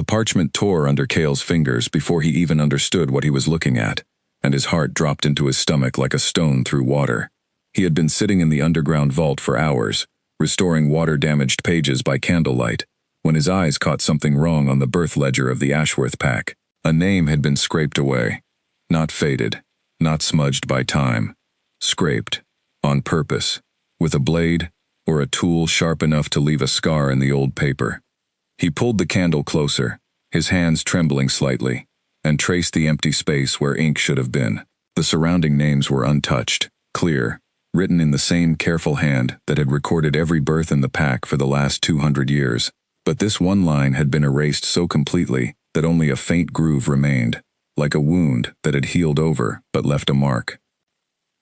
parchment tore under Cale's fingers before he even understood what he was looking at, and his heart dropped into his stomach like a stone through water. He had been sitting in the underground vault for hours, restoring water-damaged pages by candlelight, when his eyes caught something wrong on the birth ledger of the Ashworth pack. A name had been scraped away. Not faded, not smudged by time. Scraped, on purpose, with a blade or a tool sharp enough to leave a scar in the old paper. He pulled the candle closer, his hands trembling slightly, and traced the empty space where ink should have been. The surrounding names were untouched, clear, written in the same careful hand that had recorded every birth in the pack for the last 200 years. But this one line had been erased so completely that only a faint groove remained, like a wound that had healed over but left a mark.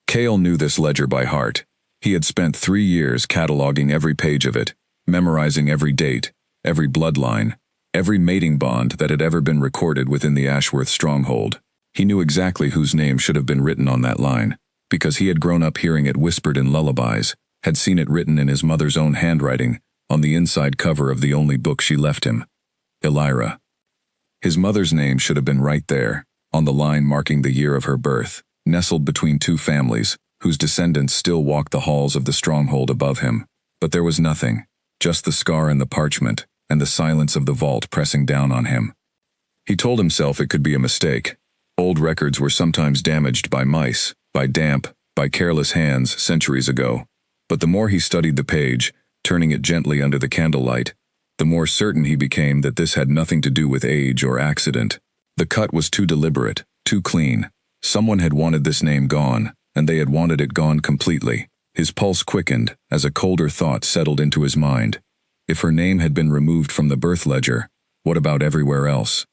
Cale knew this ledger by heart. He had spent 3 years cataloging every page of it, memorizing every date, every bloodline, every mating bond that had ever been recorded within the Ashworth stronghold. He knew exactly whose name should have been written on that line, because he had grown up hearing it whispered in lullabies, had seen it written in his mother's own handwriting on the inside cover of the only book she left him. Elira. His mother's name should have been right there, on the line marking the year of her birth, nestled between two families, whose descendants still walked the halls of the stronghold above him. But there was nothing, just the scar and the parchment, and the silence of the vault pressing down on him. He told himself it could be a mistake. Old records were sometimes damaged by mice, by damp, by careless hands centuries ago. But the more he studied the page, turning it gently under the candlelight, the more certain he became that this had nothing to do with age or accident. The cut was too deliberate, too clean. Someone had wanted this name gone, and they had wanted it gone completely. His pulse quickened as a colder thought settled into his mind. If her name had been removed from the birth ledger, what about everywhere else?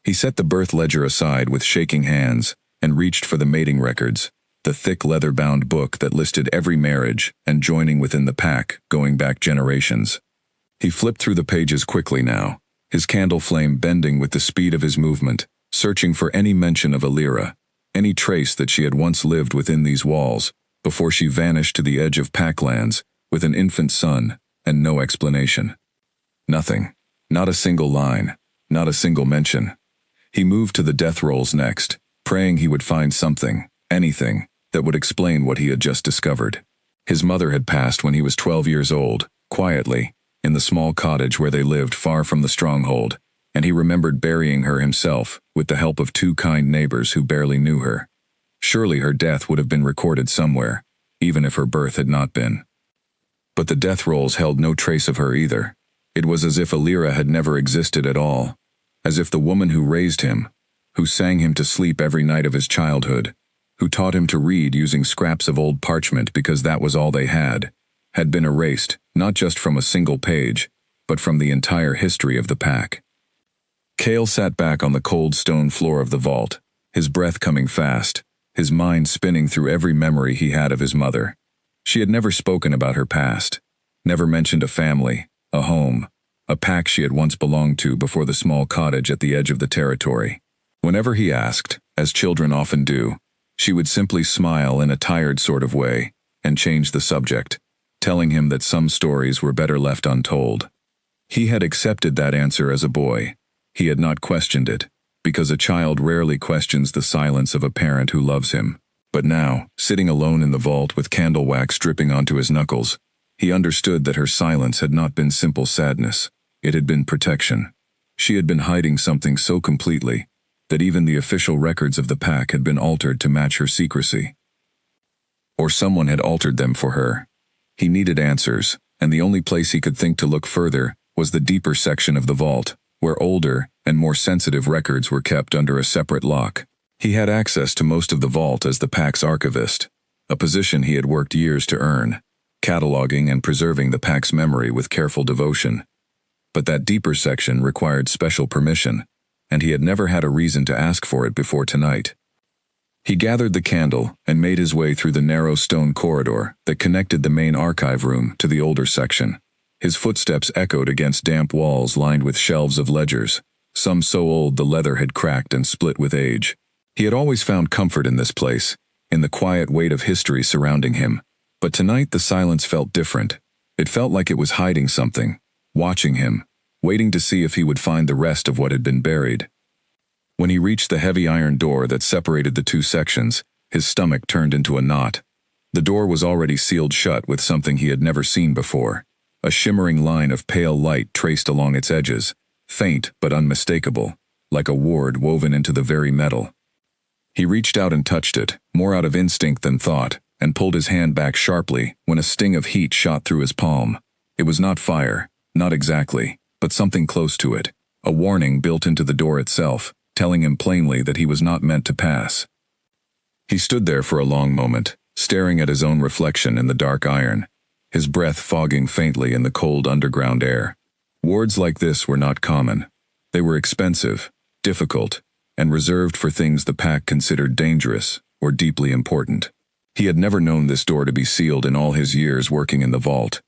He set the birth ledger aside with shaking hands and reached for the mating records, the thick leather-bound book that listed every marriage and joining within the pack going back generations. He flipped through the pages quickly now, his candle flame bending with the speed of his movement, searching for any mention of Elira, any trace that she had once lived within these walls, before she vanished to the edge of Packlands with an infant son and no explanation. Nothing. Not a single line. Not a single mention. He moved to the death rolls next, praying he would find something, anything, that would explain what he had just discovered. His mother had passed when he was 12 years old, quietly, in the small cottage where they lived far from the stronghold, and he remembered burying her himself with the help of 2 kind neighbors who barely knew her. Surely her death would have been recorded somewhere, even if her birth had not been. But the death rolls held no trace of her either. It was as if Elira had never existed at all, as if the woman who raised him, who sang him to sleep every night of his childhood, who taught him to read using scraps of old parchment because that was all they had been erased, not just from a single page, but from the entire history of the pack. Cale sat back on the cold stone floor of the vault, his breath coming fast, his mind spinning through every memory he had of his mother. She had never spoken about her past, never mentioned a family, a home, a pack she had once belonged to before the small cottage at the edge of the territory. Whenever he asked, as children often do, she would simply smile in a tired sort of way and change the subject, telling him that some stories were better left untold. He had accepted that answer as a boy. He had not questioned it, because a child rarely questions the silence of a parent who loves him. But now, sitting alone in the vault with candle wax dripping onto his knuckles, he understood that her silence had not been simple sadness. It had been protection. She had been hiding something so completely that even the official records of the pack had been altered to match her secrecy. Or someone had altered them for her. He needed answers, and the only place he could think to look further was the deeper section of the vault, where older and more sensitive records were kept under a separate lock. He had access to most of the vault as the pack's archivist, a position he had worked years to earn, cataloging and preserving the pack's memory with careful devotion. But that deeper section required special permission, and he had never had a reason to ask for it before tonight. He gathered the candle and made his way through the narrow stone corridor that connected the main archive room to the older section. His footsteps echoed against damp walls lined with shelves of ledgers, some so old the leather had cracked and split with age. He had always found comfort in this place, in the quiet weight of history surrounding him. But tonight the silence felt different. It felt like it was hiding something, watching him, waiting to see if he would find the rest of what had been buried. When he reached the heavy iron door that separated the two sections, his stomach turned into a knot. The door was already sealed shut with something he had never seen before. A shimmering line of pale light traced along its edges, faint but unmistakable, like a ward woven into the very metal. He reached out and touched it, more out of instinct than thought, and pulled his hand back sharply when a sting of heat shot through his palm. It was not fire, not exactly, but something close to it, a warning built into the door itself, telling him plainly that he was not meant to pass. He stood there for a long moment, staring at his own reflection in the dark iron, his breath fogging faintly in the cold underground air. Wards like this were not common. They were expensive, difficult, and reserved for things the pack considered dangerous or deeply important. He had never known this door to be sealed in all his years working in the vault.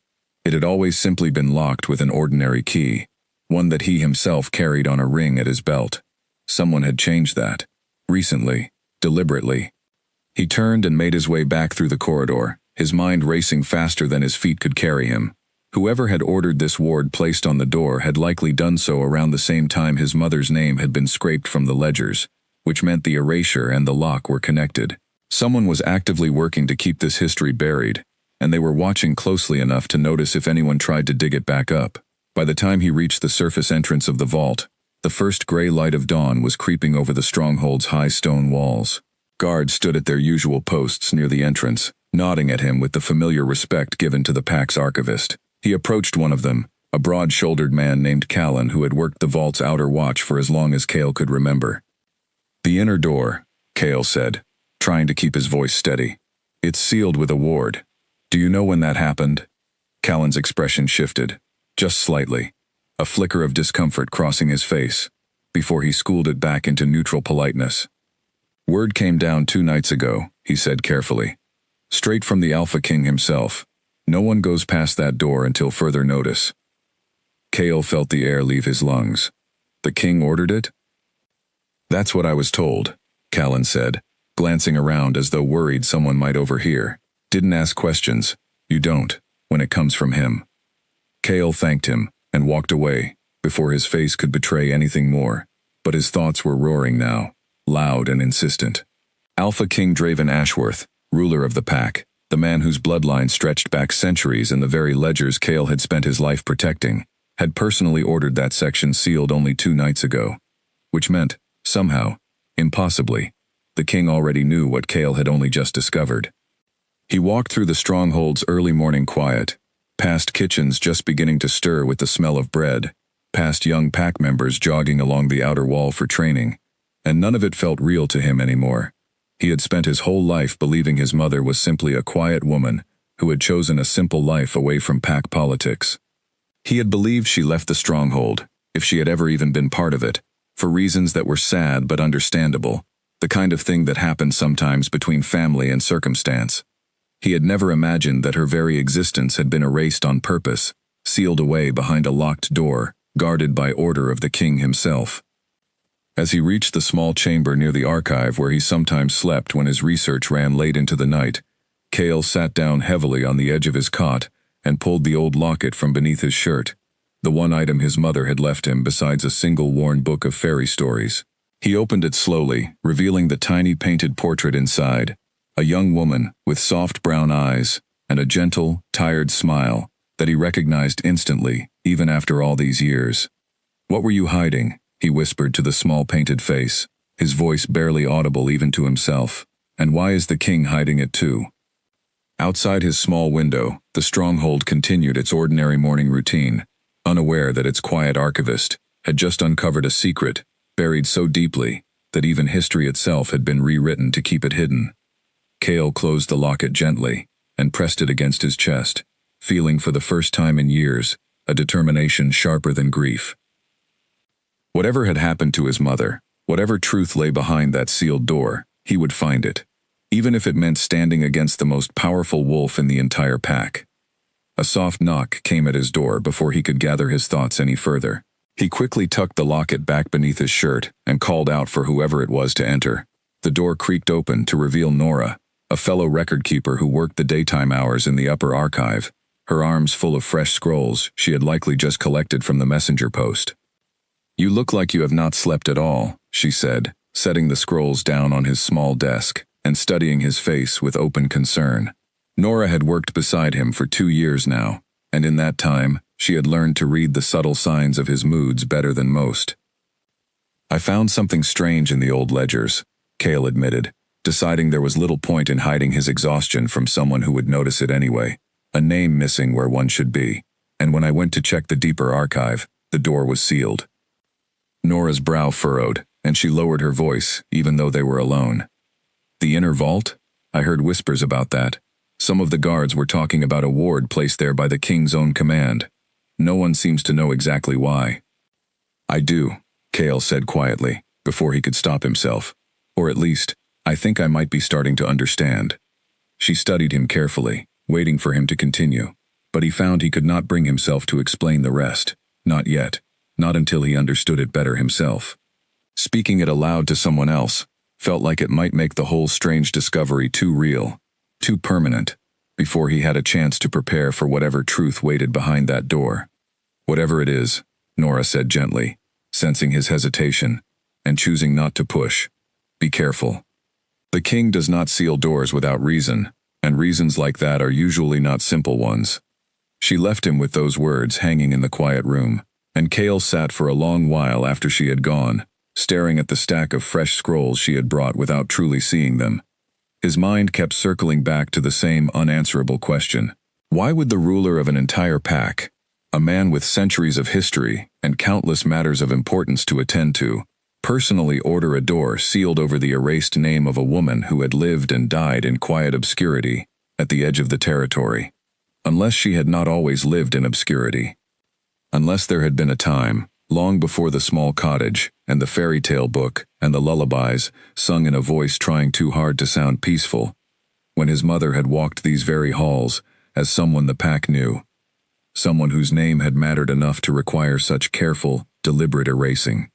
It had always simply been locked with an ordinary key, one that he himself carried on a ring at his belt. Someone had changed that. Recently, deliberately. He turned and made his way back through the corridor, his mind racing faster than his feet could carry him. Whoever had ordered this ward placed on the door had likely done so around the same time his mother's name had been scraped from the ledgers, which meant the erasure and the lock were connected. Someone was actively working to keep this history buried, and they were watching closely enough to notice if anyone tried to dig it back up. By the time he reached the surface entrance of the vault, the first gray light of dawn was creeping over the stronghold's high stone walls. Guards stood at their usual posts near the entrance, nodding at him with the familiar respect given to the pack's archivist. He approached one of them, a broad-shouldered man named Callan who had worked the vault's outer watch for as long as Cale could remember. "The inner door," Cale said, trying to keep his voice steady. "It's sealed with a ward. Do you know when that happened?" Callan's expression shifted, just slightly, a flicker of discomfort crossing his face, before he schooled it back into neutral politeness. "Word came down 2 nights ago," he said carefully. "Straight from the Alpha King himself. No one goes past that door until further notice." Cale felt the air leave his lungs. "The king ordered it?" "That's what I was told," Callan said, glancing around as though worried someone might overhear. "Didn't ask questions. You don't, when it comes from him." Cale thanked him and walked away, before his face could betray anything more, but his thoughts were roaring now, loud and insistent. Alpha King Draven Ashworth, ruler of the pack, the man whose bloodline stretched back centuries in the very ledgers Cale had spent his life protecting, had personally ordered that section sealed only 2 nights ago. Which meant, somehow, impossibly, the king already knew what Cale had only just discovered. He walked through the stronghold's early morning quiet, past kitchens just beginning to stir with the smell of bread, past young pack members jogging along the outer wall for training, and none of it felt real to him anymore. He had spent his whole life believing his mother was simply a quiet woman who had chosen a simple life away from pack politics. He had believed she left the stronghold, if she had ever even been part of it, for reasons that were sad but understandable, the kind of thing that happens sometimes between family and circumstance. He had never imagined that her very existence had been erased on purpose, sealed away behind a locked door, guarded by order of the king himself. As he reached the small chamber near the archive where he sometimes slept when his research ran late into the night, Cale sat down heavily on the edge of his cot and pulled the old locket from beneath his shirt, the one item his mother had left him besides a single worn book of fairy stories. He opened it slowly, revealing the tiny painted portrait inside, a young woman with soft brown eyes and a gentle, tired smile that he recognized instantly, even after all these years. "What were you hiding?" he whispered to the small painted face, his voice barely audible even to himself. "And why is the king hiding it too?" Outside his small window, the stronghold continued its ordinary morning routine, unaware that its quiet archivist had just uncovered a secret, buried so deeply that even history itself had been rewritten to keep it hidden. Cale closed the locket gently and pressed it against his chest, feeling for the first time in years a determination sharper than grief. Whatever had happened to his mother, whatever truth lay behind that sealed door, he would find it, even if it meant standing against the most powerful wolf in the entire pack. A soft knock came at his door before he could gather his thoughts any further. He quickly tucked the locket back beneath his shirt and called out for whoever it was to enter. The door creaked open to reveal Nora, a fellow record keeper who worked the daytime hours in the upper archive. her arms full of fresh scrolls she had likely just collected from the messenger post. "You look like you have not slept at all," she said, setting the scrolls down on his small desk and studying his face with open concern. Nora had worked beside him for 2 years now, and in that time, she had learned to read the subtle signs of his moods better than most. "I found something strange in the old ledgers," Cale admitted, deciding there was little point in hiding his exhaustion from someone who would notice it anyway. "A name missing where one should be, and when I went to check the deeper archive, the door was sealed." Nora's brow furrowed, and she lowered her voice, even though they were alone. "The inner vault? I heard whispers about that. Some of the guards were talking about a ward placed there by the king's own command. No one seems to know exactly why." "I do," Cale said quietly, before he could stop himself. "Or at least, I think I might be starting to understand." She studied him carefully, waiting for him to continue, but he found he could not bring himself to explain the rest. Not yet. Not until he understood it better himself. Speaking it aloud to someone else felt like it might make the whole strange discovery too real, too permanent, before he had a chance to prepare for whatever truth waited behind that door. "Whatever it is," Nora said gently, sensing his hesitation, and choosing not to push. "Be careful. The king does not seal doors without reason, and reasons like that are usually not simple ones." She left him with those words hanging in the quiet room, and Cale sat for a long while after she had gone, staring at the stack of fresh scrolls she had brought without truly seeing them. His mind kept circling back to the same unanswerable question. Why would the ruler of an entire pack, a man with centuries of history and countless matters of importance to attend to, personally order a door sealed over the erased name of a woman who had lived and died in quiet obscurity at the edge of the territory? Unless she had not always lived in obscurity. Unless there had been a time, long before the small cottage, and the fairy tale book, and the lullabies, sung in a voice trying too hard to sound peaceful, when his mother had walked these very halls, as someone the pack knew, someone whose name had mattered enough to require such careful, deliberate erasing.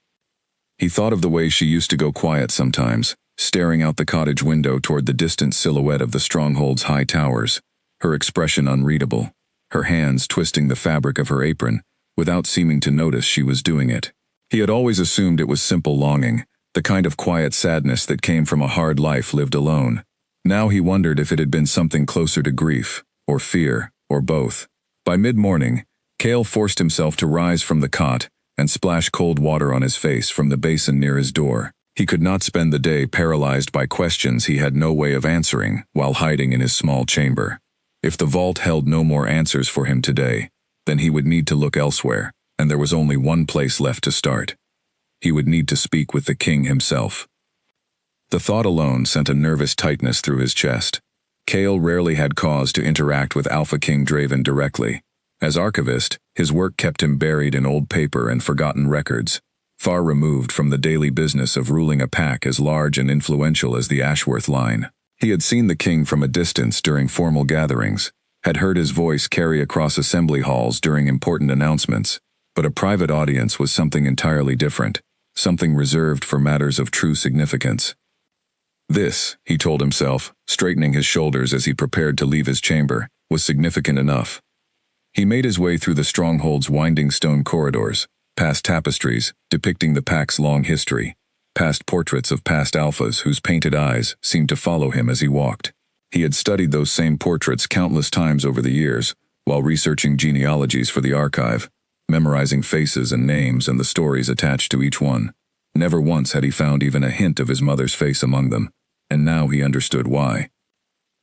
He thought of the way she used to go quiet sometimes, staring out the cottage window toward the distant silhouette of the stronghold's high towers, her expression unreadable, her hands twisting the fabric of her apron, without seeming to notice she was doing it. He had always assumed it was simple longing, the kind of quiet sadness that came from a hard life lived alone. Now he wondered if it had been something closer to grief, or fear, or both. By mid-morning, Cale forced himself to rise from the cot and splash cold water on his face from the basin near his door. He could not spend the day paralyzed by questions he had no way of answering while hiding in his small chamber. If the vault held no more answers for him today, then he would need to look elsewhere, and there was only one place left to start. He would need to speak with the king himself. The thought alone sent a nervous tightness through his chest. Cale rarely had cause to interact with Alpha King Draven directly. As archivist, his work kept him buried in old paper and forgotten records, far removed from the daily business of ruling a pack as large and influential as the Ashworth line. He had seen the king from a distance during formal gatherings, had heard his voice carry across assembly halls during important announcements, but a private audience was something entirely different, something reserved for matters of true significance. This, he told himself, straightening his shoulders as he prepared to leave his chamber, was significant enough. He made his way through the stronghold's winding stone corridors, past tapestries depicting the pack's long history, past portraits of past alphas whose painted eyes seemed to follow him as he walked. He had studied those same portraits countless times over the years, while researching genealogies for the archive, memorizing faces and names and the stories attached to each one. Never once had he found even a hint of his mother's face among them, and now he understood why.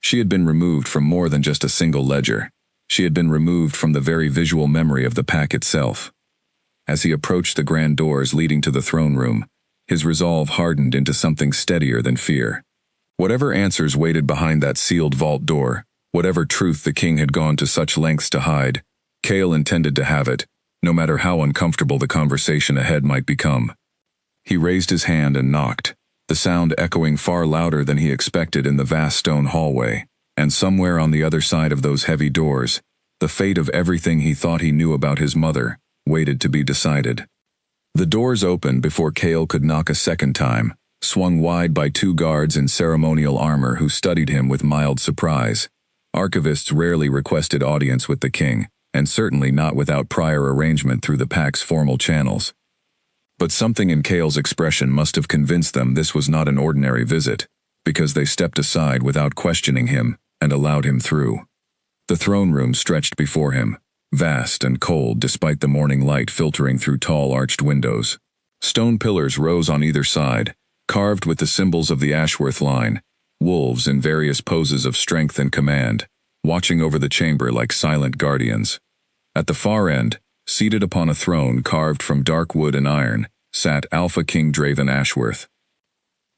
She had been removed from more than just a single ledger. She had been removed from the very visual memory of the pack itself. As he approached the grand doors leading to the throne room, his resolve hardened into something steadier than fear. Whatever answers waited behind that sealed vault door, whatever truth the king had gone to such lengths to hide, Cale intended to have it, no matter how uncomfortable the conversation ahead might become. He raised his hand and knocked, the sound echoing far louder than he expected in the vast stone hallway, and somewhere on the other side of those heavy doors, the fate of everything he thought he knew about his mother waited to be decided. The doors opened before Cale could knock a second time, swung wide by 2 guards in ceremonial armor who studied him with mild surprise. Archivists rarely requested audience with the king, and certainly not without prior arrangement through the pack's formal channels. But something in Cale's expression must have convinced them this was not an ordinary visit, because they stepped aside without questioning him and allowed him through. The throne room stretched before him, vast and cold despite the morning light filtering through tall arched windows. Stone pillars rose on either side, carved with the symbols of the Ashworth line, wolves in various poses of strength and command, watching over the chamber like silent guardians. At the far end, seated upon a throne carved from dark wood and iron, sat Alpha King Draven Ashworth.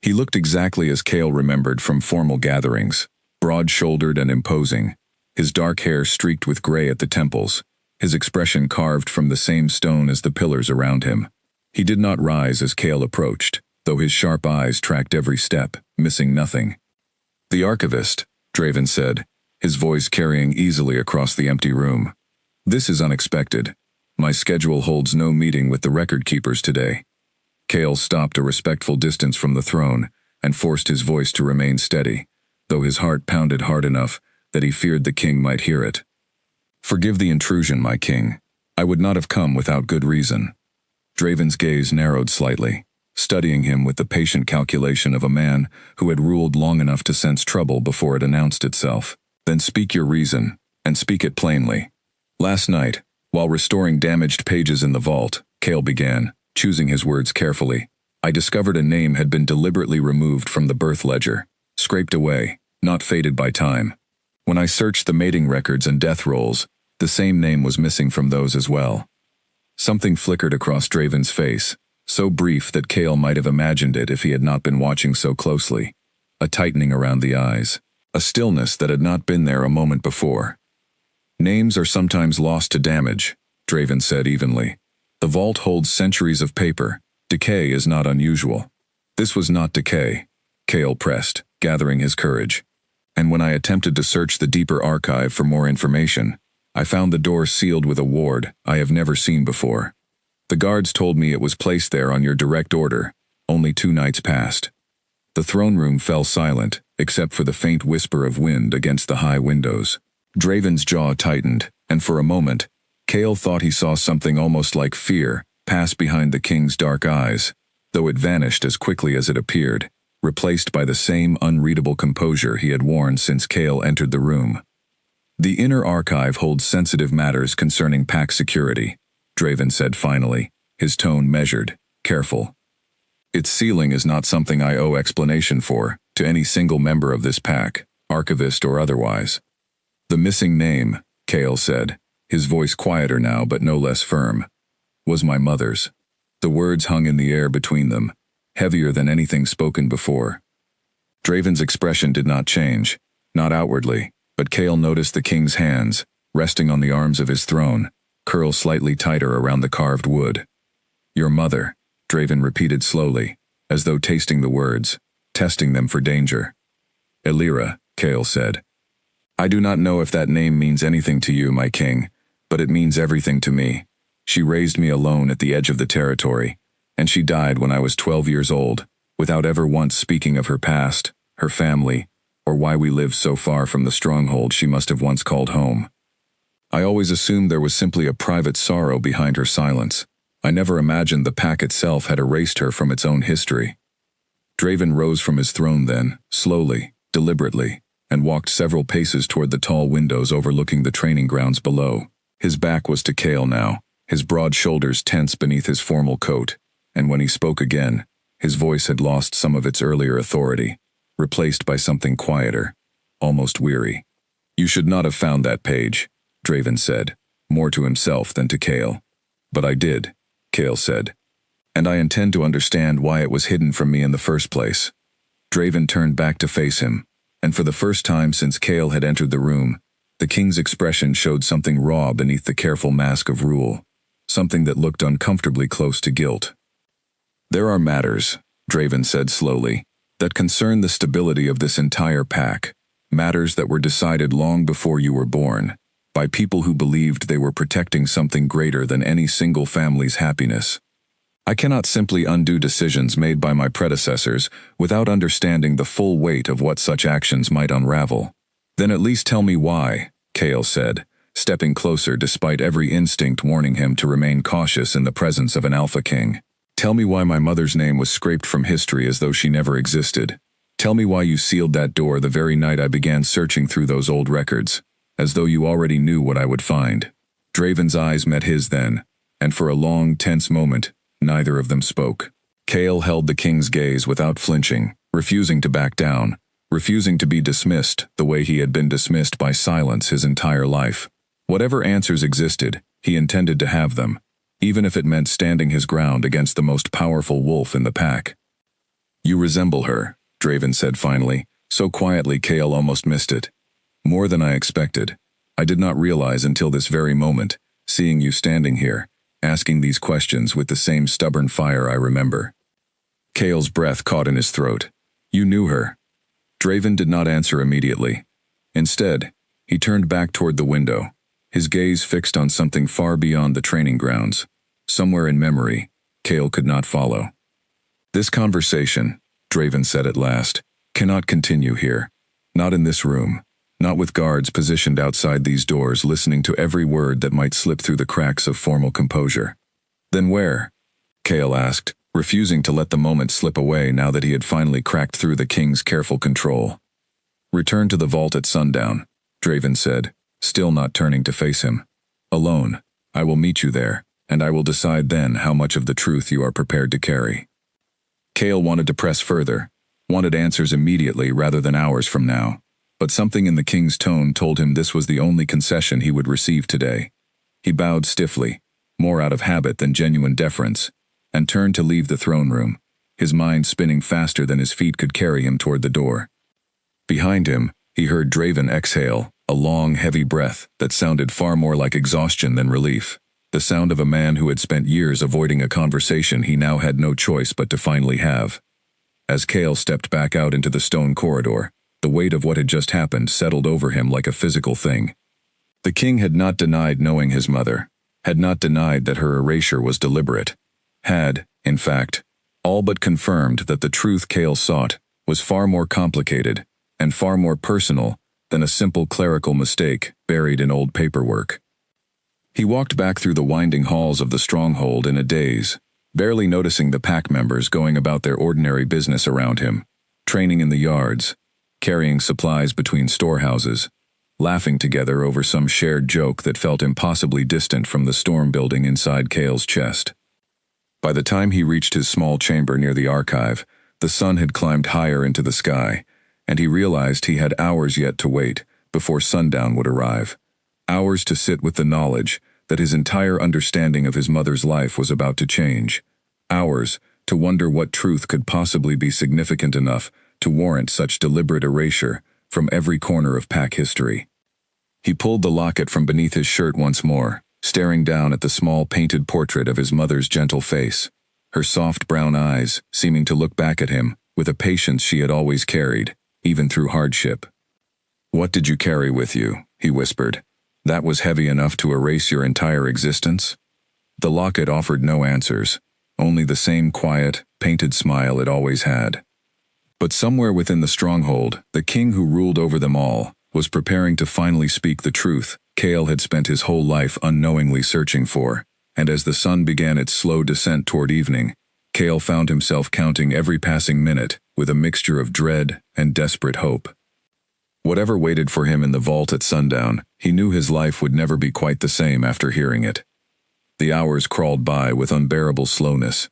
He looked exactly as Cale remembered from formal gatherings, broad-shouldered and imposing, his dark hair streaked with gray at the temples, his expression carved from the same stone as the pillars around him. He did not rise as Cale approached, though his sharp eyes tracked every step, missing nothing. "The Archivist," Draven said, his voice carrying easily across the empty room. "This is unexpected. My schedule holds no meeting with the record keepers today." Cale stopped a respectful distance from the throne and forced his voice to remain steady, though his heart pounded hard enough that he feared the king might hear it. "Forgive the intrusion, my king. I would not have come without good reason." Draven's gaze narrowed slightly, studying him with the patient calculation of a man who had ruled long enough to sense trouble before it announced itself. "Then speak your reason, and speak it plainly." "Last night, while restoring damaged pages in the vault," Cale began, choosing his words carefully, "I discovered a name had been deliberately removed from the birth ledger, scraped away, not faded by time. When I searched the mating records and death rolls, the same name was missing from those as well." Something flickered across Draven's face, so brief that Cale might have imagined it if he had not been watching so closely. A tightening around the eyes, a stillness that had not been there a moment before. "Names are sometimes lost to damage," Draven said evenly. "The vault holds centuries of paper. Decay is not unusual." "This was not decay," Cale pressed, gathering his courage. "And when I attempted to search the deeper archive for more information, I found the door sealed with a ward I have never seen before. The guards told me it was placed there on your direct order, only 2 nights past." The throne room fell silent, except for the faint whisper of wind against the high windows. Draven's jaw tightened, and for a moment, Cale thought he saw something almost like fear pass behind the king's dark eyes, though it vanished as quickly as it appeared, replaced by the same unreadable composure he had worn since Cale entered the room. "The inner archive holds sensitive matters concerning pack security," Draven said finally, his tone measured, careful. "Its sealing is not something I owe explanation for to any single member of this pack, archivist or otherwise." "The missing name," Cale said, his voice quieter now but no less firm, "was my mother's." The words hung in the air between them, heavier than anything spoken before. Draven's expression did not change, not outwardly, but Cale noticed the king's hands, resting on the arms of his throne, curl slightly tighter around the carved wood. "Your mother," Draven repeated slowly, as though tasting the words, testing them for danger. "Elira," Cale said. "I do not know if that name means anything to you, my king, but it means everything to me. She raised me alone at the edge of the territory, and she died when I was 12 years old, without ever once speaking of her past, her family, or why we lived so far from the stronghold she must have once called home. I always assumed there was simply a private sorrow behind her silence. I never imagined the pack itself had erased her from its own history." Draven rose from his throne then, slowly, deliberately, and walked several paces toward the tall windows overlooking the training grounds below. His back was to Cale now, his broad shoulders tense beneath his formal coat, and when he spoke again, his voice had lost some of its earlier authority, replaced by something quieter, almost weary. "You should not have found that page," Draven said, more to himself than to Cale. "But I did," Cale said. "And I intend to understand why it was hidden from me in the first place." Draven turned back to face him, and for the first time since Cale had entered the room, the king's expression showed something raw beneath the careful mask of rule, something that looked uncomfortably close to guilt. "There are matters," Draven said slowly, "that concern the stability of this entire pack, matters that were decided long before you were born, by people who believed they were protecting something greater than any single family's happiness. I cannot simply undo decisions made by my predecessors without understanding the full weight of what such actions might unravel. Then at least tell me why, Kale said, stepping closer despite every instinct warning him to remain cautious in the presence of an Alpha King. Tell me why my mother's name was scraped from history as though she never existed. Tell me why you sealed that door the very night I began searching through those old records, as though you already knew what I would find. Draven's eyes met his then, and for a long, tense moment, neither of them spoke. Kale held the king's gaze without flinching, refusing to back down, refusing to be dismissed the way he had been dismissed by silence his entire life. Whatever answers existed, he intended to have them, even if it meant standing his ground against the most powerful wolf in the pack. You resemble her, Draven said finally, so quietly Kale almost missed it. More than I expected. I did not realize until this very moment, seeing you standing here, asking these questions with the same stubborn fire I remember. Kale's breath caught in his throat. You knew her. Draven did not answer immediately. Instead, he turned back toward the window, his gaze fixed on something far beyond the training grounds. Somewhere in memory, Kale could not follow. This conversation, Draven said at last, cannot continue here. Not in this room. Not with guards positioned outside these doors listening to every word that might slip through the cracks of formal composure. Then where? Kale asked, refusing to let the moment slip away now that he had finally cracked through the king's careful control. Return to the vault at sundown, Draven said, still not turning to face him. Alone, I will meet you there, and I will decide then how much of the truth you are prepared to carry. Kale wanted to press further, wanted answers immediately rather than hours from now, but something in the king's tone told him this was the only concession he would receive today. He bowed stiffly, more out of habit than genuine deference, and turned to leave the throne room, his mind spinning faster than his feet could carry him toward the door. Behind him, he heard Draven exhale, a long, heavy breath that sounded far more like exhaustion than relief, the sound of a man who had spent years avoiding a conversation he now had no choice but to finally have. As Kale stepped back out into the stone corridor, the weight of what had just happened settled over him like a physical thing. The king had not denied knowing his mother, had not denied that her erasure was deliberate, had, in fact, all but confirmed that the truth Kale sought was far more complicated and far more personal than a simple clerical mistake buried in old paperwork. He walked back through the winding halls of the stronghold in a daze, barely noticing the pack members going about their ordinary business around him, training in the yards, carrying supplies between storehouses, laughing together over some shared joke that felt impossibly distant from the storm building inside Kale's chest. By the time he reached his small chamber near the archive, the sun had climbed higher into the sky, and he realized he had hours yet to wait before sundown would arrive. Hours to sit with the knowledge that his entire understanding of his mother's life was about to change. Hours to wonder what truth could possibly be significant enough to warrant such deliberate erasure from every corner of pack history. He pulled the locket from beneath his shirt once more, staring down at the small painted portrait of his mother's gentle face, her soft brown eyes seeming to look back at him with a patience she had always carried, even through hardship. "What did you carry with you?" he whispered. "That was heavy enough to erase your entire existence?" The locket offered no answers, only the same quiet, painted smile it always had. But somewhere within the stronghold, the king who ruled over them all was preparing to finally speak the truth Kale had spent his whole life unknowingly searching for, and as the sun began its slow descent toward evening, Kale found himself counting every passing minute with a mixture of dread and desperate hope. Whatever waited for him in the vault at sundown, he knew his life would never be quite the same after hearing it. The hours crawled by with unbearable slowness.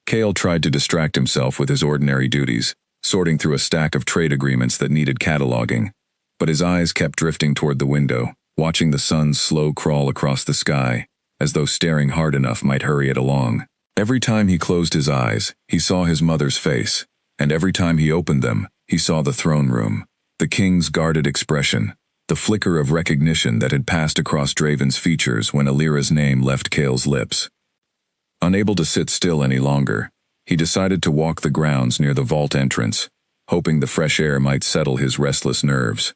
Kale tried to distract himself with his ordinary duties, sorting through a stack of trade agreements that needed cataloging, but his eyes kept drifting toward the window, watching the sun's slow crawl across the sky, as though staring hard enough might hurry it along. Every time he closed his eyes, he saw his mother's face, and every time he opened them, he saw the throne room, the king's guarded expression, the flicker of recognition that had passed across Draven's features when Alira's name left Kale's lips. Unable to sit still any longer, he decided to walk the grounds near the vault entrance, hoping the fresh air might settle his restless nerves.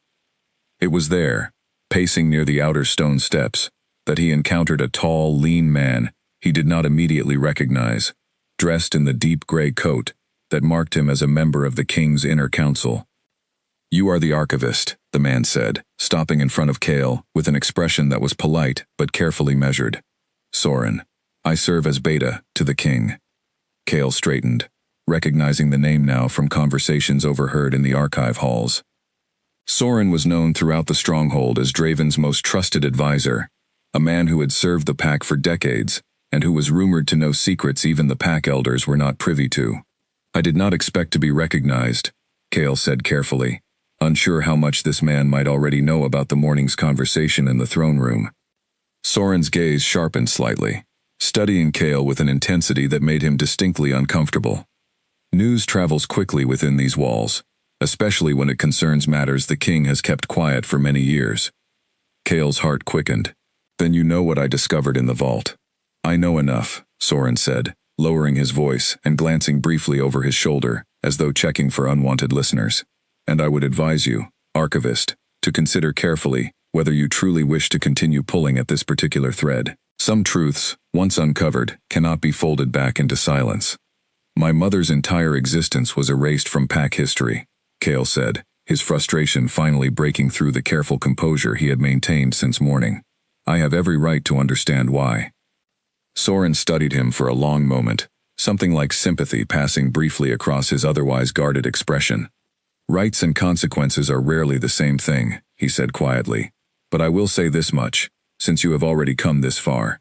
It was there, pacing near the outer stone steps, that he encountered a tall, lean man he did not immediately recognize, dressed in the deep gray coat that marked him as a member of the king's inner council. You are the Archivist, the man said, stopping in front of Kale with an expression that was polite but carefully measured. Soren. I serve as Beta to the king. Kale straightened, recognizing the name now from conversations overheard in the archive halls. Soren was known throughout the stronghold as Draven's most trusted advisor, a man who had served the pack for decades and who was rumored to know secrets even the pack elders were not privy to. I did not expect to be recognized, Kale said carefully, unsure how much this man might already know about the morning's conversation in the throne room. Soren's gaze sharpened slightly, studying Kale with an intensity that made him distinctly uncomfortable. News travels quickly within these walls, especially when it concerns matters the king has kept quiet for many years. Kale's heart quickened. Then you know what I discovered in the vault. I know enough, Soren said, lowering his voice and glancing briefly over his shoulder, as though checking for unwanted listeners. And I would advise you, Archivist, to consider carefully whether you truly wish to continue pulling at this particular thread. Some truths, once uncovered, cannot be folded back into silence. My mother's entire existence was erased from pack history, Kale said, his frustration finally breaking through the careful composure he had maintained since morning. I have every right to understand why. Soren studied him for a long moment, something like sympathy passing briefly across his otherwise guarded expression. Rights and consequences are rarely the same thing, he said quietly. But I will say this much, since you have already come this far.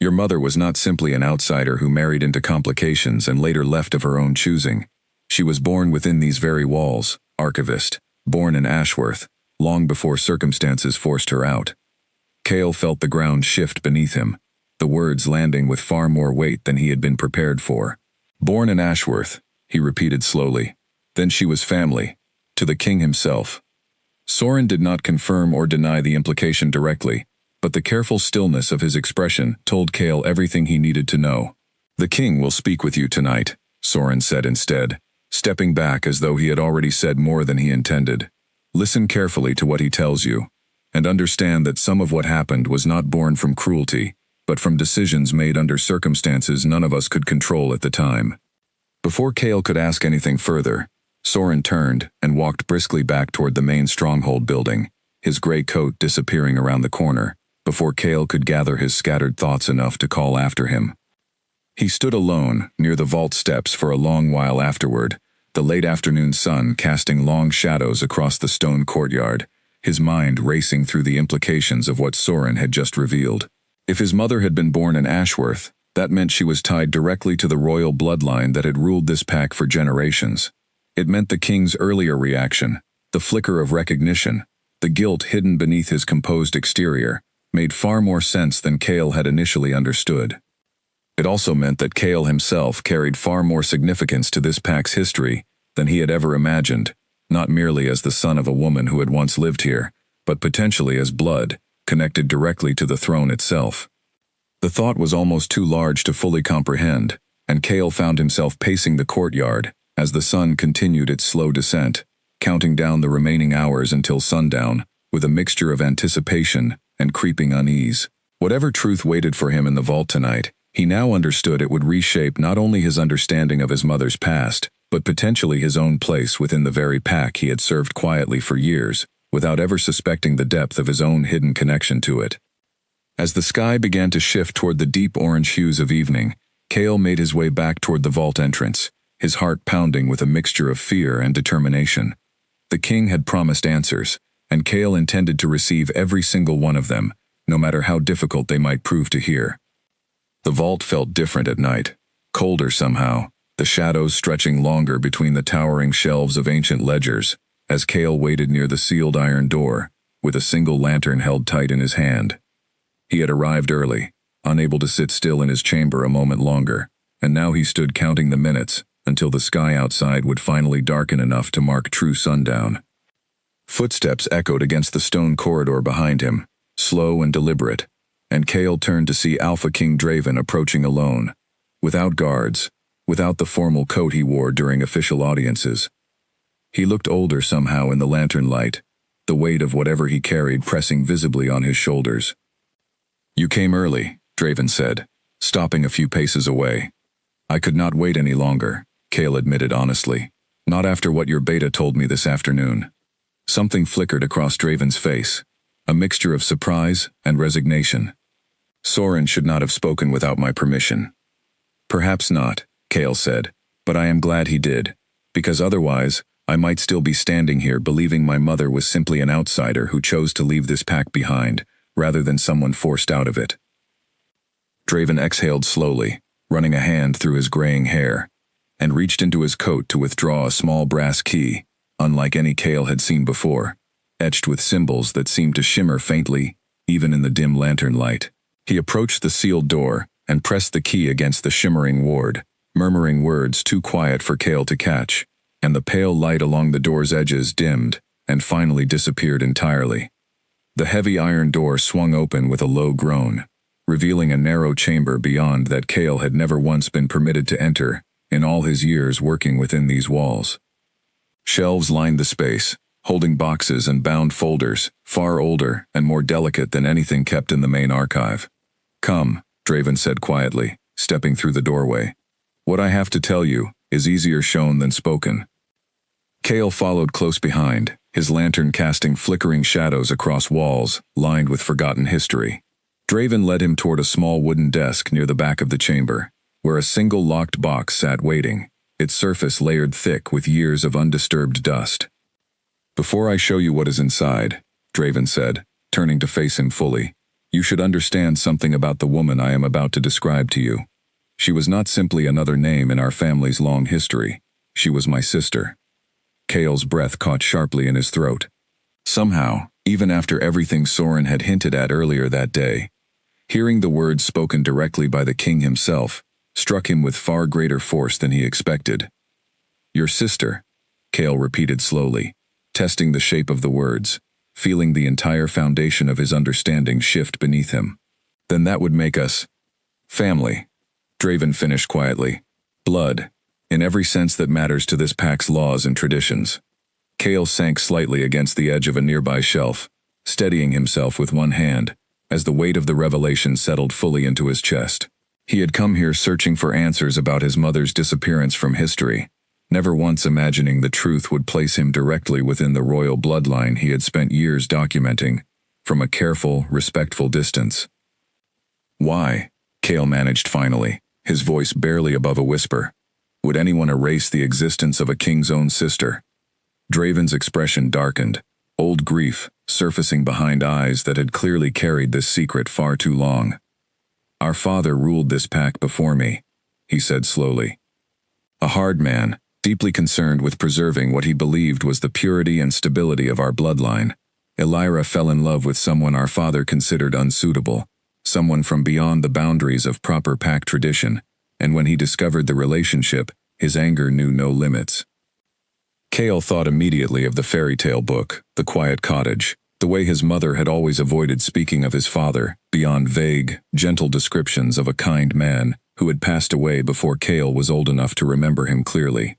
Your mother was not simply an outsider who married into complications and later left of her own choosing. She was born within these very walls, Archivist, born in Ashworth, long before circumstances forced her out. Kale felt the ground shift beneath him, the words landing with far more weight than he had been prepared for. Born in Ashworth, he repeated slowly. Then she was family, to the king himself. Soren did not confirm or deny the implication directly, but the careful stillness of his expression told Kale everything he needed to know. The king will speak with you tonight, Soren said instead, stepping back as though he had already said more than he intended. Listen carefully to what he tells you, and understand that some of what happened was not born from cruelty, but from decisions made under circumstances none of us could control at the time. Before Kale could ask anything further, Soren turned and walked briskly back toward the main stronghold building, his gray coat disappearing around the corner, before Kale could gather his scattered thoughts enough to call after him. He stood alone near the vault steps for a long while afterward, the late afternoon sun casting long shadows across the stone courtyard, his mind racing through the implications of what Soren had just revealed. If his mother had been born in Ashworth, that meant she was tied directly to the royal bloodline that had ruled this pack for generations. It meant the king's earlier reaction, the flicker of recognition, the guilt hidden beneath his composed exterior, made far more sense than Kale had initially understood. It also meant that Kale himself carried far more significance to this pack's history than he had ever imagined, not merely as the son of a woman who had once lived here, but potentially as blood, connected directly to the throne itself. The thought was almost too large to fully comprehend, and Kale found himself pacing the courtyard as the sun continued its slow descent, counting down the remaining hours until sundown, with a mixture of anticipation and creeping unease. Whatever truth waited for him in the vault tonight, he now understood it would reshape not only his understanding of his mother's past, but potentially his own place within the very pack he had served quietly for years, without ever suspecting the depth of his own hidden connection to it. As the sky began to shift toward the deep orange hues of evening, Kale made his way back toward the vault entrance, his heart pounding with a mixture of fear and determination. The king had promised answers, and Kale intended to receive every single one of them, no matter how difficult they might prove to hear. The vault felt different at night, colder somehow, the shadows stretching longer between the towering shelves of ancient ledgers, as Kale waited near the sealed iron door, with a single lantern held tight in his hand. He had arrived early, unable to sit still in his chamber a moment longer, and now he stood counting the minutes until the sky outside would finally darken enough to mark true sundown. Footsteps echoed against the stone corridor behind him, slow and deliberate, and Kale turned to see Alpha King Draven approaching alone, without guards, without the formal coat he wore during official audiences. He looked older somehow in the lantern light, the weight of whatever he carried pressing visibly on his shoulders. "You came early," Draven said, stopping a few paces away. "I could not wait any longer," Kale admitted honestly. "Not after what your beta told me this afternoon." Something flickered across Draven's face, a mixture of surprise and resignation. Soren should not have spoken without my permission. Perhaps not, Kale said, but I am glad he did, because otherwise, I might still be standing here believing my mother was simply an outsider who chose to leave this pack behind, rather than someone forced out of it. Draven exhaled slowly, running a hand through his graying hair, and reached into his coat to withdraw a small brass key, unlike any Kale had seen before, etched with symbols that seemed to shimmer faintly, even in the dim lantern light. He approached the sealed door and pressed the key against the shimmering ward, murmuring words too quiet for Kale to catch, and the pale light along the door's edges dimmed and finally disappeared entirely. The heavy iron door swung open with a low groan, revealing a narrow chamber beyond that Kale had never once been permitted to enter in all his years working within these walls. Shelves lined the space, holding boxes and bound folders, far older and more delicate than anything kept in the main archive. "Come," Draven said quietly, stepping through the doorway. "What I have to tell you is easier shown than spoken." Kale followed close behind, his lantern casting flickering shadows across walls lined with forgotten history. Draven led him toward a small wooden desk near the back of the chamber, where a single locked box sat waiting, its surface layered thick with years of undisturbed dust. "Before I show you what is inside," Draven said, turning to face him fully, "you should understand something about the woman I am about to describe to you. She was not simply another name in our family's long history. She was my sister." Kale's breath caught sharply in his throat. Somehow, even after everything Soren had hinted at earlier that day, hearing the words spoken directly by the king himself struck him with far greater force than he expected. "Your sister," Kale repeated slowly, testing the shape of the words, feeling the entire foundation of his understanding shift beneath him. "Then that would make us family," Draven finished quietly. "Blood, in every sense that matters to this pack's laws and traditions." Kale sank slightly against the edge of a nearby shelf, steadying himself with one hand, as the weight of the revelation settled fully into his chest. He had come here searching for answers about his mother's disappearance from history, never once imagining the truth would place him directly within the royal bloodline he had spent years documenting, from a careful, respectful distance. "Why?" Kale managed finally, his voice barely above a whisper. "Would anyone erase the existence of a king's own sister?" Draven's expression darkened, old grief surfacing behind eyes that had clearly carried this secret far too long. "Our father ruled this pack before me," he said slowly. "A hard man, deeply concerned with preserving what he believed was the purity and stability of our bloodline. Elira fell in love with someone our father considered unsuitable, someone from beyond the boundaries of proper pack tradition, and when he discovered the relationship, his anger knew no limits." Kale thought immediately of the fairy tale book, The Quiet Cottage, the way his mother had always avoided speaking of his father, beyond vague, gentle descriptions of a kind man who had passed away before Kale was old enough to remember him clearly.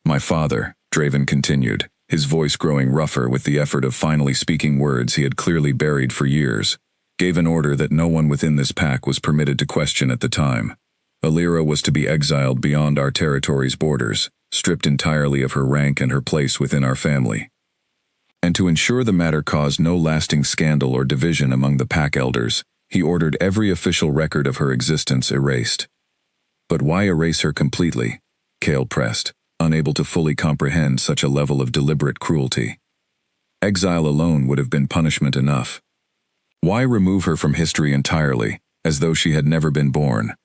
"My father," Draven continued, his voice growing rougher with the effort of finally speaking words he had clearly buried for years, gave an order that no one within this pack was permitted to question at the time. Elira was to be exiled beyond our territory's borders, stripped entirely of her rank and her place within our family. And to ensure the matter caused no lasting scandal or division among the pack elders, he ordered every official record of her existence erased. "But why erase her completely?" Kale pressed, unable to fully comprehend such a level of deliberate cruelty. Exile alone would have been punishment enough. Why remove her from history entirely, as though she had never been born?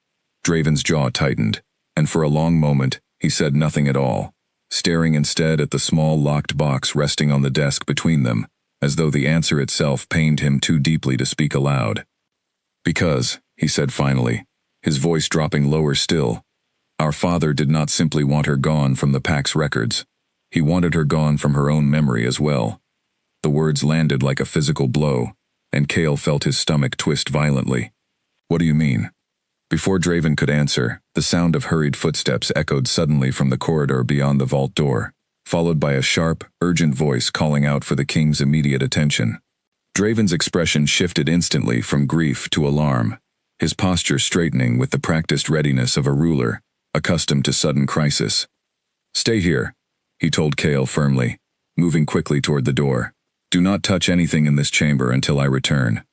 Draven's jaw tightened, and for a long moment, he said nothing at all, staring instead at the small locked box resting on the desk between them, as though the answer itself pained him too deeply to speak aloud. "Because," he said finally, his voice dropping lower still, "our father did not simply want her gone from the pack's records. He wanted her gone from her own memory as well." The words landed like a physical blow, and Kale felt his stomach twist violently. "What do you mean?" Before Draven could answer, the sound of hurried footsteps echoed suddenly from the corridor beyond the vault door, followed by a sharp, urgent voice calling out for the king's immediate attention. Draven's expression shifted instantly from grief to alarm, his posture straightening with the practiced readiness of a ruler, accustomed to sudden crisis. "Stay here," he told Kale firmly, moving quickly toward the door. "Do not touch anything in this chamber until I return."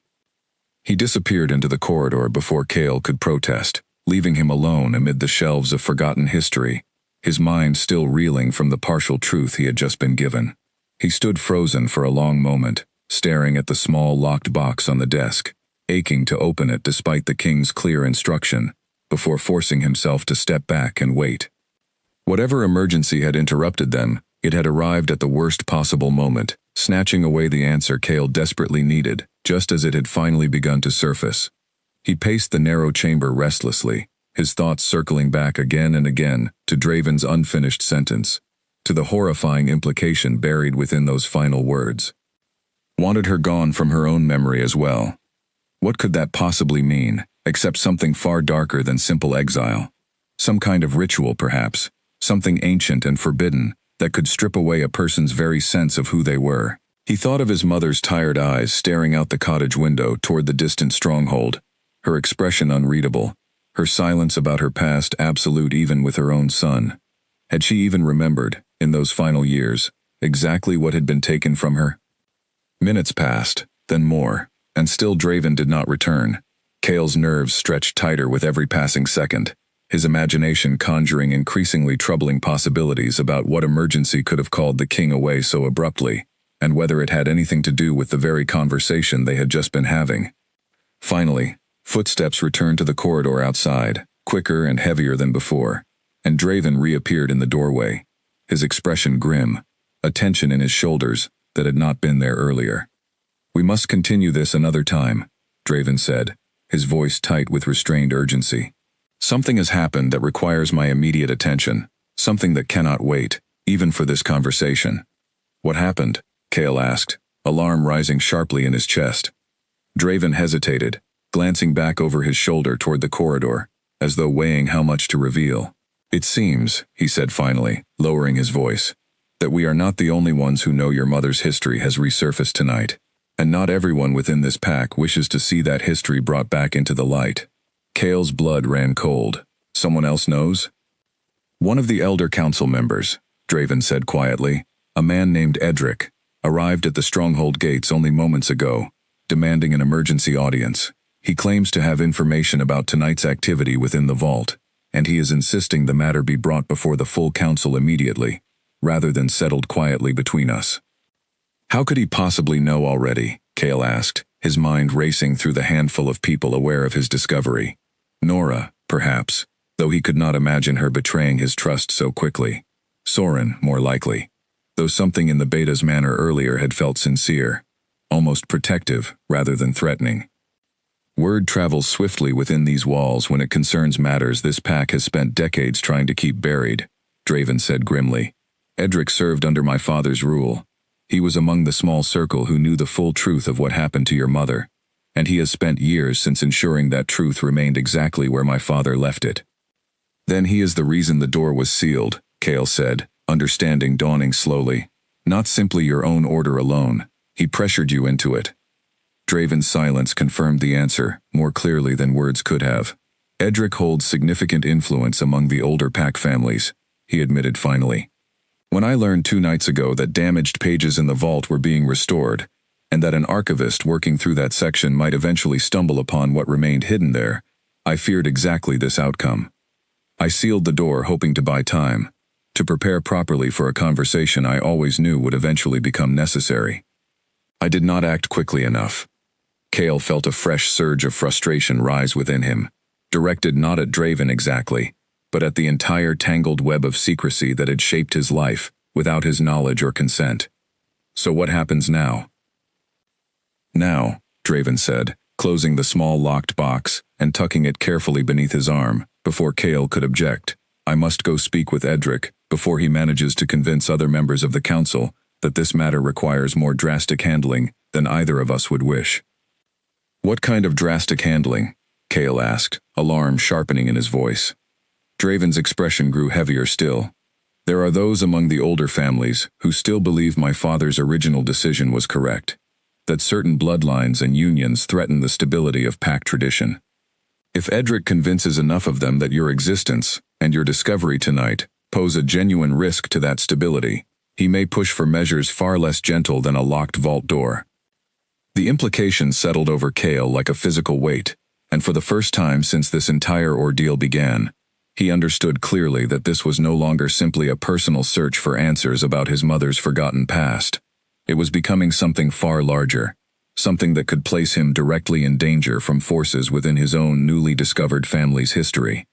He disappeared into the corridor before Cale could protest, leaving him alone amid the shelves of forgotten history, his mind still reeling from the partial truth he had just been given. He stood frozen for a long moment, staring at the small locked box on the desk, aching to open it despite the king's clear instruction, before forcing himself to step back and wait. Whatever emergency had interrupted them, it had arrived at the worst possible moment, snatching away the answer Cale desperately needed, just as it had finally begun to surface. He paced the narrow chamber restlessly, his thoughts circling back again and again to Draven's unfinished sentence, to the horrifying implication buried within those final words. Wanted her gone from her own memory as well. What could that possibly mean, except something far darker than simple exile? Some kind of ritual, perhaps, something ancient and forbidden that could strip away a person's very sense of who they were. He thought of his mother's tired eyes staring out the cottage window toward the distant stronghold, her expression unreadable, her silence about her past absolute even with her own son. Had she even remembered, in those final years, exactly what had been taken from her? Minutes passed, then more, and still Draven did not return. Cale's nerves stretched tighter with every passing second, his imagination conjuring increasingly troubling possibilities about what emergency could have called the king away so abruptly, and whether it had anything to do with the very conversation they had just been having. Finally, footsteps returned to the corridor outside, quicker and heavier than before, and Draven reappeared in the doorway, his expression grim, a tension in his shoulders that had not been there earlier. "We must continue this another time," Draven said, his voice tight with restrained urgency. "Something has happened that requires my immediate attention, something that cannot wait, even for this conversation." "What happened?" Cale asked, alarm rising sharply in his chest. Draven hesitated, glancing back over his shoulder toward the corridor, as though weighing how much to reveal. "It seems," he said finally, lowering his voice, "that we are not the only ones who know your mother's history has resurfaced tonight, and not everyone within this pack wishes to see that history brought back into the light." Cale's blood ran cold. "Someone else knows?" "One of the elder council members," Draven said quietly, "a man named Edric, arrived at the stronghold gates only moments ago, demanding an emergency audience. He claims to have information about tonight's activity within the vault, and he is insisting the matter be brought before the full council immediately, rather than settled quietly between us." "How could he possibly know already?" Cale asked, his mind racing through the handful of people aware of his discovery. Nora, perhaps, though he could not imagine her betraying his trust so quickly. Soren, more likely, though something in the beta's manner earlier had felt sincere, almost protective rather than threatening. "Word travels swiftly within these walls when it concerns matters this pack has spent decades trying to keep buried," Draven said grimly. "Edric served under my father's rule. He was among the small circle who knew the full truth of what happened to your mother, and he has spent years since ensuring that truth remained exactly where my father left it." "Then he is the reason the door was sealed," Cale said, understanding dawning slowly. "Not simply your own order alone. He pressured you into it." Draven's silence confirmed the answer, more clearly than words could have. "Edric holds significant influence among the older pack families," he admitted finally. "When I learned 2 nights ago that damaged pages in the vault were being restored, and that an archivist working through that section might eventually stumble upon what remained hidden there, I feared exactly this outcome. I sealed the door hoping to buy time, to prepare properly for a conversation I always knew would eventually become necessary. I did not act quickly enough." Cale felt a fresh surge of frustration rise within him, directed not at Draven exactly, but at the entire tangled web of secrecy that had shaped his life, without his knowledge or consent. "So what happens now?" "Now," Draven said, closing the small locked box and tucking it carefully beneath his arm, before Cale could object, "I must go speak with Edric before he manages to convince other members of the council that this matter requires more drastic handling than either of us would wish." "What kind of drastic handling?" Cale asked, alarm sharpening in his voice. Draven's expression grew heavier still. "There are those among the older families who still believe my father's original decision was correct, that certain bloodlines and unions threaten the stability of pack tradition. If Edric convinces enough of them that your existence and your discovery tonight pose a genuine risk to that stability, He may push for measures far less gentle than a locked vault door. The implications settled over Cale like a physical weight, and for the first time since this entire ordeal began, he understood clearly that this was no longer simply a personal search for answers about his mother's forgotten past. It was becoming something far larger, something that could place him directly in danger from forces within his own newly discovered family's history.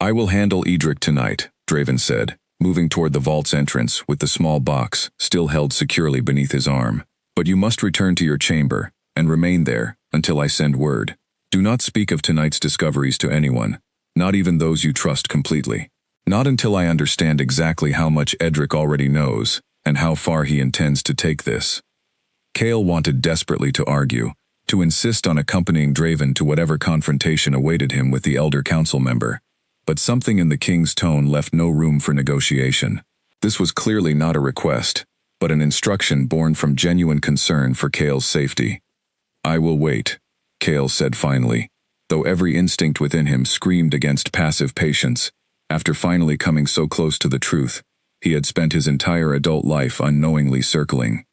"I will handle Edric tonight," Draven said, moving toward the vault's entrance with the small box still held securely beneath his arm. "But you must return to your chamber, and remain there, until I send word. Do not speak of tonight's discoveries to anyone, not even those you trust completely. Not until I understand exactly how much Edric already knows, and how far he intends to take this." Cale wanted desperately to argue, to insist on accompanying Draven to whatever confrontation awaited him with the elder council member, but something in the king's tone left no room for negotiation. This was clearly not a request, but an instruction born from genuine concern for Cale's safety. "I will wait," Cale said finally, though every instinct within him screamed against passive patience. After finally coming so close to the truth, he had spent his entire adult life unknowingly circling.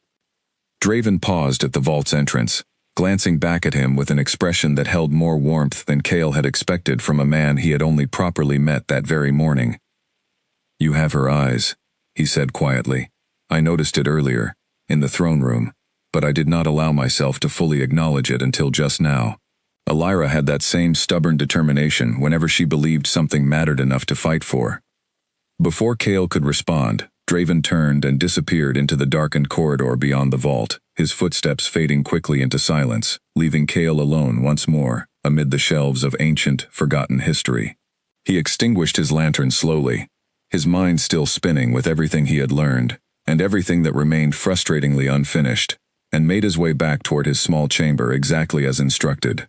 Draven paused at the vault's entrance, glancing back at him with an expression that held more warmth than Cale had expected from a man he had only properly met that very morning. "You have her eyes," he said quietly. "I noticed it earlier, in the throne room, but I did not allow myself to fully acknowledge it until just now." Elira had that same stubborn determination whenever she believed something mattered enough to fight for. Before Cale could respond, Draven turned and disappeared into the darkened corridor beyond the vault, his footsteps fading quickly into silence, leaving Cale alone once more, amid the shelves of ancient, forgotten history. He extinguished his lantern slowly, his mind still spinning with everything he had learned, and everything that remained frustratingly unfinished, and made his way back toward his small chamber exactly as instructed.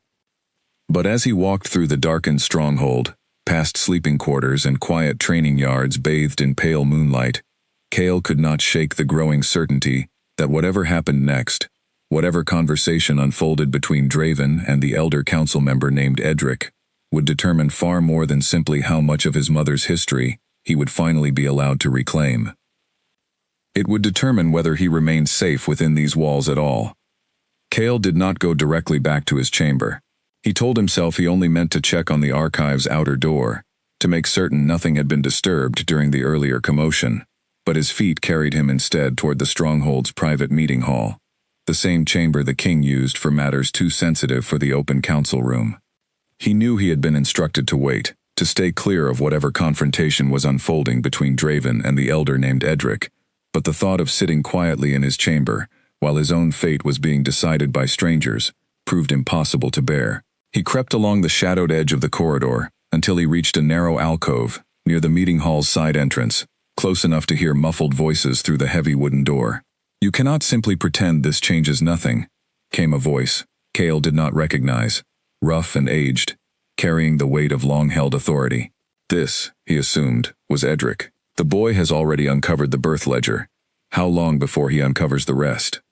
But as he walked through the darkened stronghold, past sleeping quarters and quiet training yards bathed in pale moonlight, Cale could not shake the growing certainty that whatever happened next, whatever conversation unfolded between Draven and the elder council member named Edric, would determine far more than simply how much of his mother's history he would finally be allowed to reclaim. It would determine whether he remained safe within these walls at all. Cale did not go directly back to his chamber. He told himself he only meant to check on the archive's outer door, to make certain nothing had been disturbed during the earlier commotion, but his feet carried him instead toward the stronghold's private meeting hall, the same chamber the king used for matters too sensitive for the open council room. He knew he had been instructed to wait, to stay clear of whatever confrontation was unfolding between Draven and the elder named Edric, but the thought of sitting quietly in his chamber, while his own fate was being decided by strangers, proved impossible to bear. He crept along the shadowed edge of the corridor until he reached a narrow alcove near the meeting hall's side entrance, close enough to hear muffled voices through the heavy wooden door. "You cannot simply pretend this changes nothing," came a voice Cale did not recognize, rough and aged, carrying the weight of long-held authority. This, he assumed, was Edric. "The boy has already uncovered the birth ledger. How long before he uncovers the rest?"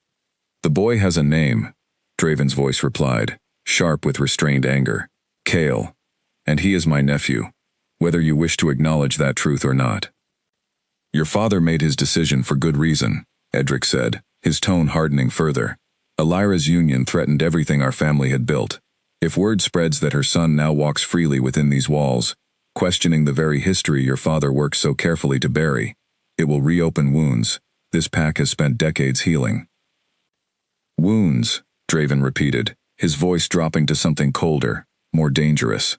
"The boy has a name," Draven's voice replied, sharp with restrained anger. "Cale. And he is my nephew, whether you wish to acknowledge that truth or not." "Your father made his decision for good reason," Edric said, his tone hardening further. "Elira's union threatened everything our family had built. If word spreads that her son now walks freely within these walls, questioning the very history your father worked so carefully to bury, it will reopen wounds this pack has spent decades healing." "Wounds," Draven repeated, his voice dropping to something colder, more dangerous.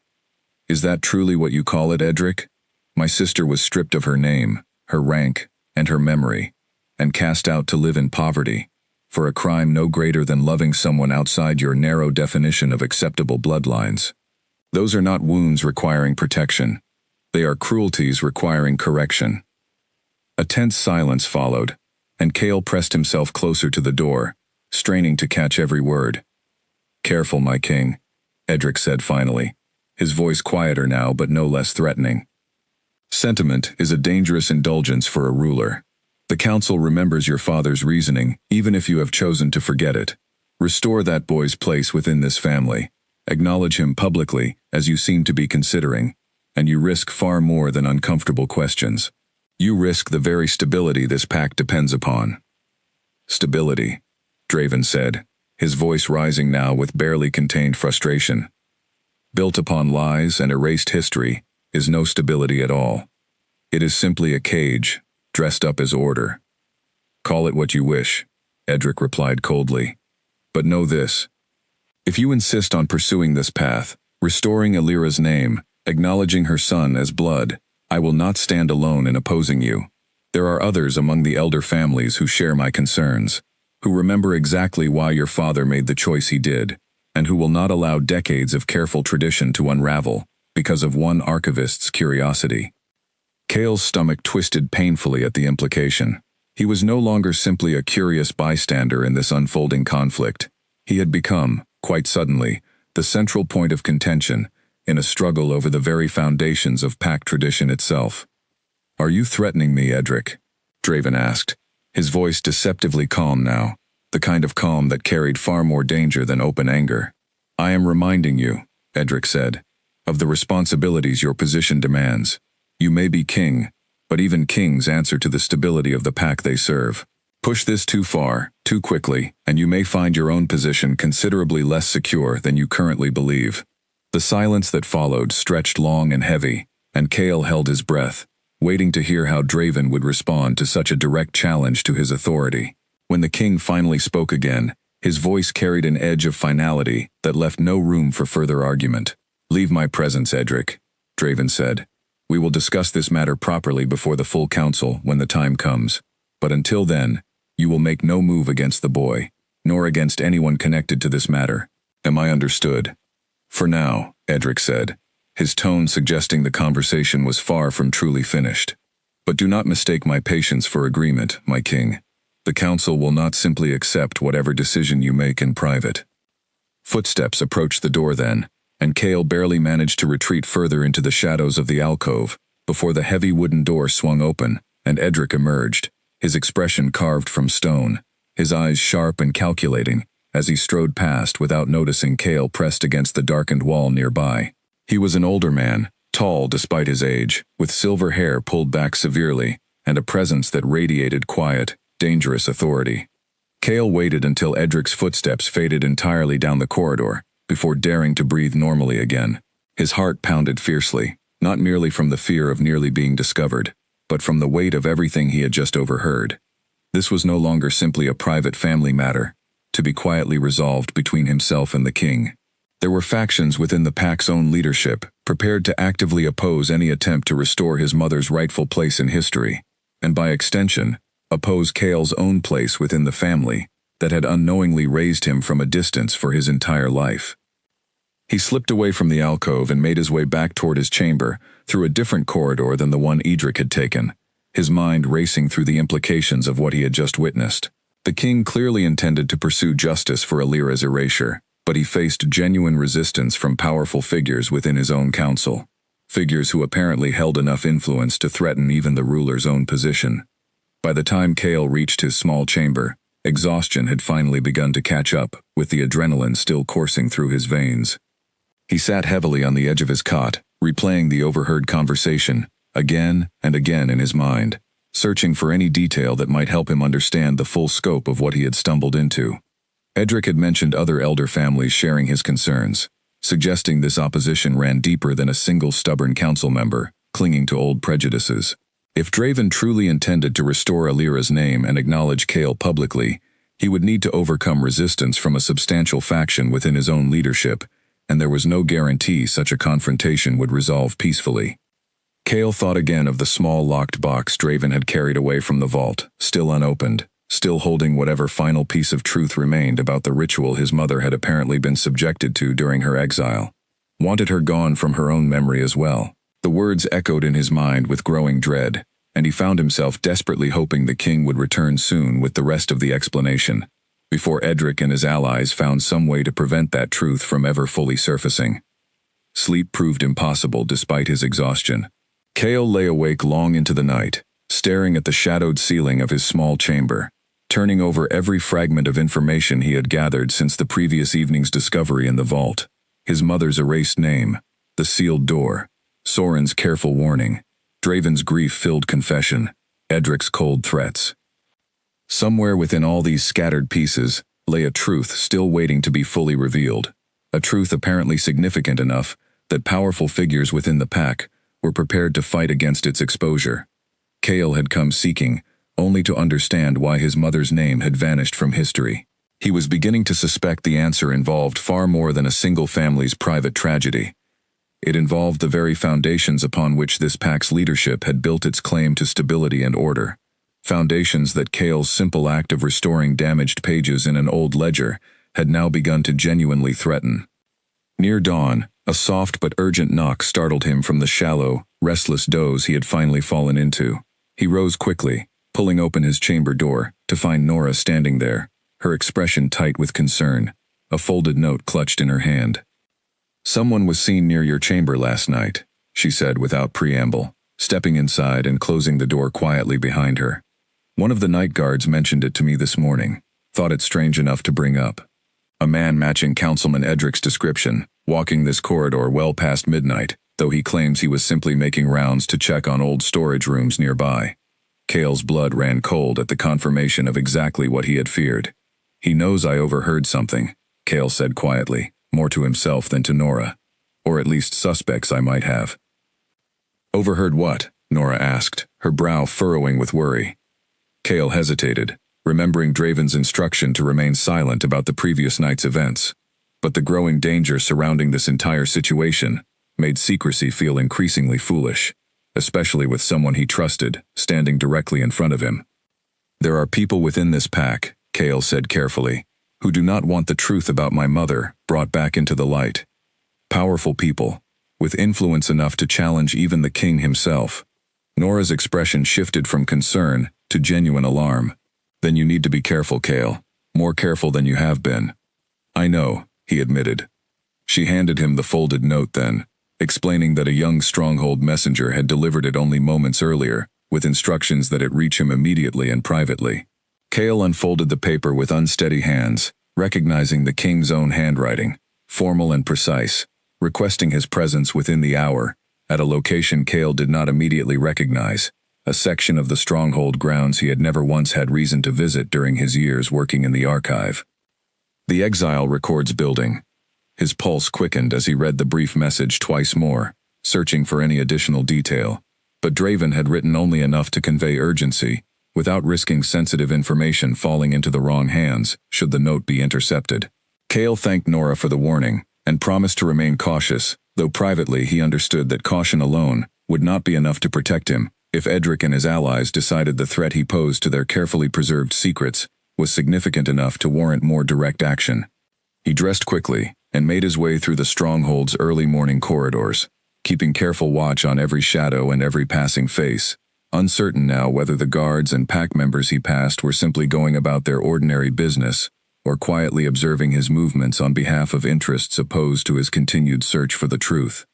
"Is that truly what you call it, Edric? My sister was stripped of her name, her rank, and her memory, and cast out to live in poverty, for a crime no greater than loving someone outside your narrow definition of acceptable bloodlines. Those are not wounds requiring protection. They are cruelties requiring correction." A tense silence followed, and Cale pressed himself closer to the door, straining to catch every word. "Careful, my king," Edric said finally, his voice quieter now but no less threatening. "Sentiment is a dangerous indulgence for a ruler. The council remembers your father's reasoning, even if you have chosen to forget it. Restore that boy's place within this family. Acknowledge him publicly, as you seem to be considering, and you risk far more than uncomfortable questions." You risk the very stability this pact depends upon. Stability, Draven said, his voice rising now with barely contained frustration. Built upon lies and erased history is no stability at all. It is simply a cage, dressed up as order. Call it what you wish, Edric replied coldly. But know this. If you insist on pursuing this path, restoring Alira's name, acknowledging her son as blood, I will not stand alone in opposing you. There are others among the elder families who share my concerns, who remember exactly why your father made the choice he did, and who will not allow decades of careful tradition to unravel because of one archivist's curiosity. Cale's stomach twisted painfully at the implication. He was no longer simply a curious bystander in this unfolding conflict. He had become, quite suddenly, the central point of contention in a struggle over the very foundations of pack tradition itself. Are you threatening me, Edric? Draven asked, his voice deceptively calm now, the kind of calm that carried far more danger than open anger. I am reminding you, Edric said, of the responsibilities your position demands. You may be king, but even kings answer to the stability of the pack they serve. Push this too far, too quickly, and you may find your own position considerably less secure than you currently believe. The silence that followed stretched long and heavy, and Cale held his breath, waiting to hear how Draven would respond to such a direct challenge to his authority. When the king finally spoke again, his voice carried an edge of finality that left no room for further argument. Leave my presence, Edric, Draven said. We will discuss this matter properly before the full council when the time comes. But until then, you will make no move against the boy, nor against anyone connected to this matter. Am I understood? For now, Edric said, his tone suggesting the conversation was far from truly finished. But do not mistake my patience for agreement, my king. The council will not simply accept whatever decision you make in private. Footsteps approached the door then, and Cale barely managed to retreat further into the shadows of the alcove before the heavy wooden door swung open and Edric emerged, his expression carved from stone, his eyes sharp and calculating as he strode past without noticing Cale pressed against the darkened wall nearby. He was an older man, tall despite his age, with silver hair pulled back severely and a presence that radiated quiet, dangerous authority. Cale waited until Edric's footsteps faded entirely down the corridor before daring to breathe normally again. His heart pounded fiercely, not merely from the fear of nearly being discovered, but from the weight of everything he had just overheard. This was no longer simply a private family matter, to be quietly resolved between himself and the king. There were factions within the pack's own leadership, prepared to actively oppose any attempt to restore his mother's rightful place in history, and by extension, oppose Cale's own place within the family that had unknowingly raised him from a distance for his entire life. He slipped away from the alcove and made his way back toward his chamber, through a different corridor than the one Edric had taken, his mind racing through the implications of what he had just witnessed. The king clearly intended to pursue justice for Alira's erasure, but he faced genuine resistance from powerful figures within his own council, figures who apparently held enough influence to threaten even the ruler's own position. By the time Cale reached his small chamber, exhaustion had finally begun to catch up, with the adrenaline still coursing through his veins. He sat heavily on the edge of his cot, replaying the overheard conversation, again and again in his mind, searching for any detail that might help him understand the full scope of what he had stumbled into. Edric had mentioned other elder families sharing his concerns, suggesting this opposition ran deeper than a single stubborn council member, clinging to old prejudices. If Draven truly intended to restore Alira's name and acknowledge Cale publicly, he would need to overcome resistance from a substantial faction within his own leadership, and there was no guarantee such a confrontation would resolve peacefully. Cale thought again of the small locked box Draven had carried away from the vault, still unopened, still holding whatever final piece of truth remained about the ritual his mother had apparently been subjected to during her exile. Wanted her gone from her own memory as well. The words echoed in his mind with growing dread, and he found himself desperately hoping the king would return soon with the rest of the explanation, before Edric and his allies found some way to prevent that truth from ever fully surfacing. Sleep proved impossible despite his exhaustion. Cale lay awake long into the night, staring at the shadowed ceiling of his small chamber, turning over every fragment of information he had gathered since the previous evening's discovery in the vault. His mother's erased name, the sealed door, Soren's careful warning, Draven's grief-filled confession, Edric's cold threats. Somewhere within all these scattered pieces lay a truth still waiting to be fully revealed, a truth apparently significant enough that powerful figures within the pack were prepared to fight against its exposure. Cale had come seeking, only to understand why his mother's name had vanished from history. He was beginning to suspect the answer involved far more than a single family's private tragedy. It involved the very foundations upon which this pack's leadership had built its claim to stability and order. Foundations that Cale's simple act of restoring damaged pages in an old ledger had now begun to genuinely threaten. Near dawn, a soft but urgent knock startled him from the shallow, restless doze he had finally fallen into. He rose quickly, pulling open his chamber door, to find Nora standing there, her expression tight with concern, a folded note clutched in her hand. "Someone was seen near your chamber last night," she said without preamble, stepping inside and closing the door quietly behind her. "One of the night guards mentioned it to me this morning. Thought it strange enough to bring up. A man matching Councilman Edric's description, walking this corridor well past midnight, though he claims he was simply making rounds to check on old storage rooms nearby." Cale's blood ran cold at the confirmation of exactly what he had feared. "He knows I overheard something," Cale said quietly, more to himself than to Nora. "Or at least suspects I might have." "Overheard what?" Nora asked, her brow furrowing with worry. Cale hesitated, remembering Draven's instruction to remain silent about the previous night's events. But the growing danger surrounding this entire situation made secrecy feel increasingly foolish, especially with someone he trusted standing directly in front of him. "There are people within this pack," Cale said carefully, "who do not want the truth about my mother brought back into the light. Powerful people, with influence enough to challenge even the king himself." Nora's expression shifted from concern to genuine alarm. "Then you need to be careful, Cale. More careful than you have been." "I know," he admitted. She handed him the folded note then, explaining that a young stronghold messenger had delivered it only moments earlier, with instructions that it reach him immediately and privately. Cale unfolded the paper with unsteady hands, recognizing the king's own handwriting, formal and precise, requesting his presence within the hour, at a location Cale did not immediately recognize, a section of the stronghold grounds he had never once had reason to visit during his years working in the archive. "The Exile Records Building." His pulse quickened as he read the brief message twice more, searching for any additional detail, but Draven had written only enough to convey urgency, without risking sensitive information falling into the wrong hands should the note be intercepted. Cale thanked Nora for the warning, and promised to remain cautious, though privately he understood that caution alone would not be enough to protect him if Edric and his allies decided the threat he posed to their carefully preserved secrets was significant enough to warrant more direct action. He dressed quickly and made his way through the stronghold's early morning corridors, keeping careful watch on every shadow and every passing face, uncertain now whether the guards and pack members he passed were simply going about their ordinary business or quietly observing his movements on behalf of interests opposed to his continued search for the truth.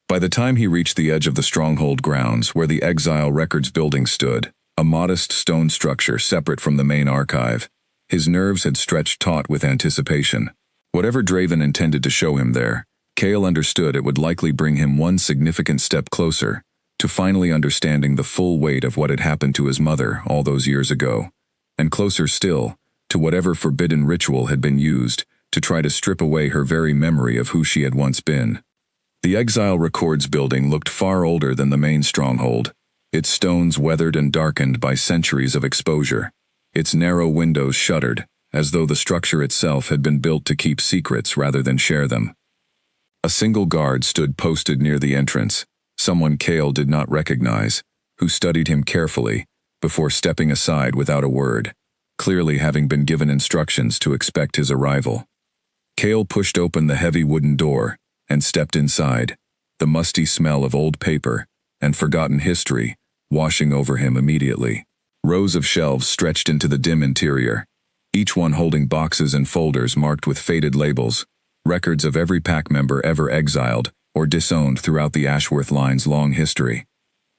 By the time he reached the edge of the stronghold grounds where the Exile Records building stood, a modest stone structure separate from the main archive, his nerves had stretched taut with anticipation. Whatever Draven intended to show him there, Cale understood it would likely bring him one significant step closer to finally understanding the full weight of what had happened to his mother all those years ago, and closer still to whatever forbidden ritual had been used to try to strip away her very memory of who she had once been. The Exile Records building looked far older than the main stronghold, its stones weathered and darkened by centuries of exposure, its narrow windows shuttered, as though the structure itself had been built to keep secrets rather than share them. A single guard stood posted near the entrance, someone Cale did not recognize, who studied him carefully before stepping aside without a word, clearly having been given instructions to expect his arrival. Cale pushed open the heavy wooden door and stepped inside, the musty smell of old paper and forgotten history washing over him immediately. Rows of shelves stretched into the dim interior, each one holding boxes and folders marked with faded labels, records of every pack member ever exiled or disowned throughout the Ashworth line's long history.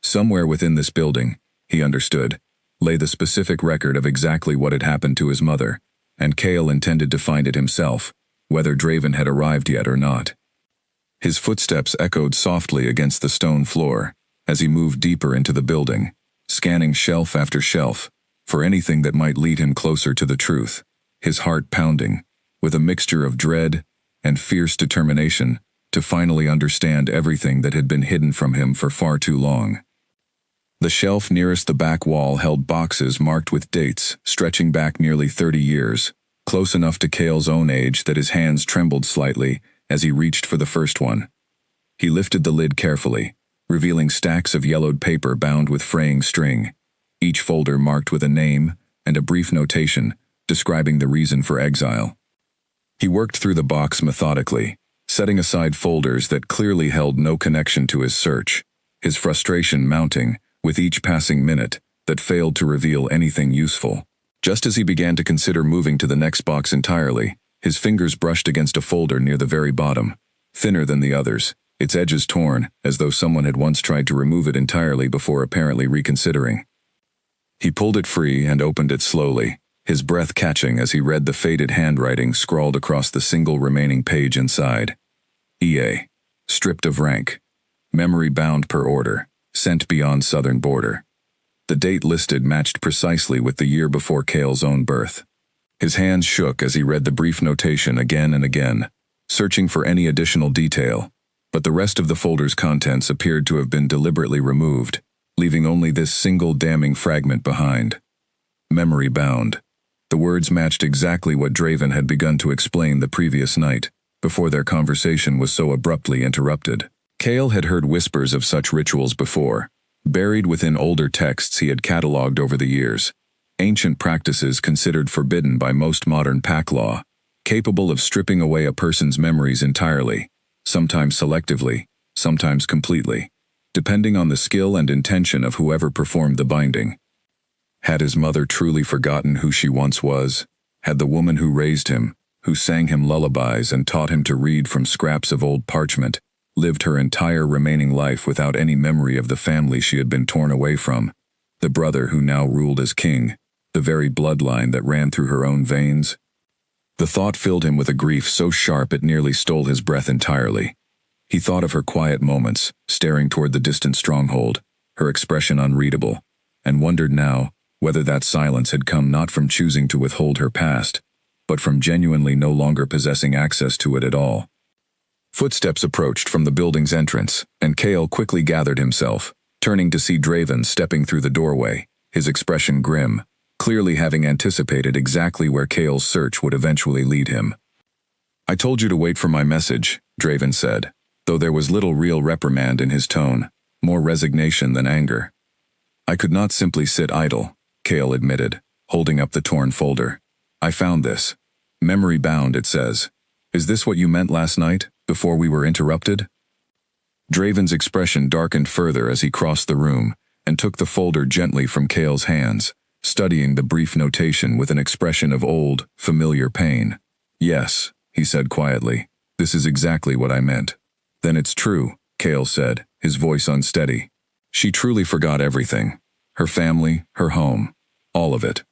Somewhere within this building, he understood, lay the specific record of exactly what had happened to his mother, and Cale intended to find it himself, whether Draven had arrived yet or not. His footsteps echoed softly against the stone floor, as he moved deeper into the building, scanning shelf after shelf for anything that might lead him closer to the truth, his heart pounding, with a mixture of dread and fierce determination to finally understand everything that had been hidden from him for far too long. The shelf nearest the back wall held boxes marked with dates stretching back nearly 30 years, close enough to Cale's own age that his hands trembled slightly as he reached for the first one. He lifted the lid carefully, revealing stacks of yellowed paper bound with fraying string, each folder marked with a name and a brief notation describing the reason for exile. He worked through the box methodically, setting aside folders that clearly held no connection to his search, his frustration mounting with each passing minute that failed to reveal anything useful. Just as he began to consider moving to the next box entirely, his fingers brushed against a folder near the very bottom, thinner than the others, its edges torn, as though someone had once tried to remove it entirely before apparently reconsidering. He pulled it free and opened it slowly, his breath catching as he read the faded handwriting scrawled across the single remaining page inside. EA. Stripped of rank. Memory bound per order. Sent beyond southern border. The date listed matched precisely with the year before Cale's own birth. His hands shook as he read the brief notation again and again, searching for any additional detail, but the rest of the folder's contents appeared to have been deliberately removed, leaving only this single damning fragment behind. Memory bound. The words matched exactly what Draven had begun to explain the previous night, before their conversation was so abruptly interrupted. Cale had heard whispers of such rituals before, buried within older texts he had catalogued over the years, ancient practices considered forbidden by most modern pack law, capable of stripping away a person's memories entirely, sometimes selectively, sometimes completely, depending on the skill and intention of whoever performed the binding. Had his mother truly forgotten who she once was? Had the woman who raised him, who sang him lullabies and taught him to read from scraps of old parchment, lived her entire remaining life without any memory of the family she had been torn away from, the brother who now ruled as king, the very bloodline that ran through her own veins? The thought filled him with a grief so sharp it nearly stole his breath entirely. He thought of her quiet moments, staring toward the distant stronghold, her expression unreadable, and wondered now whether that silence had come not from choosing to withhold her past, but from genuinely no longer possessing access to it at all. Footsteps approached from the building's entrance, and Cale quickly gathered himself, turning to see Draven stepping through the doorway, his expression grim, clearly having anticipated exactly where Cale's search would eventually lead him. "I told you to wait for my message," Draven said, though there was little real reprimand in his tone, more resignation than anger. "I could not simply sit idle," Cale admitted, holding up the torn folder. "I found this. Memory bound, it says. Is this what you meant last night, before we were interrupted?" Draven's expression darkened further as he crossed the room and took the folder gently from Cale's hands, studying the brief notation with an expression of old, familiar pain. "Yes," he said quietly, "this is exactly what I meant." "Then it's true," Cale said, his voice unsteady. "She truly forgot everything. Her family, her home, all of it."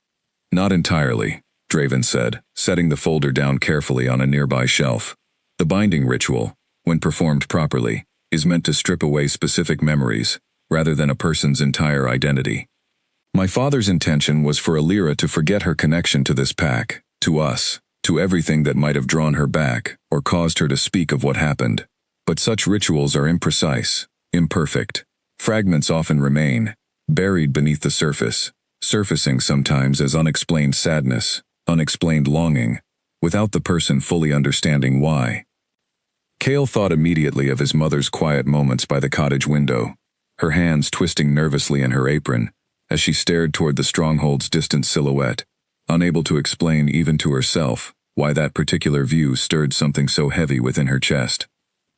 "Not entirely," Draven said, setting the folder down carefully on a nearby shelf. "The binding ritual, when performed properly, is meant to strip away specific memories, rather than a person's entire identity. My father's intention was for Alira to forget her connection to this pack, to us, to everything that might have drawn her back, or caused her to speak of what happened. But such rituals are imprecise, imperfect. Fragments often remain, buried beneath the surface, surfacing sometimes as unexplained sadness, unexplained longing, without the person fully understanding why." Cale thought immediately of his mother's quiet moments by the cottage window, her hands twisting nervously in her apron, as she stared toward the stronghold's distant silhouette, unable to explain even to herself why that particular view stirred something so heavy within her chest.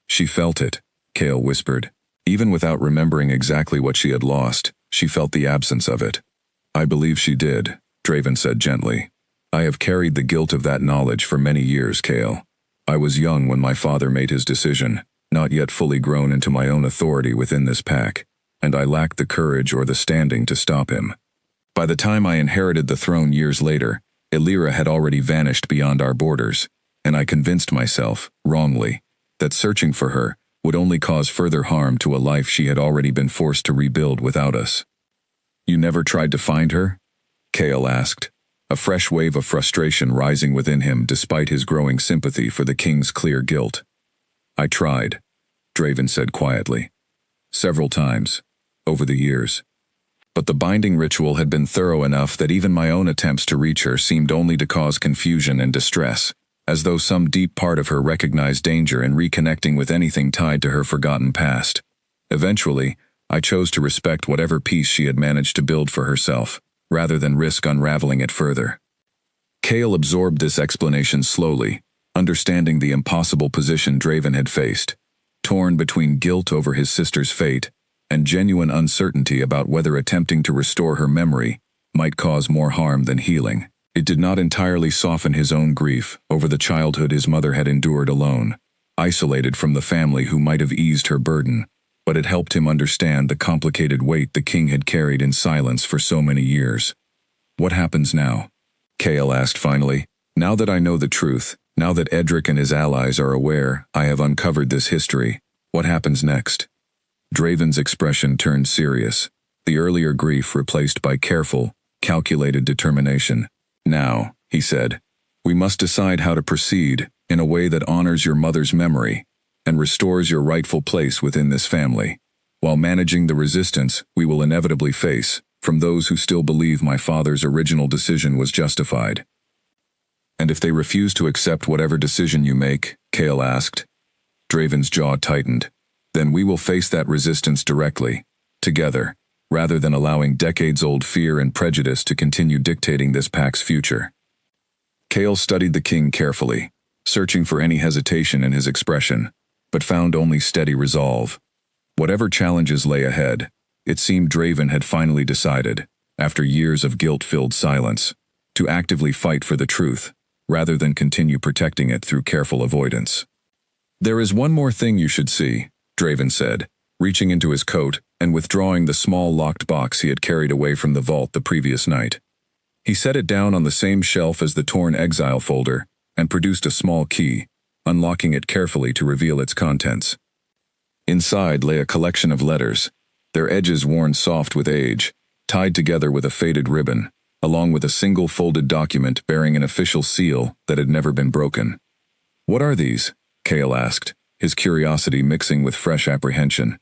"She felt it," Cale whispered. Even without remembering exactly what she had lost, she felt the absence of it. "I believe she did," Draven said gently. "I have carried the guilt of that knowledge for many years, Cale. I was young when my father made his decision, not yet fully grown into my own authority within this pack, and I lacked the courage or the standing to stop him. By the time I inherited the throne years later, Alira had already vanished beyond our borders, and I convinced myself, wrongly, that searching for her would only cause further harm to a life she had already been forced to rebuild without us. You never tried to find her? Kale asked, a fresh wave of frustration rising within him despite his growing sympathy for the king's clear guilt. I tried, Draven said quietly. Several times, over the years. But the binding ritual had been thorough enough that even my own attempts to reach her seemed only to cause confusion and distress, as though some deep part of her recognized danger in reconnecting with anything tied to her forgotten past. Eventually, I chose to respect whatever peace she had managed to build for herself, rather than risk unraveling it further. Kale absorbed this explanation slowly, understanding the impossible position Draven had faced, torn between guilt over his sister's fate and genuine uncertainty about whether attempting to restore her memory might cause more harm than healing. It did not entirely soften his own grief over the childhood his mother had endured alone, isolated from the family who might have eased her burden, but it helped him understand the complicated weight the king had carried in silence for so many years. What happens now? Kale asked finally. Now that I know the truth, now that Edric and his allies are aware I have uncovered this history, what happens next? Draven's expression turned serious, the earlier grief replaced by careful, calculated determination. Now, he said, we must decide how to proceed in a way that honors your mother's memory and restores your rightful place within this family, while managing the resistance we will inevitably face from those who still believe my father's original decision was justified. And if they refuse to accept whatever decision you make, Kale asked. Draven's jaw tightened. Then we will face that resistance directly, together, rather than allowing decades-old fear and prejudice to continue dictating this pack's future. Kale studied the king carefully, searching for any hesitation in his expression, but found only steady resolve. Whatever challenges lay ahead, it seemed Draven had finally decided, after years of guilt-filled silence, to actively fight for the truth, rather than continue protecting it through careful avoidance. There is one more thing you should see, Draven said, reaching into his coat and withdrawing the small locked box he had carried away from the vault the previous night. He set it down on the same shelf as the torn exile folder and produced a small key, unlocking it carefully to reveal its contents. Inside lay a collection of letters, their edges worn soft with age, tied together with a faded ribbon, along with a single folded document bearing an official seal that had never been broken. What are these? Kale asked, his curiosity mixing with fresh apprehension.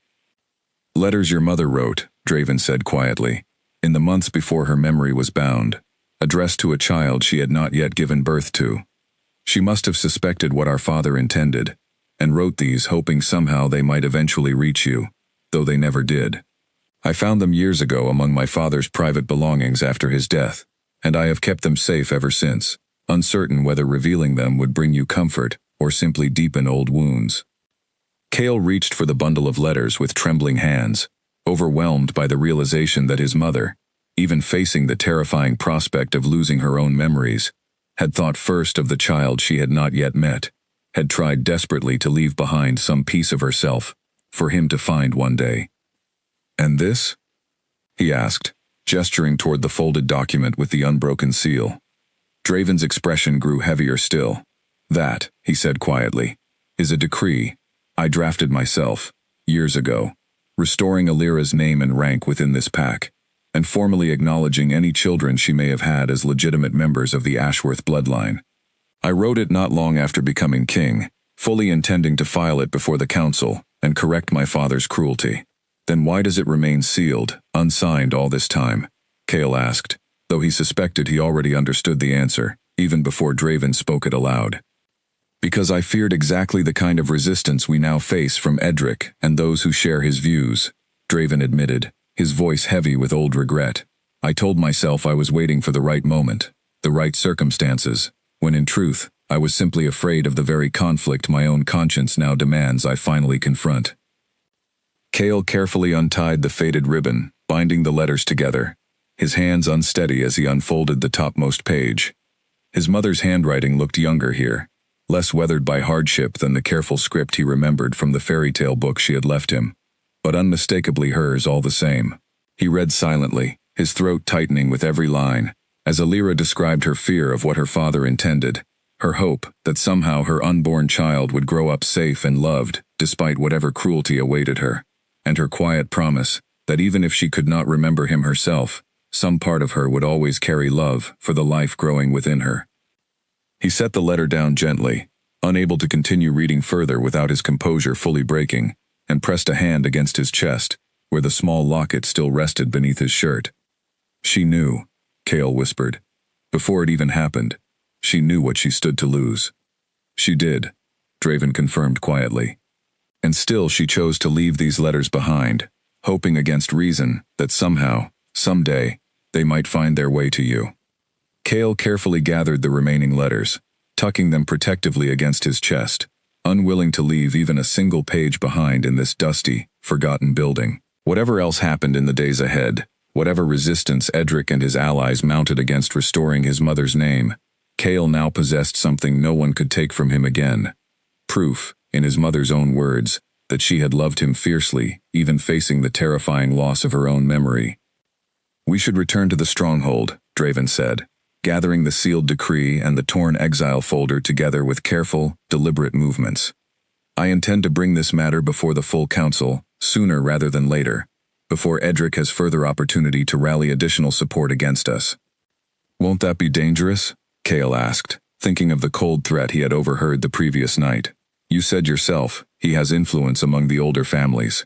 Letters your mother wrote, Draven said quietly, in the months before her memory was bound, addressed to a child she had not yet given birth to. She must have suspected what our father intended, and wrote these hoping somehow they might eventually reach you, though they never did. I found them years ago among my father's private belongings after his death, and I have kept them safe ever since, uncertain whether revealing them would bring you comfort or simply deepen old wounds. Kale reached for the bundle of letters with trembling hands, overwhelmed by the realization that his mother, even facing the terrifying prospect of losing her own memories, had thought first of the child she had not yet met, had tried desperately to leave behind some piece of herself, for him to find one day. And this? He asked, gesturing toward the folded document with the unbroken seal. Draven's expression grew heavier still. That, he said quietly, is a decree I drafted myself, years ago, restoring Alira's name and rank within this pack, and formally acknowledging any children she may have had as legitimate members of the Ashworth bloodline. I wrote it not long after becoming king, fully intending to file it before the council and correct my father's cruelty. Then why does it remain sealed, unsigned all this time? Kale asked, though he suspected he already understood the answer, even before Draven spoke it aloud. Because I feared exactly the kind of resistance we now face from Edric and those who share his views, Draven admitted, his voice heavy with old regret. I told myself I was waiting for the right moment, the right circumstances, when in truth, I was simply afraid of the very conflict my own conscience now demands I finally confront. Kale carefully untied the faded ribbon, binding the letters together, his hands unsteady as he unfolded the topmost page. His mother's handwriting looked younger here, less weathered by hardship than the careful script he remembered from the fairy tale book she had left him, but unmistakably hers all the same. He read silently, his throat tightening with every line, as Alira described her fear of what her father intended, her hope that somehow her unborn child would grow up safe and loved despite whatever cruelty awaited her, and her quiet promise that even if she could not remember him herself, some part of her would always carry love for the life growing within her. He set the letter down gently, unable to continue reading further without his composure fully breaking, and pressed a hand against his chest, where the small locket still rested beneath his shirt. She knew, Cale whispered. Before it even happened, she knew what she stood to lose. She did, Draven confirmed quietly. And still she chose to leave these letters behind, hoping against reason that somehow, someday, they might find their way to you. Cale carefully gathered the remaining letters, tucking them protectively against his chest, unwilling to leave even a single page behind in this dusty, forgotten building. Whatever else happened in the days ahead, whatever resistance Edric and his allies mounted against restoring his mother's name, Cale now possessed something no one could take from him again. Proof, in his mother's own words, that she had loved him fiercely, even facing the terrifying loss of her own memory. "We should return to the stronghold," Draven said, gathering the sealed decree and the torn exile folder together with careful, deliberate movements. "I intend to bring this matter before the full council, sooner rather than later, before Edric has further opportunity to rally additional support against us." "Won't that be dangerous?" Cale asked, thinking of the cold threat he had overheard the previous night. "You said yourself, he has influence among the older families."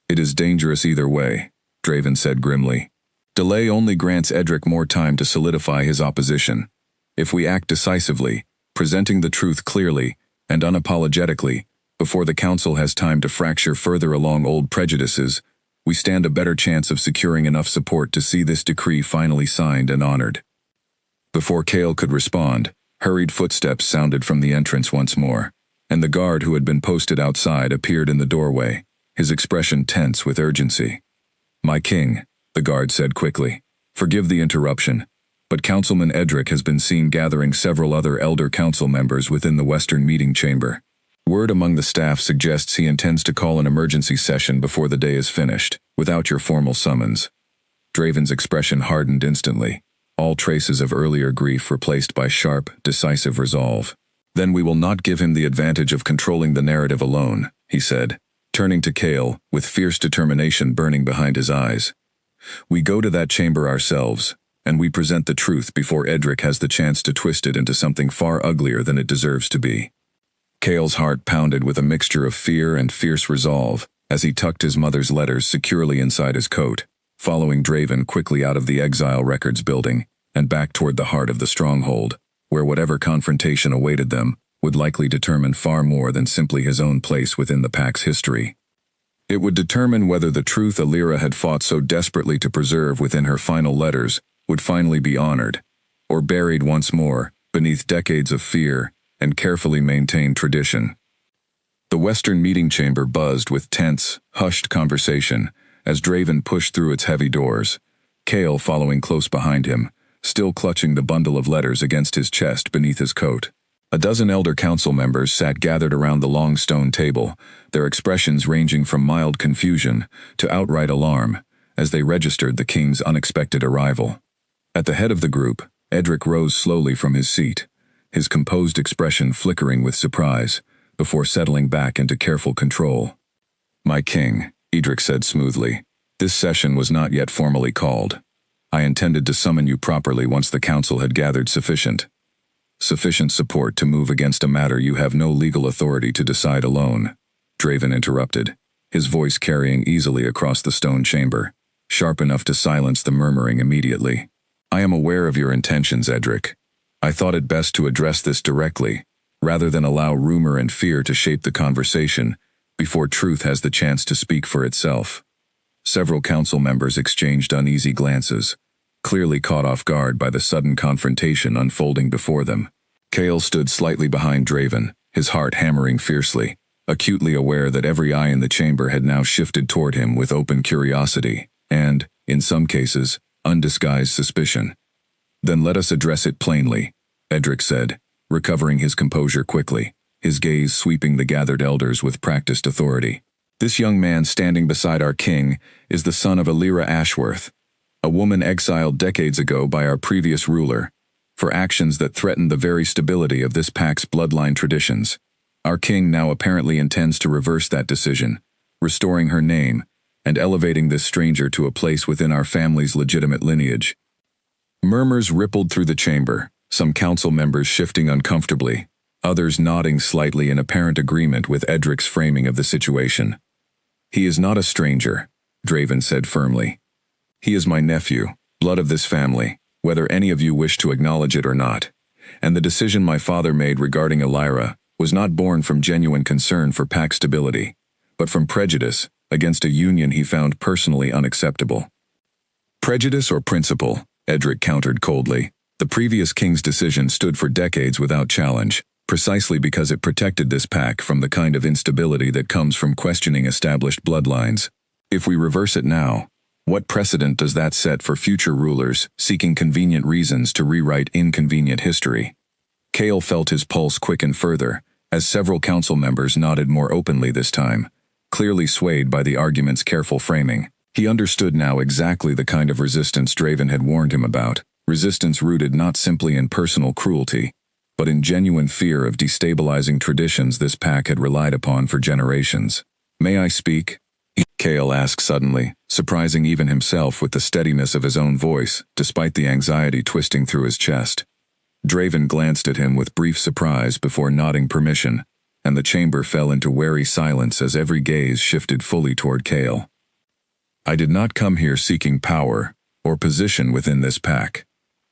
"It is dangerous either way," Draven said grimly. "Delay only grants Edric more time to solidify his opposition. If we act decisively, presenting the truth clearly and unapologetically, before the council has time to fracture further along old prejudices, we stand a better chance of securing enough support to see this decree finally signed and honored." Before Cale could respond, hurried footsteps sounded from the entrance once more, and the guard who had been posted outside appeared in the doorway, his expression tense with urgency. "My king," the guard said quickly, "forgive the interruption, but Councilman Edric has been seen gathering several other elder council members within the western meeting chamber. Word among the staff suggests he intends to call an emergency session before the day is finished, without your formal summons." Draven's expression hardened instantly, all traces of earlier grief replaced by sharp, decisive resolve. "Then we will not give him the advantage of controlling the narrative alone," he said, turning to Cale, with fierce determination burning behind his eyes. "We go to that chamber ourselves, and we present the truth before Edric has the chance to twist it into something far uglier than it deserves to be." Cale's heart pounded with a mixture of fear and fierce resolve as he tucked his mother's letters securely inside his coat, following Draven quickly out of the Exile Records building and back toward the heart of the stronghold, where whatever confrontation awaited them would likely determine far more than simply his own place within the Pack's history. It would determine whether the truth Alira had fought so desperately to preserve within her final letters would finally be honored, or buried once more beneath decades of fear and carefully maintained tradition. The western meeting chamber buzzed with tense, hushed conversation as Draven pushed through its heavy doors, Cale following close behind him, still clutching the bundle of letters against his chest beneath his coat. A dozen elder council members sat gathered around the long stone table, their expressions ranging from mild confusion to outright alarm as they registered the king's unexpected arrival. At the head of the group, Edric rose slowly from his seat, his composed expression flickering with surprise, before settling back into careful control. "My king," Edric said smoothly, "this session was not yet formally called. I intended to summon you properly once the council had gathered sufficient support to move against a matter you have no legal authority to decide alone." Draven interrupted, his voice carrying easily across the stone chamber, sharp enough to silence the murmuring immediately. "I am aware of your intentions, Edric. I thought it best to address this directly, rather than allow rumor and fear to shape the conversation before truth has the chance to speak for itself." Several council members exchanged uneasy glances, clearly caught off guard by the sudden confrontation unfolding before them. Cale stood slightly behind Draven, his heart hammering fiercely, acutely aware that every eye in the chamber had now shifted toward him with open curiosity and, in some cases, undisguised suspicion. "Then let us address it plainly," Edric said, recovering his composure quickly, his gaze sweeping the gathered elders with practiced authority. "This young man standing beside our king is the son of Alira Ashworth, a woman exiled decades ago by our previous ruler. for actions that threatened the very stability of this pack's bloodline traditions. Our king now apparently intends to reverse that decision, restoring her name, and elevating this stranger to a place within our family's legitimate lineage. Murmurs rippled through the chamber, some council members shifting uncomfortably, others nodding slightly in apparent agreement with Edric's framing of the situation. "He is not a stranger," Draven said firmly. "He is my nephew, blood of this family, whether any of you wish to acknowledge it or not. And the decision my father made regarding Elira was not born from genuine concern for pack stability, but from prejudice against a union he found personally unacceptable." "Prejudice or principle?" Edric countered coldly. "The previous king's decision stood for decades without challenge, precisely because it protected this pack from the kind of instability that comes from questioning established bloodlines. If we reverse it now, what precedent does that set for future rulers seeking convenient reasons to rewrite inconvenient history?" Cale felt his pulse quicken further, as several council members nodded more openly this time, clearly swayed by the argument's careful framing. He understood now exactly the kind of resistance Draven had warned him about, resistance rooted not simply in personal cruelty, but in genuine fear of destabilizing traditions this pack had relied upon for generations. "May I speak?" Cale asked suddenly, surprising even himself with the steadiness of his own voice, despite the anxiety twisting through his chest. Draven glanced at him with brief surprise before nodding permission, and the chamber fell into wary silence as every gaze shifted fully toward Cale. "I did not come here seeking power or position within this pack,"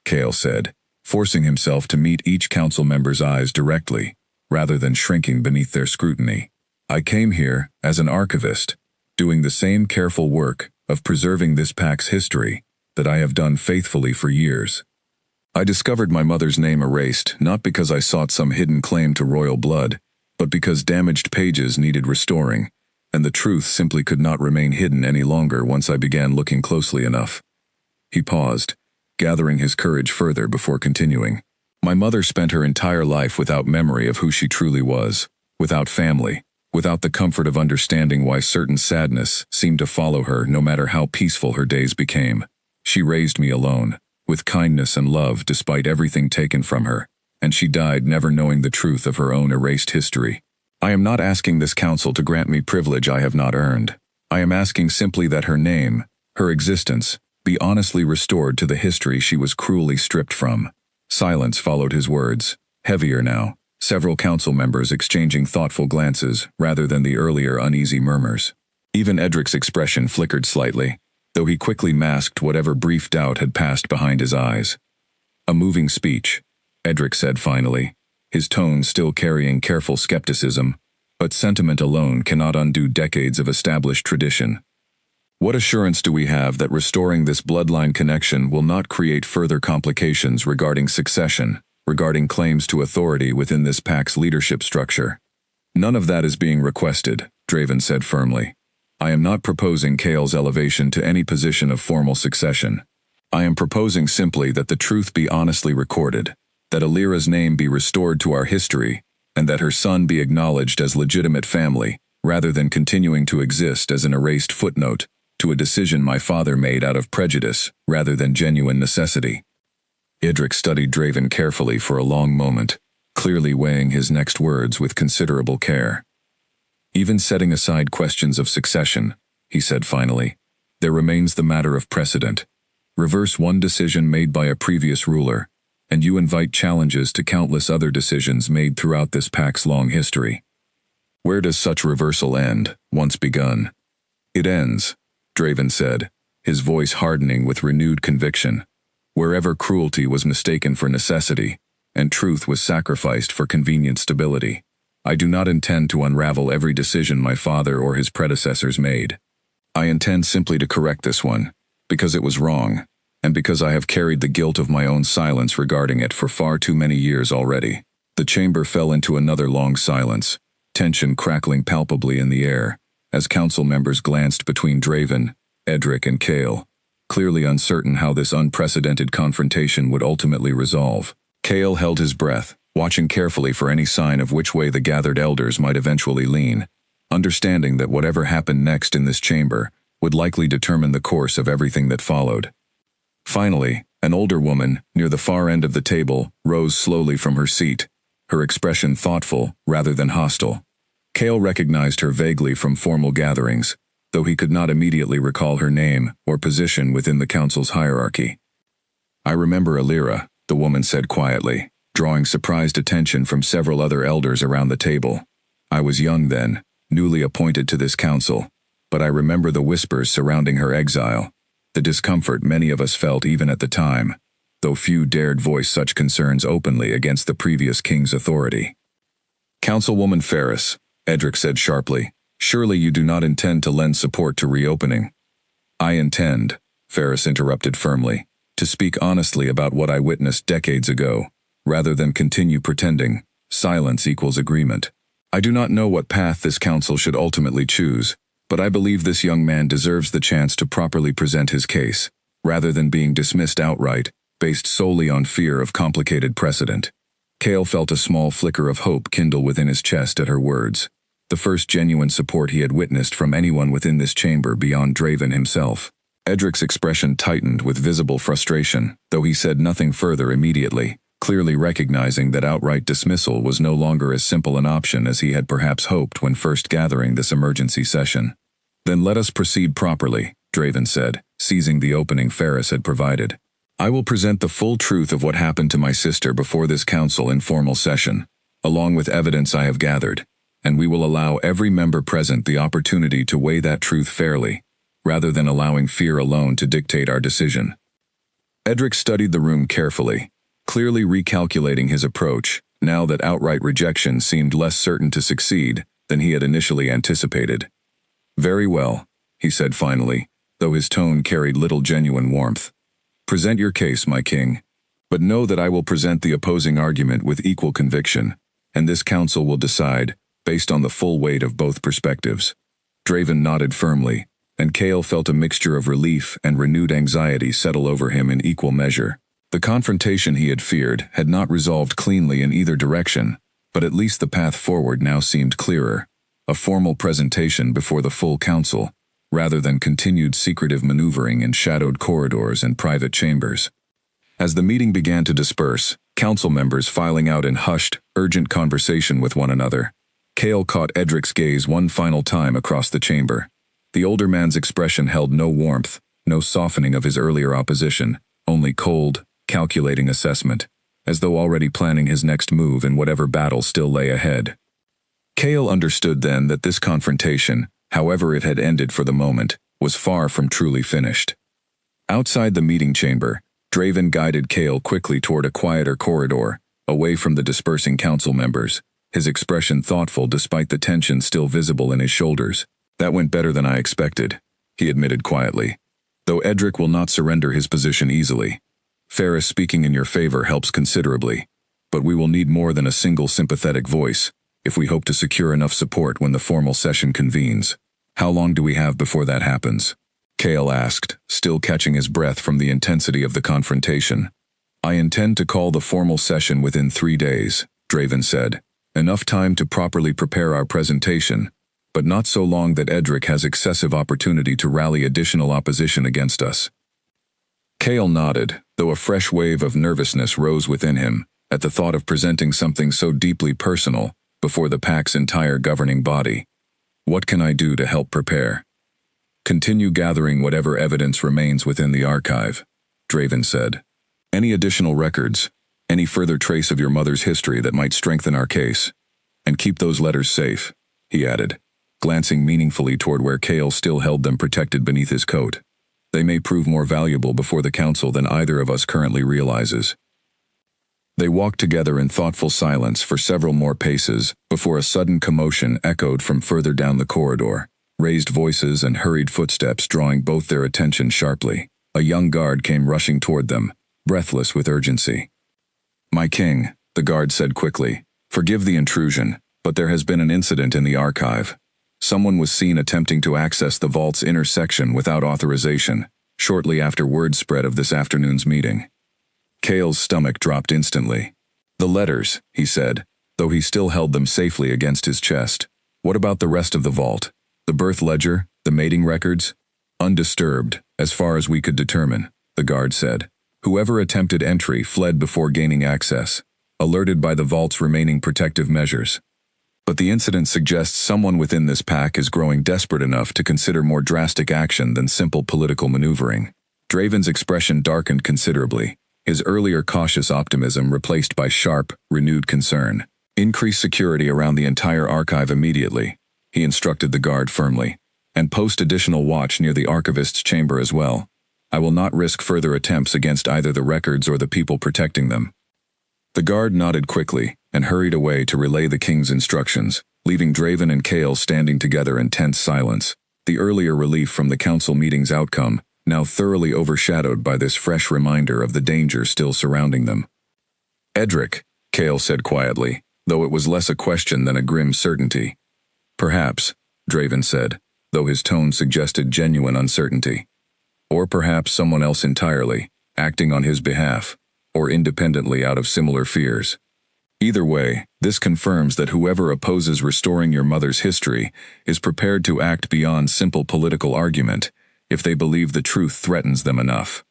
Cale said, forcing himself to meet each council member's eyes directly, rather than shrinking beneath their scrutiny. "I came here as an archivist, doing the same careful work of preserving this pack's history that I have done faithfully for years. I discovered my mother's name erased not because I sought some hidden claim to royal blood, but because damaged pages needed restoring, and the truth simply could not remain hidden any longer once I began looking closely enough." He paused, gathering his courage further before continuing. "My mother spent her entire life without memory of who she truly was, without family, without the comfort of understanding why certain sadness seemed to follow her no matter how peaceful her days became. She raised me alone, with kindness and love despite everything taken from her, and she died never knowing the truth of her own erased history. I am not asking this council to grant me privilege I have not earned. I am asking simply that her name, her existence, be honestly restored to the history she was cruelly stripped from." Silence followed his words, heavier now, several council members exchanging thoughtful glances rather than the earlier uneasy murmurs. Even Edric's expression flickered slightly, though he quickly masked whatever brief doubt had passed behind his eyes. "A moving speech," Edric said finally, his tone still carrying careful skepticism, "but sentiment alone cannot undo decades of established tradition. What assurance do we have that restoring this bloodline connection will not create further complications regarding succession, regarding claims to authority within this pack's leadership structure?" "None of that is being requested," Draven said firmly. "I am not proposing Cale's elevation to any position of formal succession. I am proposing simply that the truth be honestly recorded, that Elira's name be restored to our history, and that her son be acknowledged as legitimate family, rather than continuing to exist as an erased footnote to a decision my father made out of prejudice rather than genuine necessity." Edric studied Draven carefully for a long moment, clearly weighing his next words with considerable care. "Even setting aside questions of succession," he said finally, "there remains the matter of precedent. Reverse one decision made by a previous ruler, and you invite challenges to countless other decisions made throughout this pack's long history. Where does such reversal end, once begun?" "It ends," Draven said, his voice hardening with renewed conviction, "wherever cruelty was mistaken for necessity, and truth was sacrificed for convenient stability. I do not intend to unravel every decision my father or his predecessors made. I intend simply to correct this one, because it was wrong, and because I have carried the guilt of my own silence regarding it for far too many years already." The chamber fell into another long silence, tension crackling palpably in the air, as council members glanced between Draven, Edric, and Cale, clearly uncertain how this unprecedented confrontation would ultimately resolve. Cale held his breath, watching carefully for any sign of which way the gathered elders might eventually lean, understanding that whatever happened next in this chamber would likely determine the course of everything that followed. Finally, An older woman, near the far end of the table, rose slowly from her seat, her expression thoughtful rather than hostile. Cale recognized her vaguely from formal gatherings, though he could not immediately recall her name or position within the council's hierarchy. "I remember Alira," the woman said quietly, drawing surprised attention from several other elders around the table. "I was young then, newly appointed to this council, but I remember the whispers surrounding her exile, the discomfort many of us felt even at the time, though few dared voice such concerns openly against the previous king's authority." "Councilwoman Ferris," Edric said sharply, "surely you do not intend to lend support to reopening." "I intend," Ferris interrupted firmly, "to speak honestly about what I witnessed decades ago, rather than continue pretending silence equals agreement. I do not know what path this council should ultimately choose, but I believe this young man deserves the chance to properly present his case, rather than being dismissed outright, based solely on fear of complicated precedent." Cale felt a small flicker of hope kindle within his chest at her words, the first genuine support he had witnessed from anyone within this chamber beyond Draven himself. Edric's expression tightened with visible frustration, though he said nothing further immediately, clearly recognizing that outright dismissal was no longer as simple an option as he had perhaps hoped when first gathering this emergency session. "Then let us proceed properly," Draven said, seizing the opening Ferris had provided. "I will present the full truth of what happened to my sister before this council in formal session, along with evidence I have gathered, and we will allow every member present the opportunity to weigh that truth fairly, rather than allowing fear alone to dictate our decision." Edric studied the room carefully, clearly recalculating his approach, now that outright rejection seemed less certain to succeed than he had initially anticipated. "Very well," he said finally, though his tone carried little genuine warmth. "Present your case, my king, but know that I will present the opposing argument with equal conviction, and this council will decide, based on the full weight of both perspectives." Draven nodded firmly, and Cale felt a mixture of relief and renewed anxiety settle over him in equal measure. The confrontation he had feared had not resolved cleanly in either direction, but at least the path forward now seemed clearer, a formal presentation before the full council, rather than continued secretive maneuvering in shadowed corridors and private chambers. As the meeting began to disperse, council members filing out in hushed, urgent conversation with one another, Cale caught Edric's gaze one final time across the chamber. The older man's expression held no warmth, no softening of his earlier opposition, only cold, calculating assessment, as though already planning his next move in whatever battle still lay ahead. Cale understood then that this confrontation, however it had ended for the moment, was far from truly finished. Outside the meeting chamber, Draven guided Cale quickly toward a quieter corridor, away from the dispersing council members, his expression thoughtful despite the tension still visible in his shoulders. "That went better than I expected," he admitted quietly. "Though Edric will not surrender his position easily. Ferris speaking in your favor helps considerably, but we will need more than a single sympathetic voice if we hope to secure enough support when the formal session convenes. How long do we have before that happens?" Cale asked, still catching his breath from the intensity of the confrontation. "I intend to call the formal session within 3 days," Draven said. "Enough time to properly prepare our presentation, but not so long that Edric has excessive opportunity to rally additional opposition against us." Cale nodded, though a fresh wave of nervousness rose within him at the thought of presenting something so deeply personal before the pack's entire governing body. "What can I do to help prepare?" "Continue gathering whatever evidence remains within the archive," Draven said. "Any additional records, any further trace of your mother's history that might strengthen our case. And keep those letters safe," he added, glancing meaningfully toward where Cale still held them protected beneath his coat. "They may prove more valuable before the council than either of us currently realizes." They walked together in thoughtful silence for several more paces before a sudden commotion echoed from further down the corridor, raised voices and hurried footsteps drawing both their attention sharply. A young guard came rushing toward them, breathless with urgency. "My king," the guard said quickly, "forgive the intrusion, but there has been an incident in the archive. Someone was seen attempting to access the vault's inner section without authorization, shortly after word spread of this afternoon's meeting." Cale's stomach dropped instantly. "The letters," he said, though he still held them safely against his chest. "What about the rest of the vault? The birth ledger, the mating records?" "Undisturbed, as far as we could determine," the guard said. Whoever attempted entry fled before gaining access, alerted by the vault's remaining protective measures. But the incident suggests someone within this pack is growing desperate enough to consider more drastic action than simple political maneuvering. Draven's expression darkened considerably, his earlier cautious optimism replaced by sharp, renewed concern. Increase security around the entire archive immediately, he instructed the guard firmly, and post additional watch near the archivist's chamber as well. I will not risk further attempts against either the records or the people protecting them. The guard nodded quickly and hurried away to relay the king's instructions, leaving Draven and Kale standing together in tense silence, the earlier relief from the council meeting's outcome now thoroughly overshadowed by this fresh reminder of the danger still surrounding them. Edric, Kale said quietly, though it was less a question than a grim certainty. Perhaps, Draven said, though his tone suggested genuine uncertainty. Or perhaps someone else entirely, acting on his behalf, or independently out of similar fears. Either way, this confirms that whoever opposes restoring your mother's history is prepared to act beyond simple political argument if they believe the truth threatens them enough.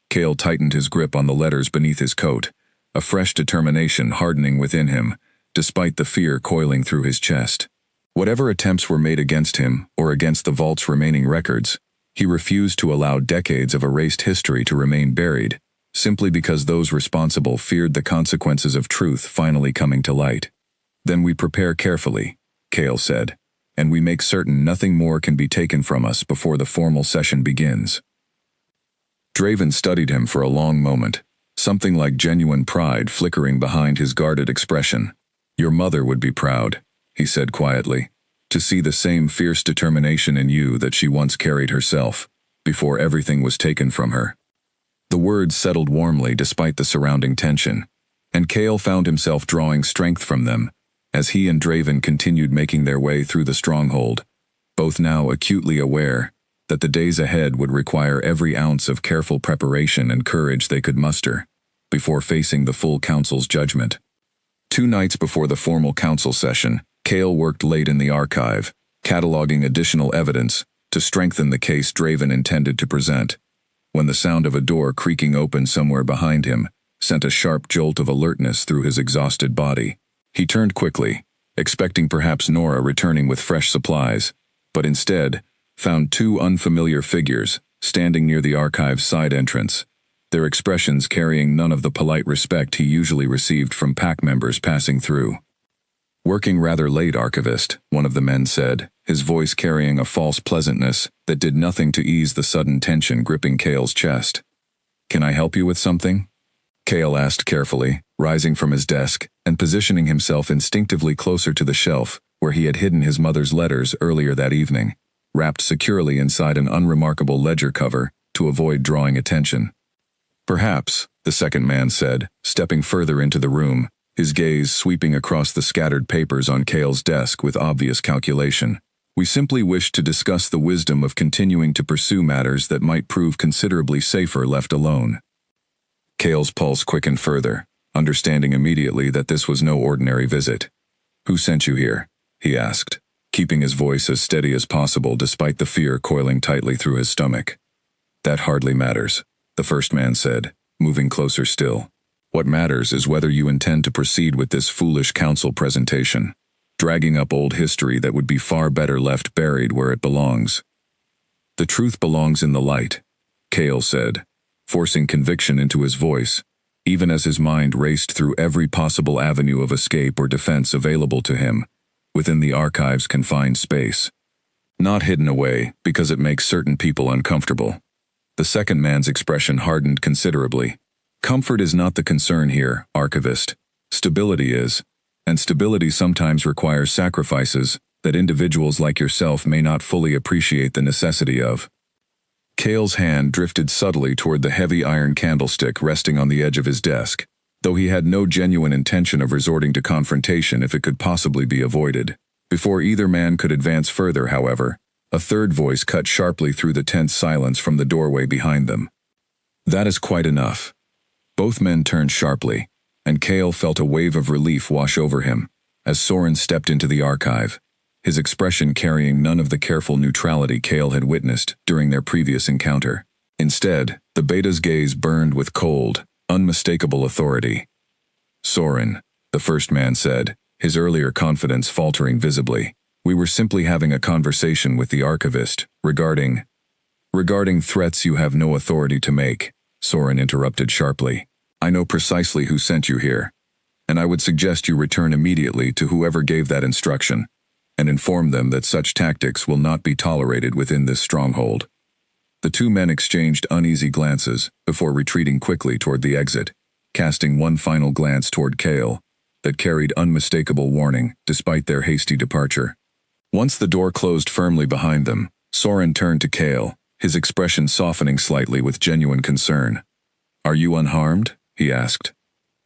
Kale tightened his grip on the letters beneath his coat, a fresh determination hardening within him, despite the fear coiling through his chest. Whatever attempts were made against him or against the vault's remaining records, he refused to allow decades of erased history to remain buried, simply because those responsible feared the consequences of truth finally coming to light. Then we prepare carefully, Kale said, and we make certain nothing more can be taken from us before the formal session begins. Draven studied him for a long moment, something like genuine pride flickering behind his guarded expression. Your mother would be proud, he said quietly, to see the same fierce determination in you that she once carried herself, before everything was taken from her. The words settled warmly despite the surrounding tension, and Kale found himself drawing strength from them as he and Draven continued making their way through the stronghold, both now acutely aware that the days ahead would require every ounce of careful preparation and courage they could muster before facing the full council's judgment. 2 nights before the formal council session, Kale worked late in the archive, cataloging additional evidence to strengthen the case Draven intended to present, when the sound of a door creaking open somewhere behind him sent a sharp jolt of alertness through his exhausted body. He turned quickly, expecting perhaps Nora returning with fresh supplies, but instead found 2 unfamiliar figures standing near the archive's side entrance, their expressions carrying none of the polite respect he usually received from pack members passing through. Working rather late, Archivist, one of the men said, his voice carrying a false pleasantness that did nothing to ease the sudden tension gripping Kale's chest. Can I help you with something? Kale asked carefully, rising from his desk and positioning himself instinctively closer to the shelf where he had hidden his mother's letters earlier that evening, wrapped securely inside an unremarkable ledger cover to avoid drawing attention. Perhaps, the second man said, stepping further into the room, his gaze sweeping across the scattered papers on Kale's desk with obvious calculation. We simply wish to discuss the wisdom of continuing to pursue matters that might prove considerably safer left alone. Kale's pulse quickened further, understanding immediately that this was no ordinary visit. Who sent you here? He asked, keeping his voice as steady as possible despite the fear coiling tightly through his stomach. That hardly matters, the first man said, moving closer still. What matters is whether you intend to proceed with this foolish council presentation, dragging up old history that would be far better left buried where it belongs. The truth belongs in the light, Kale said, forcing conviction into his voice, even as his mind raced through every possible avenue of escape or defense available to him, within the archive's confined space. Not hidden away because it makes certain people uncomfortable. The second man's expression hardened considerably. Comfort is not the concern here, Archivist. Stability is, and stability sometimes requires sacrifices that individuals like yourself may not fully appreciate the necessity of. Kale's hand drifted subtly toward the heavy iron candlestick resting on the edge of his desk, though he had no genuine intention of resorting to confrontation if it could possibly be avoided. Before either man could advance further, however, a third voice cut sharply through the tense silence from the doorway behind them. That is quite enough. Both men turned sharply, and Kale felt a wave of relief wash over him as Soren stepped into the archive, his expression carrying none of the careful neutrality Kale had witnessed during their previous encounter. Instead, the beta's gaze burned with cold, unmistakable authority. "Soren," the first man said, his earlier confidence faltering visibly, "we were simply having a conversation with the Archivist regarding threats you have no authority to make," Soren interrupted sharply. "I know precisely who sent you here, and I would suggest you return immediately to whoever gave that instruction, and inform them that such tactics will not be tolerated within this stronghold." The two men exchanged uneasy glances before retreating quickly toward the exit, casting one final glance toward Kale that carried unmistakable warning despite their hasty departure. Once the door closed firmly behind them, Soren turned to Kale, his expression softening slightly with genuine concern. "Are you unharmed?" he asked.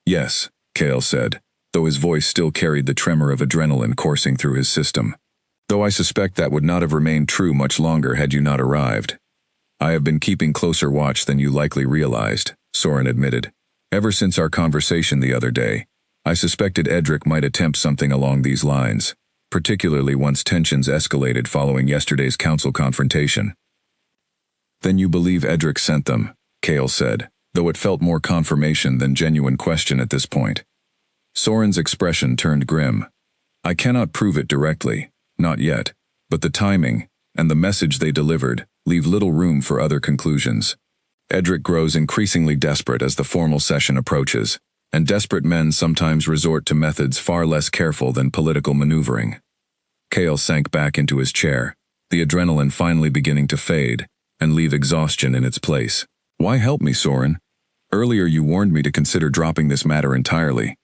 "Yes," Kale said, though his voice still carried the tremor of adrenaline coursing through his system. "Though I suspect that would not have remained true much longer had you not arrived. I have been keeping closer watch than you likely realized," Soren admitted. "Ever since our conversation the other day, I suspected Edric might attempt something along these lines, particularly once tensions escalated following yesterday's council confrontation." "Then you believe Edric sent them," Kale said, though it felt more confirmation than genuine question at this point. Soren's expression turned grim. "I cannot prove it directly, not yet, but the timing and the message they delivered leave little room for other conclusions. Edric grows increasingly desperate as the formal session approaches, and desperate men sometimes resort to methods far less careful than political maneuvering." Kale sank back into his chair, the adrenaline finally beginning to fade and leave exhaustion in its place. "Why help me, Soren? Earlier you warned me to consider dropping this matter entirely."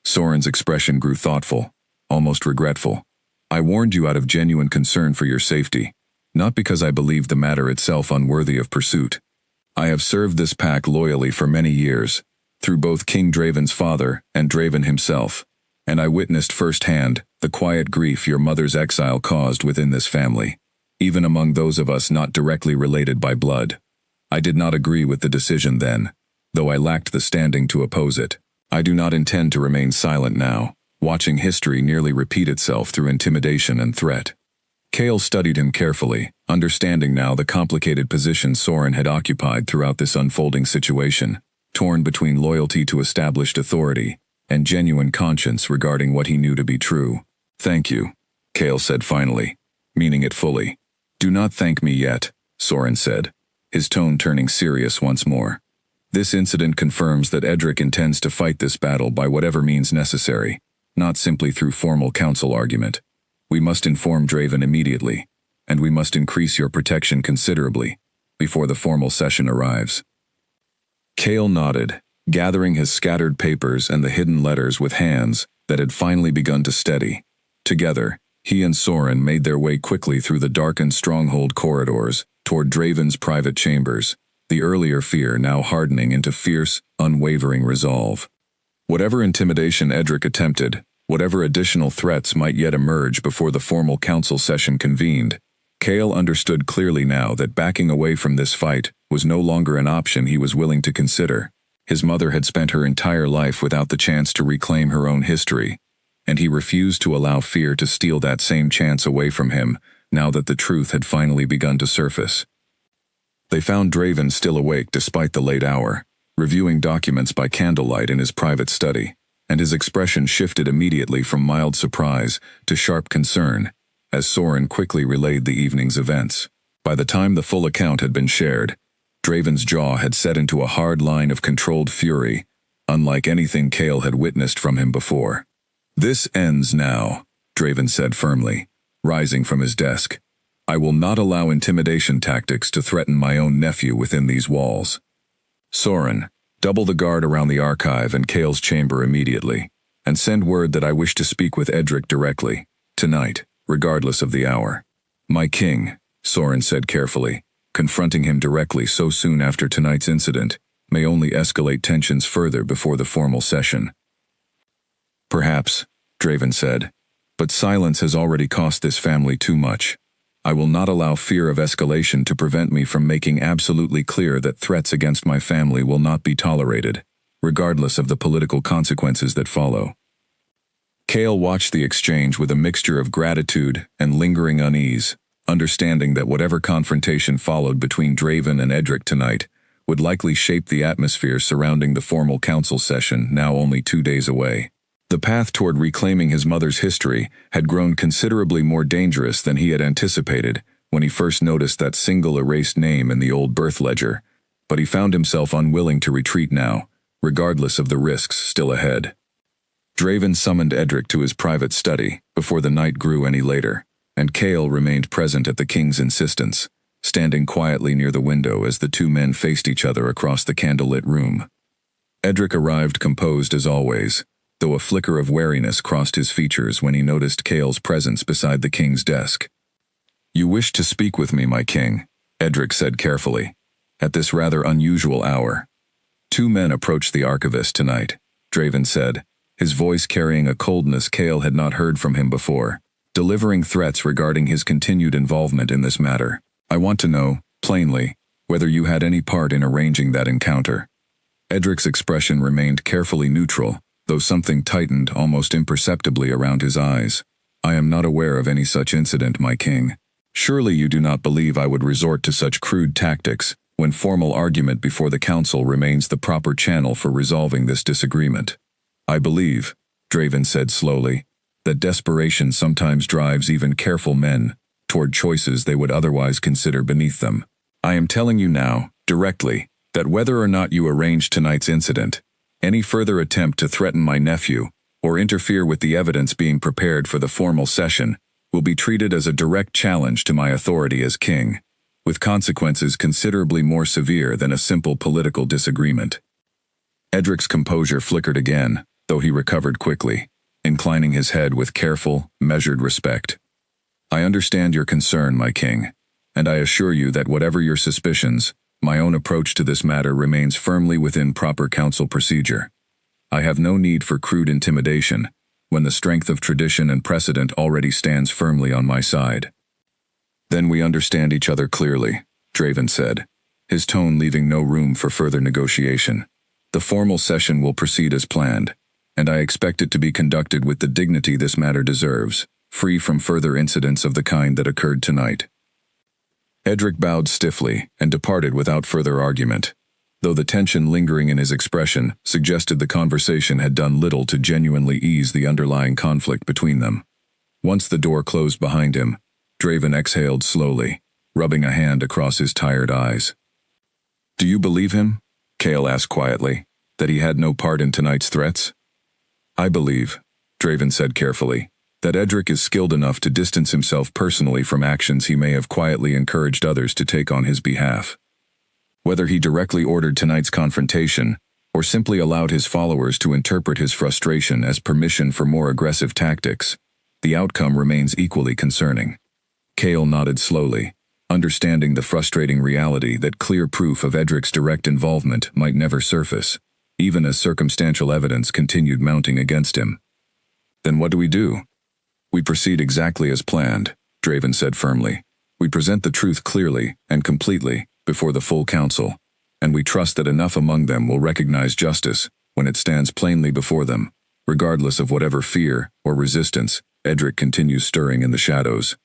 Soren's expression grew thoughtful, almost regretful. "I warned you out of genuine concern for your safety, not because I believed the matter itself unworthy of pursuit. I have served this pack loyally for many years, through both King Draven's father and Draven himself, and I witnessed firsthand the quiet grief your mother's exile caused within this family, even among those of us not directly related by blood. I did not agree with the decision then, though I lacked the standing to oppose it. I do not intend to remain silent now, watching history nearly repeat itself through intimidation and threat." Kale studied him carefully, understanding now the complicated position Soren had occupied throughout this unfolding situation, torn between loyalty to established authority and genuine conscience regarding what he knew to be true. "Thank you," Kale said finally, meaning it fully. "Do not thank me yet," Soren said, his tone turning serious once more. "This incident confirms that Edric intends to fight this battle by whatever means necessary, not simply through formal council argument. We must inform Draven immediately, and we must increase your protection considerably before the formal session arrives." Kale nodded, gathering his scattered papers and the hidden letters with hands that had finally begun to steady. Together, he and Soren made their way quickly through the darkened stronghold corridors toward Draven's private chambers, the earlier fear now hardening into fierce, unwavering resolve. Whatever intimidation Edric attempted, whatever additional threats might yet emerge before the formal council session convened, Kale understood clearly now that backing away from this fight was no longer an option he was willing to consider. His mother had spent her entire life without the chance to reclaim her own history, and he refused to allow fear to steal that same chance away from him now that the truth had finally begun to surface. They found Draven still awake despite the late hour, reviewing documents by candlelight in his private study, and his expression shifted immediately from mild surprise to sharp concern as Soren quickly relayed the evening's events. By the time the full account had been shared, Draven's jaw had set into a hard line of controlled fury, unlike anything Kale had witnessed from him before. "This ends now," Draven said firmly, rising from his desk. "I will not allow intimidation tactics to threaten my own nephew within these walls. Soren, double the guard around the archive and Kale's chamber immediately, and send word that I wish to speak with Edric directly, tonight, regardless of the hour." "My king," Soren said carefully, confronting him directly so soon after tonight's incident may only escalate tensions further before the formal session. "Perhaps," Draven said, "but silence has already cost this family too much. I will not allow fear of escalation to prevent me from making absolutely clear that threats against my family will not be tolerated, regardless of the political consequences that follow." Kale watched the exchange with a mixture of gratitude and lingering unease, understanding that whatever confrontation followed between Draven and Edric tonight would likely shape the atmosphere surrounding the formal council session now only 2 days away. The path toward reclaiming his mother's history had grown considerably more dangerous than he had anticipated when he first noticed that single erased name in the old birth ledger, but he found himself unwilling to retreat now, regardless of the risks still ahead. Draven summoned Edric to his private study before the night grew any later, and Cale remained present at the king's insistence, standing quietly near the window as the two men faced each other across the candlelit room. Edric arrived composed as always, though a flicker of wariness crossed his features when he noticed Cale's presence beside the king's desk. "You wish to speak with me, my king," Edric said carefully, "at this rather unusual hour." "Two men approached the Archivist tonight," Draven said, his voice carrying a coldness Cale had not heard from him before, delivering threats regarding his continued involvement in this matter. "I want to know, plainly, whether you had any part in arranging that encounter." Edric's expression remained carefully neutral, though something tightened almost imperceptibly around his eyes. "I am not aware of any such incident, my king. Surely you do not believe I would resort to such crude tactics when formal argument before the council remains the proper channel for resolving this disagreement." "I believe," Draven said slowly, "that desperation sometimes drives even careful men toward choices they would otherwise consider beneath them. I am telling you now, directly, that whether or not you arrange tonight's incident, any further attempt to threaten my nephew or interfere with the evidence being prepared for the formal session will be treated as a direct challenge to my authority as king, with consequences considerably more severe than a simple political disagreement." Edric's composure flickered again, though he recovered quickly, inclining his head with careful, measured respect. "I understand your concern, my king, and I assure you that whatever your suspicions, my own approach to this matter remains firmly within proper council procedure. I have no need for crude intimidation, when the strength of tradition and precedent already stands firmly on my side." "Then we understand each other clearly," Draven said, his tone leaving no room for further negotiation. "The formal session will proceed as planned, and I expect it to be conducted with the dignity this matter deserves, free from further incidents of the kind that occurred tonight." Edric bowed stiffly and departed without further argument, though the tension lingering in his expression suggested the conversation had done little to genuinely ease the underlying conflict between them. Once the door closed behind him, Draven exhaled slowly, rubbing a hand across his tired eyes. "Do you believe him?" Cale asked quietly, "that he had no part in tonight's threats?" "I believe," Draven said carefully, "that Edric is skilled enough to distance himself personally from actions he may have quietly encouraged others to take on his behalf. Whether he directly ordered tonight's confrontation, or simply allowed his followers to interpret his frustration as permission for more aggressive tactics, the outcome remains equally concerning." Cale nodded slowly, understanding the frustrating reality that clear proof of Edric's direct involvement might never surface, even as circumstantial evidence continued mounting against him. "Then what do we do?" "We proceed exactly as planned," Draven said firmly. "We present the truth clearly and completely before the full council, and we trust that enough among them will recognize justice when it stands plainly before them, regardless of whatever fear or resistance Edric continues stirring in the shadows."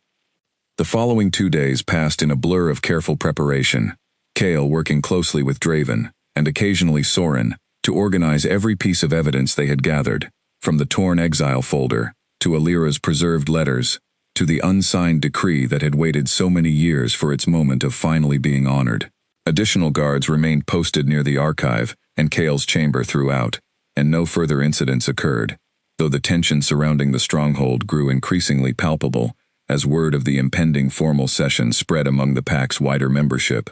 The following 2 days passed in a blur of careful preparation, Cale working closely with Draven, and occasionally Soren, to organize every piece of evidence they had gathered, from the torn exile folder, to Alira's preserved letters, to the unsigned decree that had waited so many years for its moment of finally being honored. Additional guards remained posted near the archive and Cale's chamber throughout, and no further incidents occurred, though the tension surrounding the stronghold grew increasingly palpable as word of the impending formal session spread among the Pact's wider membership.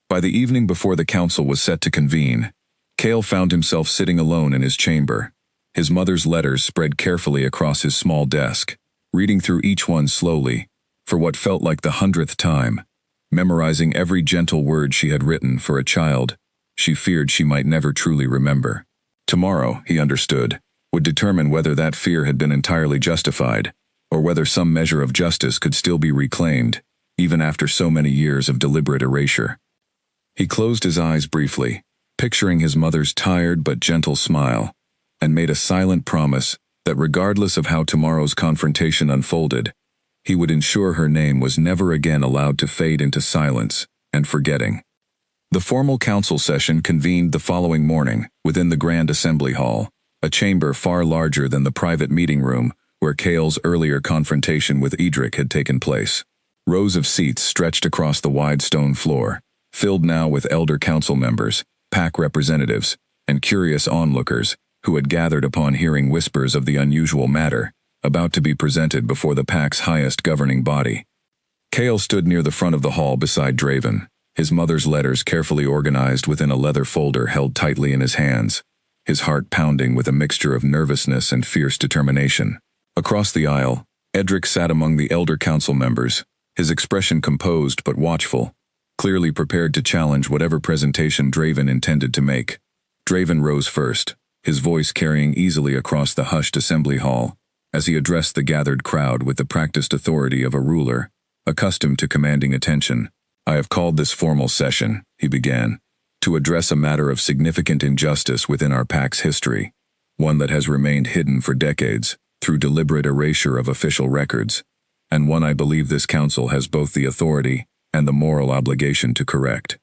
By the evening before the council was set to convene, Cale found himself sitting alone in his chamber, his mother's letters spread carefully across his small desk, reading through each one slowly, for what felt like the 100th time, memorizing every gentle word she had written for a child she feared she might never truly remember. Tomorrow, he understood, would determine whether that fear had been entirely justified, or whether some measure of justice could still be reclaimed, even after so many years of deliberate erasure. He closed his eyes briefly, picturing his mother's tired but gentle smile, and made a silent promise that regardless of how tomorrow's confrontation unfolded, He would ensure her name was never again allowed to fade into silence and forgetting. The formal council session convened the following morning within the Grand Assembly Hall, a chamber far larger than the private meeting room where Cale's earlier confrontation with Edric had taken place. Rows of seats stretched across the wide stone floor, filled now with elder council members, pack representatives, and curious onlookers who had gathered upon hearing whispers of the unusual matter about to be presented before the pack's highest governing body. Cale stood near the front of the hall beside Draven, his mother's letters carefully organized within a leather folder held tightly in his hands, his heart pounding with a mixture of nervousness and fierce determination. Across the aisle, Edric sat among the elder council members, his expression composed but watchful, clearly prepared to challenge whatever presentation Draven intended to make. Draven rose first, his voice carrying easily across the hushed assembly hall, as he addressed the gathered crowd with the practiced authority of a ruler, accustomed to commanding attention. "I have called this formal session," he began, "to address a matter of significant injustice within our pack's history, one that has remained hidden for decades through deliberate erasure of official records, and one I believe this council has both the authority and the moral obligation to correct."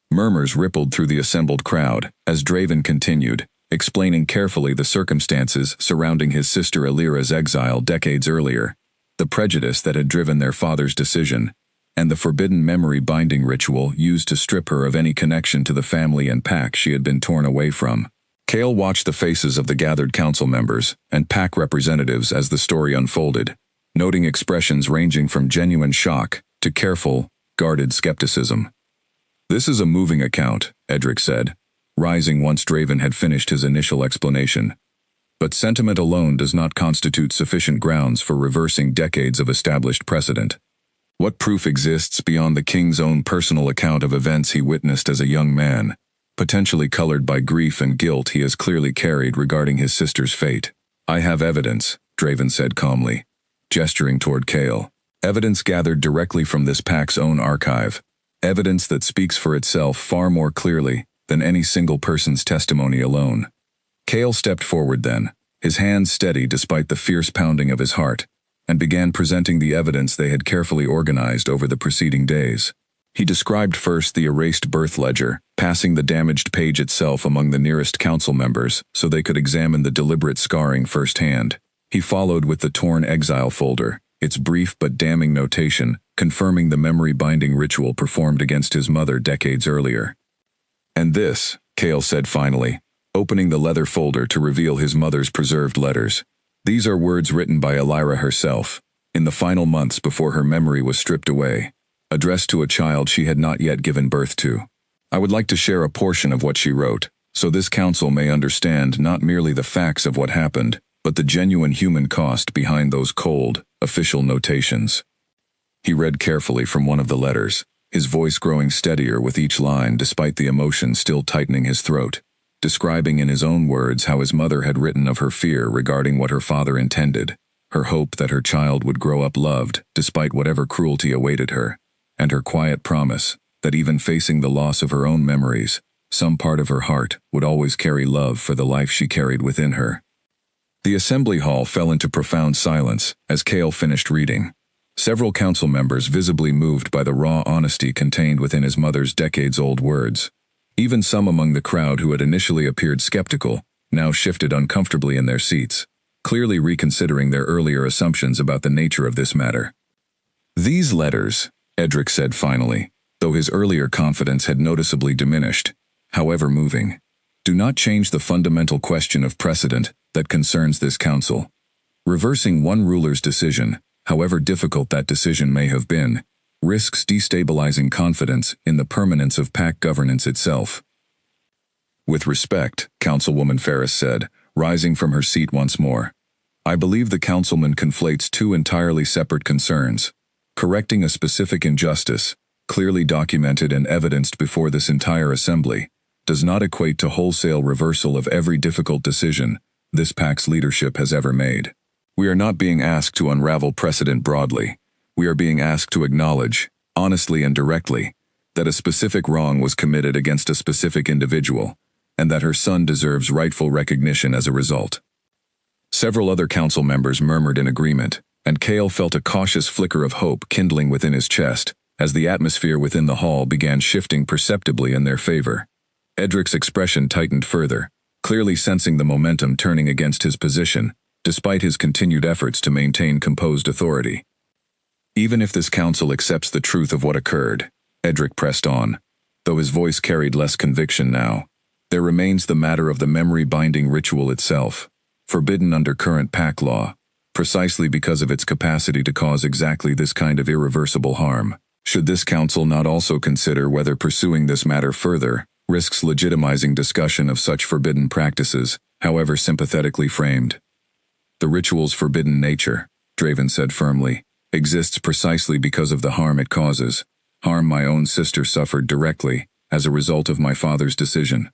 Murmurs rippled through the assembled crowd as Draven continued, explaining carefully the circumstances surrounding his sister Alira's exile decades earlier, the prejudice that had driven their father's decision, and the forbidden memory binding ritual used to strip her of any connection to the family and pack she had been torn away from. Cale watched the faces of the gathered council members and pack representatives as the story unfolded, noting expressions ranging from genuine shock to careful, guarded skepticism. "This is a moving account," Edric said, rising once Draven had finished his initial explanation. "But sentiment alone does not constitute sufficient grounds for reversing decades of established precedent. What proof exists beyond the king's own personal account of events he witnessed as a young man, potentially colored by grief and guilt he has clearly carried regarding his sister's fate?" "I have evidence," Draven said calmly, gesturing toward Cale. "Evidence gathered directly from this pack's own archive. Evidence that speaks for itself far more clearly than any single person's testimony alone." Cale stepped forward then, his hands steady despite the fierce pounding of his heart, and began presenting the evidence they had carefully organized over the preceding days. He described first the erased birth ledger, passing the damaged page itself among the nearest council members so they could examine the deliberate scarring firsthand. He followed with the torn exile folder, its brief but damning notation confirming the memory-binding ritual performed against his mother decades earlier. "And this," Cale said finally, opening the leather folder to reveal his mother's preserved letters. "These are words written by Alira herself, in the final months before her memory was stripped away, addressed to a child she had not yet given birth to. I would like to share a portion of what she wrote, so this council may understand not merely the facts of what happened, but the genuine human cost behind those cold, official notations." He read carefully from one of the letters, his voice growing steadier with each line despite the emotion still tightening his throat, describing in his own words how his mother had written of her fear regarding what her father intended, her hope that her child would grow up loved despite whatever cruelty awaited her, and her quiet promise that even facing the loss of her own memories, some part of her heart would always carry love for the life she carried within her. The assembly hall fell into profound silence as Cale finished reading. Several council members visibly moved by the raw honesty contained within his mother's decades-old words. Even some among the crowd who had initially appeared skeptical now shifted uncomfortably in their seats, clearly reconsidering their earlier assumptions about the nature of this matter. "These letters," Edric said finally, though his earlier confidence had noticeably diminished, however moving, "do not change the fundamental question of precedent that concerns this council. Reversing one ruler's decision, however difficult that decision may have been, risks destabilizing confidence in the permanence of pack governance itself." "With respect," Councilwoman Ferris said, rising from her seat once more, "I believe the councilman conflates two entirely separate concerns. Correcting a specific injustice, clearly documented and evidenced before this entire assembly, does not equate to wholesale reversal of every difficult decision this pack's leadership has ever made. We are not being asked to unravel precedent broadly. We are being asked to acknowledge, honestly and directly, that a specific wrong was committed against a specific individual, and that her son deserves rightful recognition as a result." Several other council members murmured in agreement, and Cale felt a cautious flicker of hope kindling within his chest as the atmosphere within the hall began shifting perceptibly in their favor. Edric's expression tightened further, clearly sensing the momentum turning against his position, despite his continued efforts to maintain composed authority. Even if this council accepts the truth of what occurred, Edric pressed on, though his voice carried less conviction now, there remains the matter of the memory-binding ritual itself, forbidden under current pack law, precisely because of its capacity to cause exactly this kind of irreversible harm. Should this council not also consider whether pursuing this matter further risks legitimizing discussion of such forbidden practices, however sympathetically framed? The ritual's forbidden nature, Draven said firmly, exists precisely because of the harm it causes, harm my own sister suffered directly as a result of my father's decision.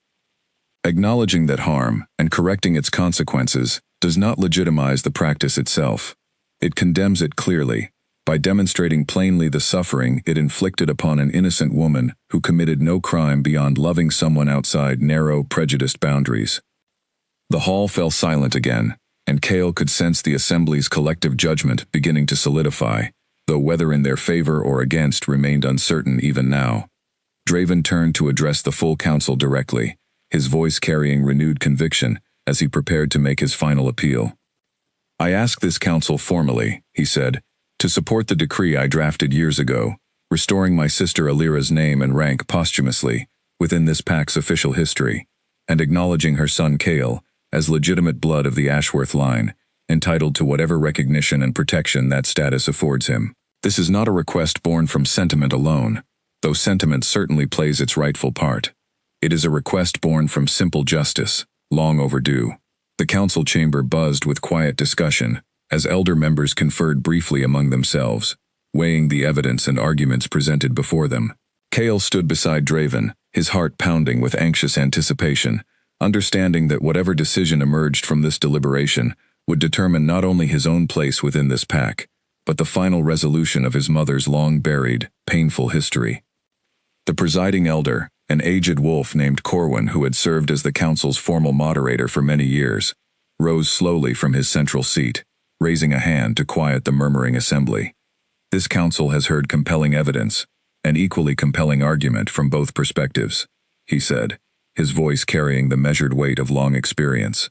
Acknowledging that harm and correcting its consequences does not legitimize the practice itself. It condemns it clearly, by demonstrating plainly the suffering it inflicted upon an innocent woman who committed no crime beyond loving someone outside narrow, prejudiced boundaries. The hall fell silent again, and Cale could sense the assembly's collective judgment beginning to solidify, though whether in their favor or against remained uncertain even now. Draven turned to address the full council directly, his voice carrying renewed conviction as he prepared to make his final appeal. I ask this council formally, he said, to support the decree I drafted years ago, restoring my sister Alira's name and rank posthumously within this pack's official history, and acknowledging her son Cale as legitimate blood of the Ashworth line, entitled to whatever recognition and protection that status affords him. This is not a request born from sentiment alone, though sentiment certainly plays its rightful part. It is a request born from simple justice, long overdue. The council chamber buzzed with quiet discussion, as elder members conferred briefly among themselves, weighing the evidence and arguments presented before them. Cale stood beside Draven, his heart pounding with anxious anticipation, understanding that whatever decision emerged from this deliberation would determine not only his own place within this pack, but the final resolution of his mother's long-buried, painful history. The presiding elder, an aged wolf named Corwin who had served as the council's formal moderator for many years, rose slowly from his central seat, raising a hand to quiet the murmuring assembly. This council has heard compelling evidence, an equally compelling argument from both perspectives, he said, his voice carrying the measured weight of long experience.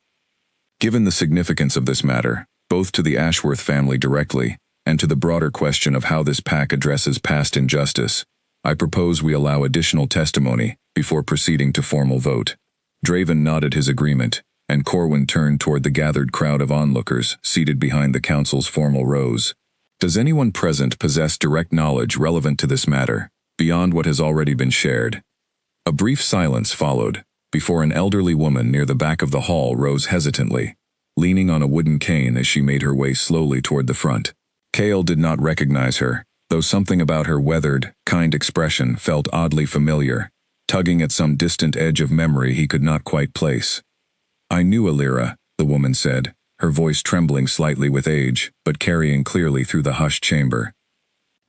Given the significance of this matter, both to the Ashworth family directly and to the broader question of how this pack addresses past injustice, I propose we allow additional testimony before proceeding to formal vote. Draven nodded his agreement, and Corwin turned toward the gathered crowd of onlookers seated behind the council's formal rows. Does anyone present possess direct knowledge relevant to this matter, beyond what has already been shared? A brief silence followed, before an elderly woman near the back of the hall rose hesitantly, leaning on a wooden cane as she made her way slowly toward the front. Cale did not recognize her, though something about her weathered, kind expression felt oddly familiar, tugging at some distant edge of memory he could not quite place. I knew Alira, the woman said, her voice trembling slightly with age, but carrying clearly through the hushed chamber.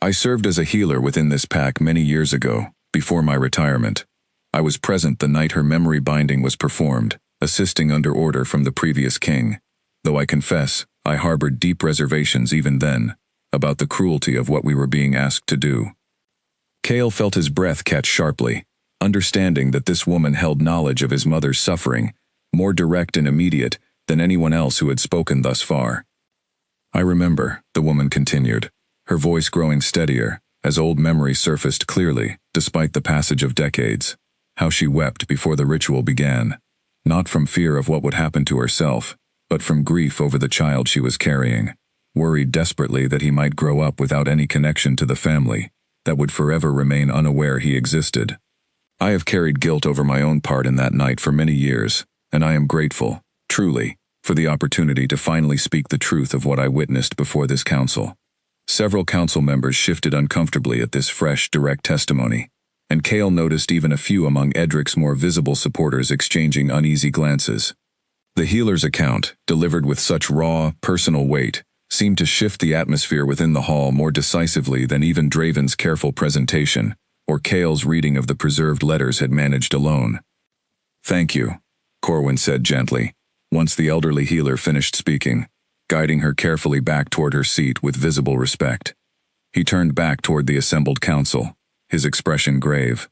I served as a healer within this pack many years ago, before my retirement. I was present the night her memory binding was performed, assisting under order from the previous king, though I confess, I harbored deep reservations even then, about the cruelty of what we were being asked to do. Cale felt his breath catch sharply, understanding that this woman held knowledge of his mother's suffering, more direct and immediate than anyone else who had spoken thus far. I remember, the woman continued, her voice growing steadier, as old memory surfaced clearly, despite the passage of decades, how she wept before the ritual began, not from fear of what would happen to herself, but from grief over the child she was carrying, worried desperately that he might grow up without any connection to the family, that would forever remain unaware he existed. I have carried guilt over my own part in that night for many years, and I am grateful, truly, for the opportunity to finally speak the truth of what I witnessed before this council. Several council members shifted uncomfortably at this fresh, direct testimony, and Cale noticed even a few among Edric's more visible supporters exchanging uneasy glances. The healer's account, delivered with such raw, personal weight, seemed to shift the atmosphere within the hall more decisively than even Draven's careful presentation, or Cale's reading of the preserved letters had managed alone. Thank you, Corwin said gently, once the elderly healer finished speaking. guiding her carefully back toward her seat with visible respect. He turned back toward the assembled council, his expression grave.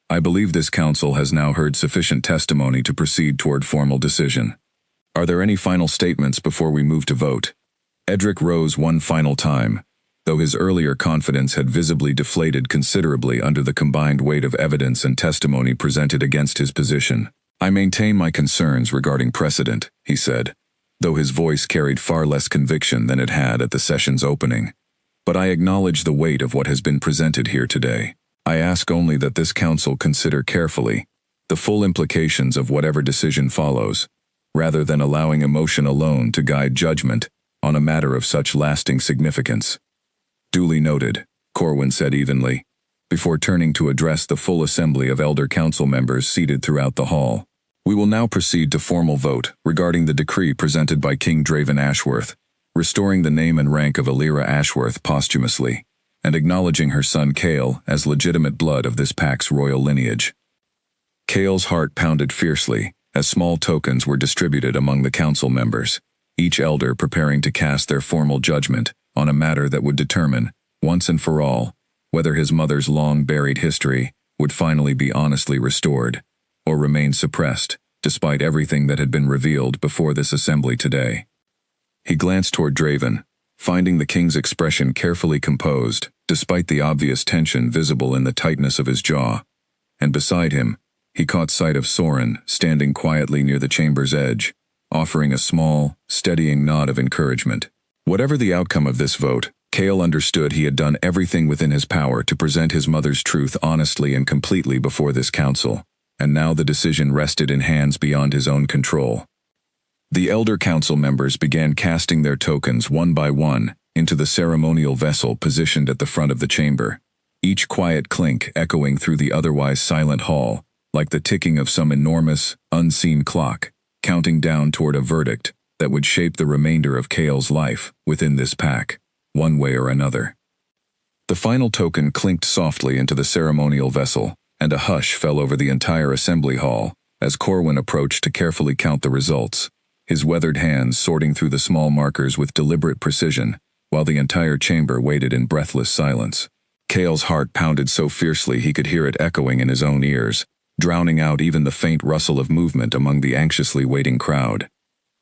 I believe this council has now heard sufficient testimony to proceed toward formal decision. Are there any final statements before we move to vote? Edric rose one final time, though his earlier confidence had visibly deflated considerably under the combined weight of evidence and testimony presented against his position. I maintain my concerns regarding precedent, he said, though his voice carried far less conviction than it had at the session's opening. But I acknowledge the weight of what has been presented here today. I ask only that this council consider carefully the full implications of whatever decision follows, rather than allowing emotion alone to guide judgment on a matter of such lasting significance. Duly noted, Corwin said evenly, before turning to address the full assembly of elder council members seated throughout the hall. We will now proceed to formal vote regarding the decree presented by King Draven Ashworth, restoring the name and rank of Alira Ashworth posthumously, and acknowledging her son Cale as legitimate blood of this pack's royal lineage. Cale's heart pounded fiercely as small tokens were distributed among the council members, each elder preparing to cast their formal judgment on a matter that would determine, once and for all, whether his mother's long-buried history would finally be honestly restored, or remain suppressed, despite everything that had been revealed before this assembly today. He glanced toward Draven, finding the king's expression carefully composed, despite the obvious tension visible in the tightness of his jaw, and beside him, he caught sight of Soren standing quietly near the chamber's edge, offering a small, steadying nod of encouragement. Whatever the outcome of this vote, Cale understood he had done everything within his power to present his mother's truth honestly and completely before this council, and now the decision rested in hands beyond his own control. The elder council members began casting their tokens one by one into the ceremonial vessel positioned at the front of the chamber, each quiet clink echoing through the otherwise silent hall, like the ticking of some enormous, unseen clock, counting down toward a verdict that would shape the remainder of Cale's life within this pack, one way or another. The final token clinked softly into the ceremonial vessel, and a hush fell over the entire assembly hall as Corwin approached to carefully count the results, his weathered hands sorting through the small markers with deliberate precision, while the entire chamber waited in breathless silence. Cale's heart pounded so fiercely he could hear it echoing in his own ears, drowning out even the faint rustle of movement among the anxiously waiting crowd.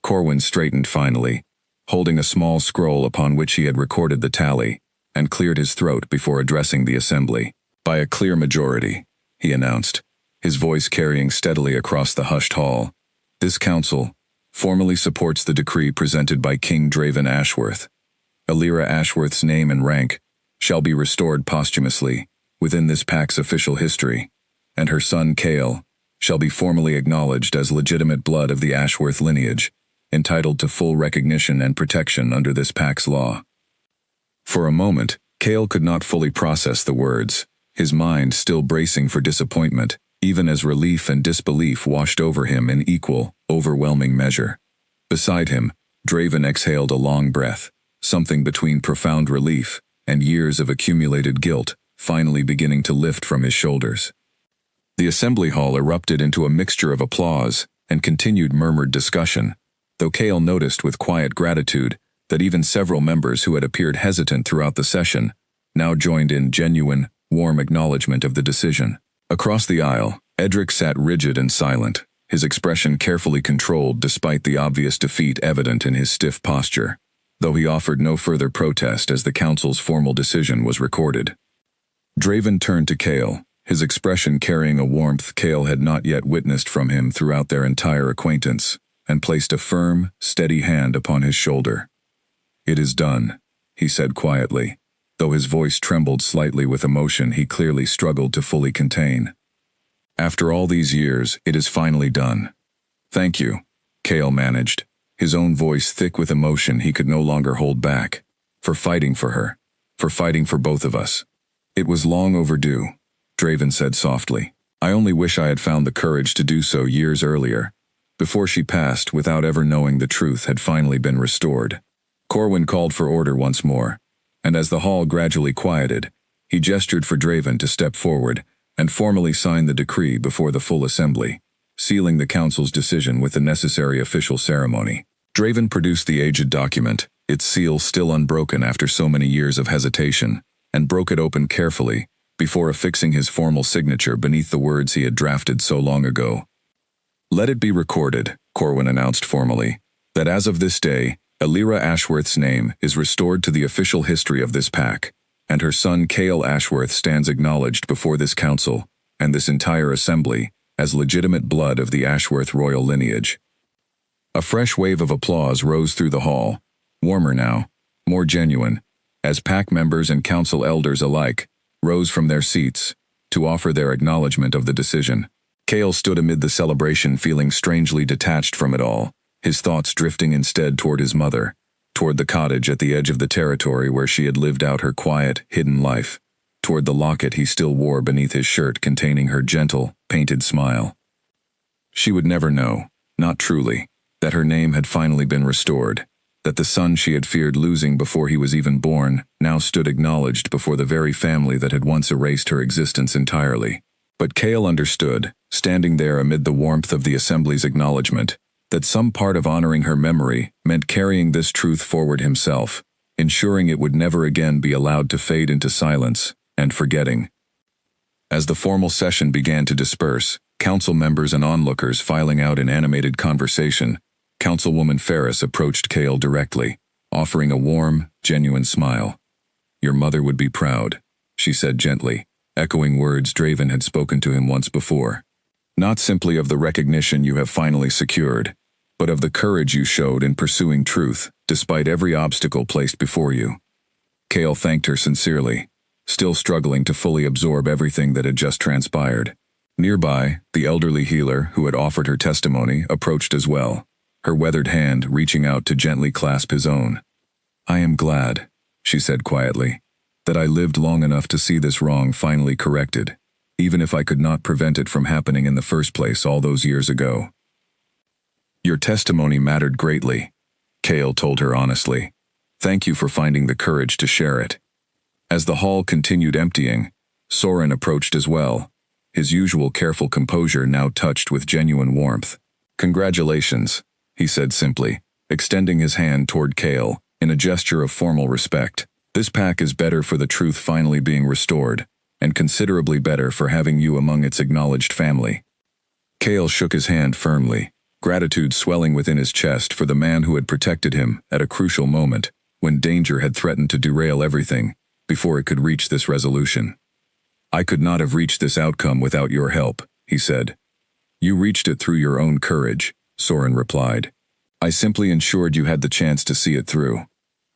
Corwin straightened finally, holding a small scroll upon which he had recorded the tally, and cleared his throat before addressing the assembly. By a clear majority, he announced, his voice carrying steadily across the hushed hall, this council formally supports the decree presented by King Draven Ashworth. Alira Ashworth's name and rank shall be restored posthumously within this pack's official history, and her son Cale shall be formally acknowledged as legitimate blood of the Ashworth lineage, entitled to full recognition and protection under this pack's law. For a moment, Cale could not fully process the words, his mind still bracing for disappointment, even as relief and disbelief washed over him in equal, overwhelming measure. Beside him, Draven exhaled a long breath, something between profound relief and years of accumulated guilt finally beginning to lift from his shoulders. The assembly hall erupted into a mixture of applause and continued murmured discussion, though Cale noticed with quiet gratitude that even several members who had appeared hesitant throughout the session now joined in genuine, warm acknowledgement of the decision. Across the aisle, Edric sat rigid and silent, his expression carefully controlled despite the obvious defeat evident in his stiff posture, though he offered no further protest as the council's formal decision was recorded. Draven turned to Cale, his expression carrying a warmth Cale had not yet witnessed from him throughout their entire acquaintance, and placed a firm, steady hand upon his shoulder. "It is done," he said quietly, though his voice trembled slightly with emotion he clearly struggled to fully contain. "After all these years, it is finally done. Thank you," Cale managed, his own voice thick with emotion he could no longer hold back, "for fighting for her, for fighting for both of us. It was long overdue," Draven said softly. "I only wish I had found the courage to do so years earlier, before she passed without ever knowing the truth had finally been restored." Corwin called for order once more, and as the hall gradually quieted, he gestured for Draven to step forward and formally sign the decree before the full assembly, sealing the council's decision with the necessary official ceremony. Draven produced the aged document, its seal still unbroken after so many years of hesitation, and broke it open carefully, before affixing his formal signature beneath the words he had drafted so long ago. "Let it be recorded," Corwin announced formally, "that as of this day, Elira Ashworth's name is restored to the official history of this pack, and her son Cale Ashworth stands acknowledged before this council, and this entire assembly, as legitimate blood of the Ashworth royal lineage." A fresh wave of applause rose through the hall, warmer now, more genuine, as pack members and council elders alike rose from their seats to offer their acknowledgement of the decision. Cale stood amid the celebration feeling strangely detached from it all, his thoughts drifting instead toward his mother, toward the cottage at the edge of the territory where she had lived out her quiet, hidden life, toward the locket he still wore beneath his shirt containing her gentle, painted smile. She would never know, not truly, that her name had finally been restored, that the son she had feared losing before he was even born now stood acknowledged before the very family that had once erased her existence entirely. But Cale understood, standing there amid the warmth of the assembly's acknowledgement, that some part of honoring her memory meant carrying this truth forward himself, ensuring it would never again be allowed to fade into silence and forgetting. As the formal session began to disperse, council members and onlookers filing out in animated conversation, Councilwoman Ferris approached Cale directly, offering a warm, genuine smile. "Your mother would be proud," she said gently, echoing words Draven had spoken to him once before. "Not simply of the recognition you have finally secured, but of the courage you showed in pursuing truth, despite every obstacle placed before you." Cale thanked her sincerely, still struggling to fully absorb everything that had just transpired. Nearby, the elderly healer who had offered her testimony approached as well, her weathered hand reaching out to gently clasp his own. "I am glad," she said quietly, "that I lived long enough to see this wrong finally corrected, even if I could not prevent it from happening in the first place all those years ago." "Your testimony mattered greatly," Cale told her honestly. "Thank you for finding the courage to share it." As the hall continued emptying, Soren approached as well, his usual careful composure now touched with genuine warmth. "Congratulations," he said simply, extending his hand toward Cale in a gesture of formal respect. "This pack is better for the truth finally being restored, and considerably better for having you among its acknowledged family." Cale shook his hand firmly, gratitude swelling within his chest for the man who had protected him at a crucial moment, when danger had threatened to derail everything, before it could reach this resolution. "I could not have reached this outcome without your help," he said. "You reached it through your own courage," Soren replied. "I simply ensured you had the chance to see it through."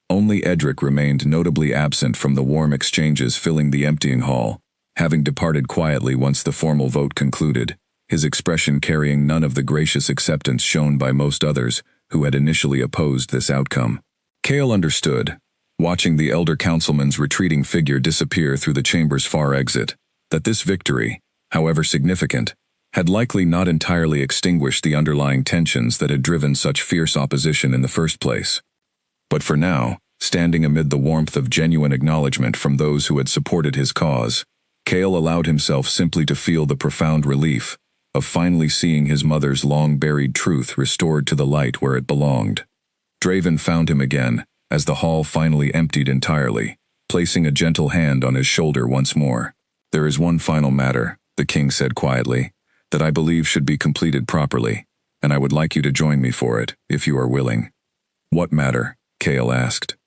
Only Edric remained notably absent from the warm exchanges filling the emptying hall, having departed quietly once the formal vote concluded, his expression carrying none of the gracious acceptance shown by most others who had initially opposed this outcome. Cale understood, watching the elder councilman's retreating figure disappear through the chamber's far exit, that this victory, however significant, had likely not entirely extinguished the underlying tensions that had driven such fierce opposition in the first place. But for now, standing amid the warmth of genuine acknowledgement from those who had supported his cause, Cale allowed himself simply to feel the profound relief of finally seeing his mother's long-buried truth restored to the light where it belonged. Draven found him again, as the hall finally emptied entirely, placing a gentle hand on his shoulder once more. "There is one final matter," the king said quietly, "that I believe should be completed properly, and I would like you to join me for it, if you are willing." "What matter?" Cale asked.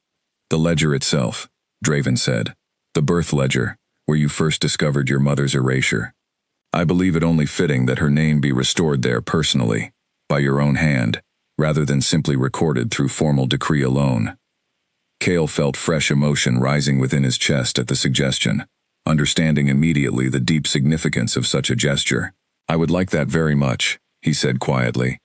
"The ledger itself," Draven said. "The birth ledger, where you first discovered your mother's erasure. I believe it only fitting that her name be restored there personally, by your own hand, rather than simply recorded through formal decree alone." Cale felt fresh emotion rising within his chest at the suggestion, understanding immediately the deep significance of such a gesture. "I would like that very much," he said quietly.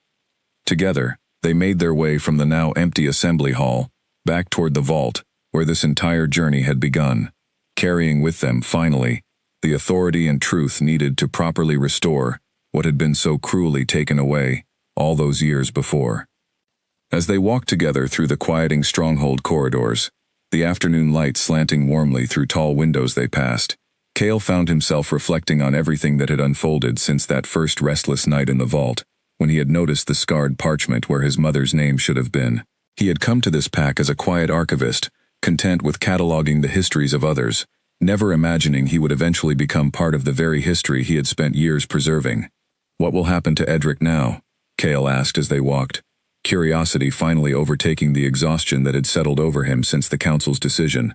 Together, they made their way from the now empty assembly hall, back toward the vault, where this entire journey had begun, carrying with them, finally, the authority and truth needed to properly restore what had been so cruelly taken away all those years before. As they walked together through the quieting stronghold corridors, the afternoon light slanting warmly through tall windows they passed, Cale found himself reflecting on everything that had unfolded since that first restless night in the vault, when he had noticed the scarred parchment where his mother's name should have been. He had come to this pack as a quiet archivist, content with cataloging the histories of others, never imagining he would eventually become part of the very history he had spent years preserving. "What will happen to Edric now?" Cale asked as they walked, curiosity finally overtaking the exhaustion that had settled over him since the council's decision.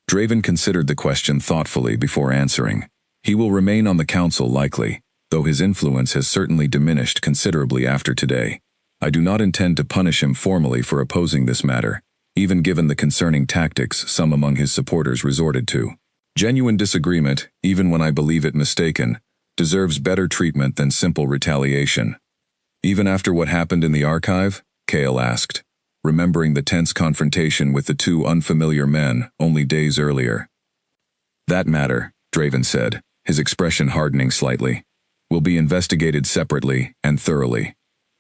Draven considered the question thoughtfully before answering. "He will remain on the council likely, though his influence has certainly diminished considerably after today. I do not intend to punish him formally for opposing this matter, even given the concerning tactics some among his supporters resorted to. Genuine disagreement, even when I believe it mistaken, deserves better treatment than simple retaliation." "Even after what happened in the archive?" Cale asked, remembering the tense confrontation with the two unfamiliar men only days earlier. "That matter," Draven said, his expression hardening slightly, "will be investigated separately and thoroughly.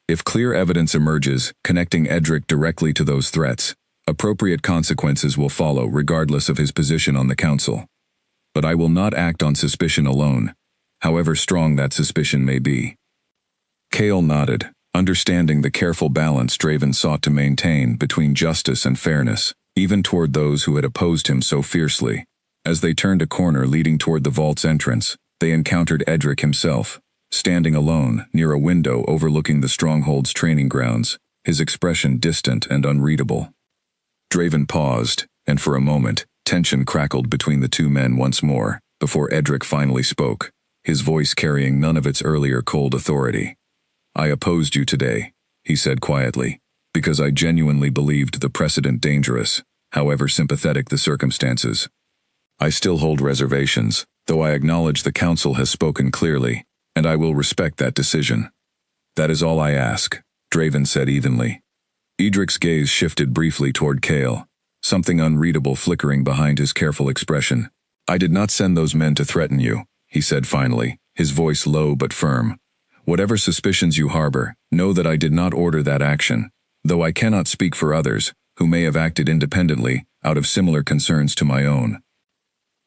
If clear evidence emerges connecting Edric directly to those threats, appropriate consequences will follow regardless of his position on the council. But I will not act on suspicion alone, however strong that suspicion may be." Cale nodded, understanding the careful balance Draven sought to maintain between justice and fairness, even toward those who had opposed him so fiercely. As they turned a corner leading toward the vault's entrance, they encountered Edric himself, standing alone near a window overlooking the stronghold's training grounds, his expression distant and unreadable. Draven paused, and for a moment, tension crackled between the two men once more, before Edric finally spoke, his voice carrying none of its earlier cold authority. "I opposed you today," he said quietly, "because I genuinely believed the precedent dangerous, however sympathetic the circumstances. I still hold reservations, though I acknowledge the council has spoken clearly, and I will respect that decision. That is all I ask," Draven said evenly. Edric's gaze shifted briefly toward Cale, something unreadable flickering behind his careful expression. "I did not send those men to threaten you," he said finally, his voice low but firm. "Whatever suspicions you harbor, know that I did not order that action, though I cannot speak for others, who may have acted independently, out of similar concerns to my own."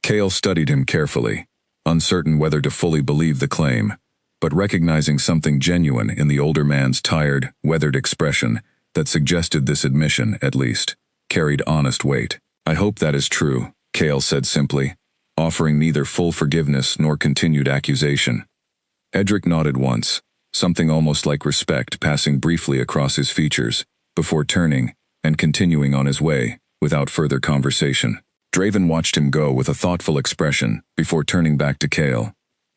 Cale studied him carefully, uncertain whether to fully believe the claim, but recognizing something genuine in the older man's tired, weathered expression that suggested this admission, at least, carried honest weight. "I hope that is true," Cale said simply, offering neither full forgiveness nor continued accusation. Edric nodded once, something almost like respect passing briefly across his features, before turning and continuing on his way, without further conversation. Draven watched him go with a thoughtful expression before turning back to Cale.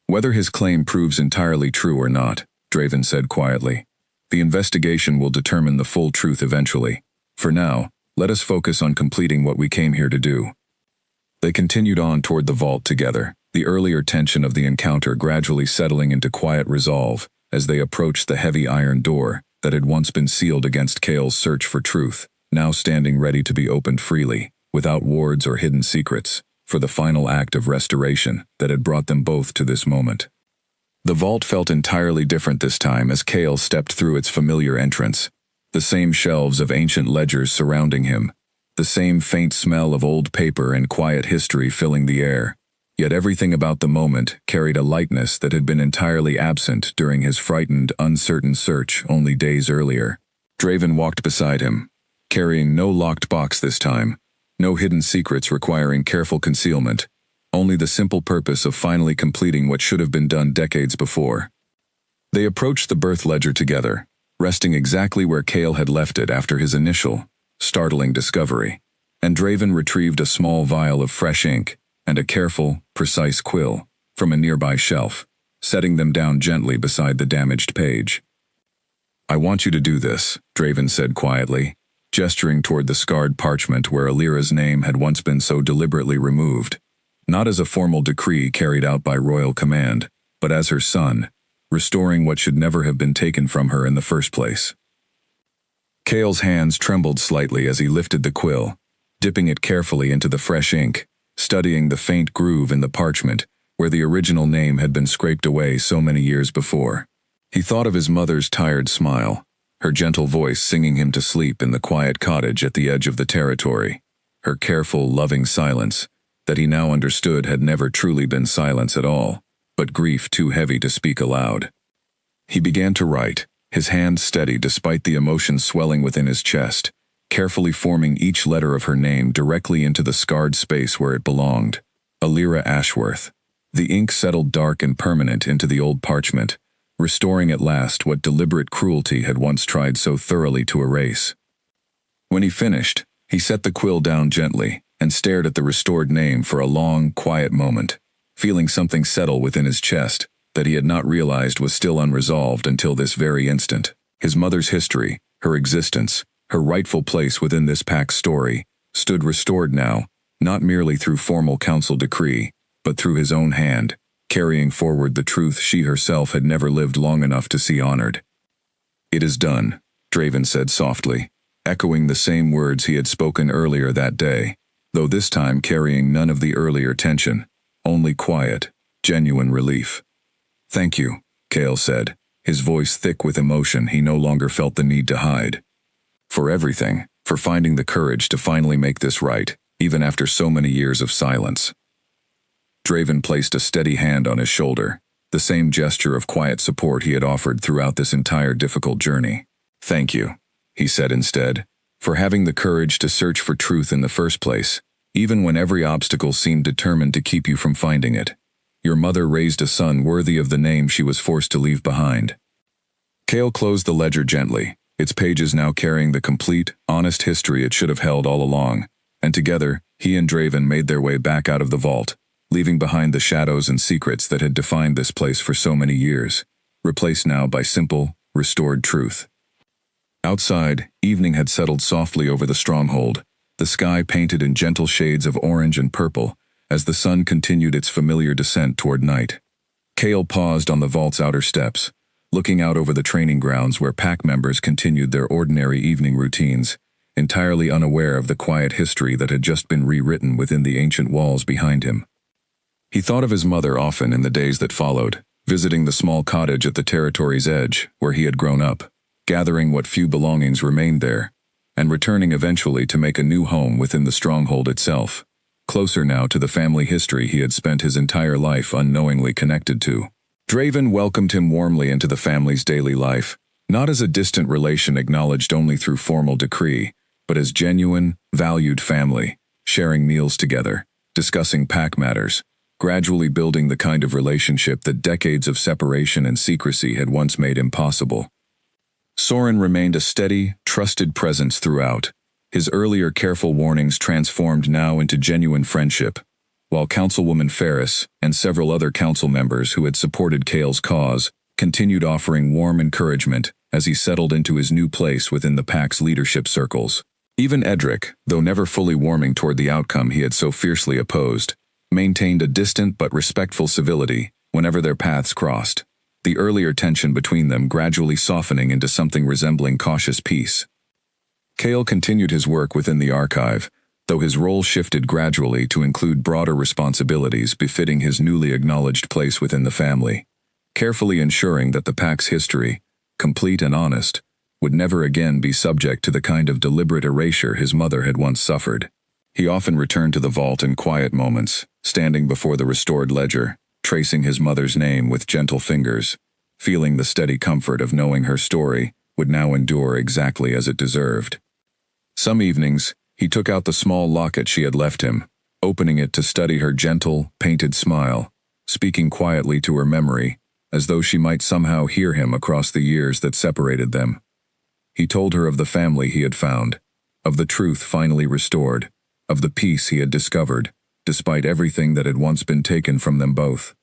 "Whether his claim proves entirely true or not," Draven said quietly, "the investigation will determine the full truth eventually. For now, let us focus on completing what we came here to do." They continued on toward the vault together, the earlier tension of the encounter gradually settling into quiet resolve as they approached the heavy iron door that had once been sealed against Cale's search for truth, now standing ready to be opened freely, without wards or hidden secrets, for the final act of restoration that had brought them both to this moment. The vault felt entirely different this time as Cale stepped through its familiar entrance. The same shelves of ancient ledgers surrounding him, the same faint smell of old paper and quiet history filling the air. Yet everything about the moment carried a lightness that had been entirely absent during his frightened, uncertain search only days earlier. Draven walked beside him, carrying no locked box this time, no hidden secrets requiring careful concealment, only the simple purpose of finally completing what should have been done decades before. They approached the birth ledger together, resting exactly where Cale had left it after his initial, startling discovery, and Draven retrieved a small vial of fresh ink and a careful, precise quill from a nearby shelf, setting them down gently beside the damaged page. "I want you to do this," Draven said quietly, gesturing toward the scarred parchment where Alira's name had once been so deliberately removed, not as a formal decree carried out by royal command, but as her son, restoring what should never have been taken from her in the first place. Cale's hands trembled slightly as he lifted the quill, dipping it carefully into the fresh ink, studying the faint groove in the parchment where the original name had been scraped away so many years before. He thought of his mother's tired smile, her gentle voice singing him to sleep in the quiet cottage at the edge of the territory, her careful, loving silence that he now understood had never truly been silence at all, but grief too heavy to speak aloud. He began to write, his hand steady despite the emotion swelling within his chest, carefully forming each letter of her name directly into the scarred space where it belonged. Alira Ashworth. The ink settled dark and permanent into the old parchment, restoring at last what deliberate cruelty had once tried so thoroughly to erase. When he finished, he set the quill down gently and stared at the restored name for a long, quiet moment, feeling something settle within his chest that he had not realized was still unresolved until this very instant. His mother's history, her existence, her rightful place within this pack's story, stood restored now, not merely through formal council decree, but through his own hand, carrying forward the truth she herself had never lived long enough to see honored. "It is done," Draven said softly, echoing the same words he had spoken earlier that day, though this time carrying none of the earlier tension, only quiet, genuine relief. "Thank you," Cale said, his voice thick with emotion he no longer felt the need to hide. "For everything, for finding the courage to finally make this right, even after so many years of silence." Draven placed a steady hand on his shoulder, the same gesture of quiet support he had offered throughout this entire difficult journey. "Thank you," he said instead, "for having the courage to search for truth in the first place, even when every obstacle seemed determined to keep you from finding it. Your mother raised a son worthy of the name she was forced to leave behind." Cale closed the ledger gently, its pages now carrying the complete, honest history it should have held all along, and together, he and Draven made their way back out of the vault, leaving behind the shadows and secrets that had defined this place for so many years, replaced now by simple, restored truth. Outside, evening had settled softly over the stronghold, the sky painted in gentle shades of orange and purple, as the sun continued its familiar descent toward night. Cale paused on the vault's outer steps, looking out over the training grounds where pack members continued their ordinary evening routines, entirely unaware of the quiet history that had just been rewritten within the ancient walls behind him. He thought of his mother often in the days that followed, visiting the small cottage at the territory's edge where he had grown up, gathering what few belongings remained there, and returning eventually to make a new home within the stronghold itself, closer now to the family history he had spent his entire life unknowingly connected to. Draven welcomed him warmly into the family's daily life, not as a distant relation acknowledged only through formal decree, but as genuine, valued family, sharing meals together, discussing pack matters, gradually building the kind of relationship that decades of separation and secrecy had once made impossible. Soren remained a steady, trusted presence throughout, his earlier careful warnings transformed now into genuine friendship, while Councilwoman Ferris and several other council members who had supported Cale's cause continued offering warm encouragement as he settled into his new place within the pack's leadership circles. Even Edric, though never fully warming toward the outcome he had so fiercely opposed, maintained a distant but respectful civility whenever their paths crossed, the earlier tension between them gradually softening into something resembling cautious peace. Cale continued his work within the archive, though his role shifted gradually to include broader responsibilities befitting his newly acknowledged place within the family, carefully ensuring that the pack's history, complete and honest, would never again be subject to the kind of deliberate erasure his mother had once suffered. He often returned to the vault in quiet moments, standing before the restored ledger, tracing his mother's name with gentle fingers, feeling the steady comfort of knowing her story would now endure exactly as it deserved. Some evenings, he took out the small locket she had left him, opening it to study her gentle, painted smile, speaking quietly to her memory, as though she might somehow hear him across the years that separated them. He told her of the family he had found, of the truth finally restored, of the peace he had discovered, despite everything that had once been taken from them both.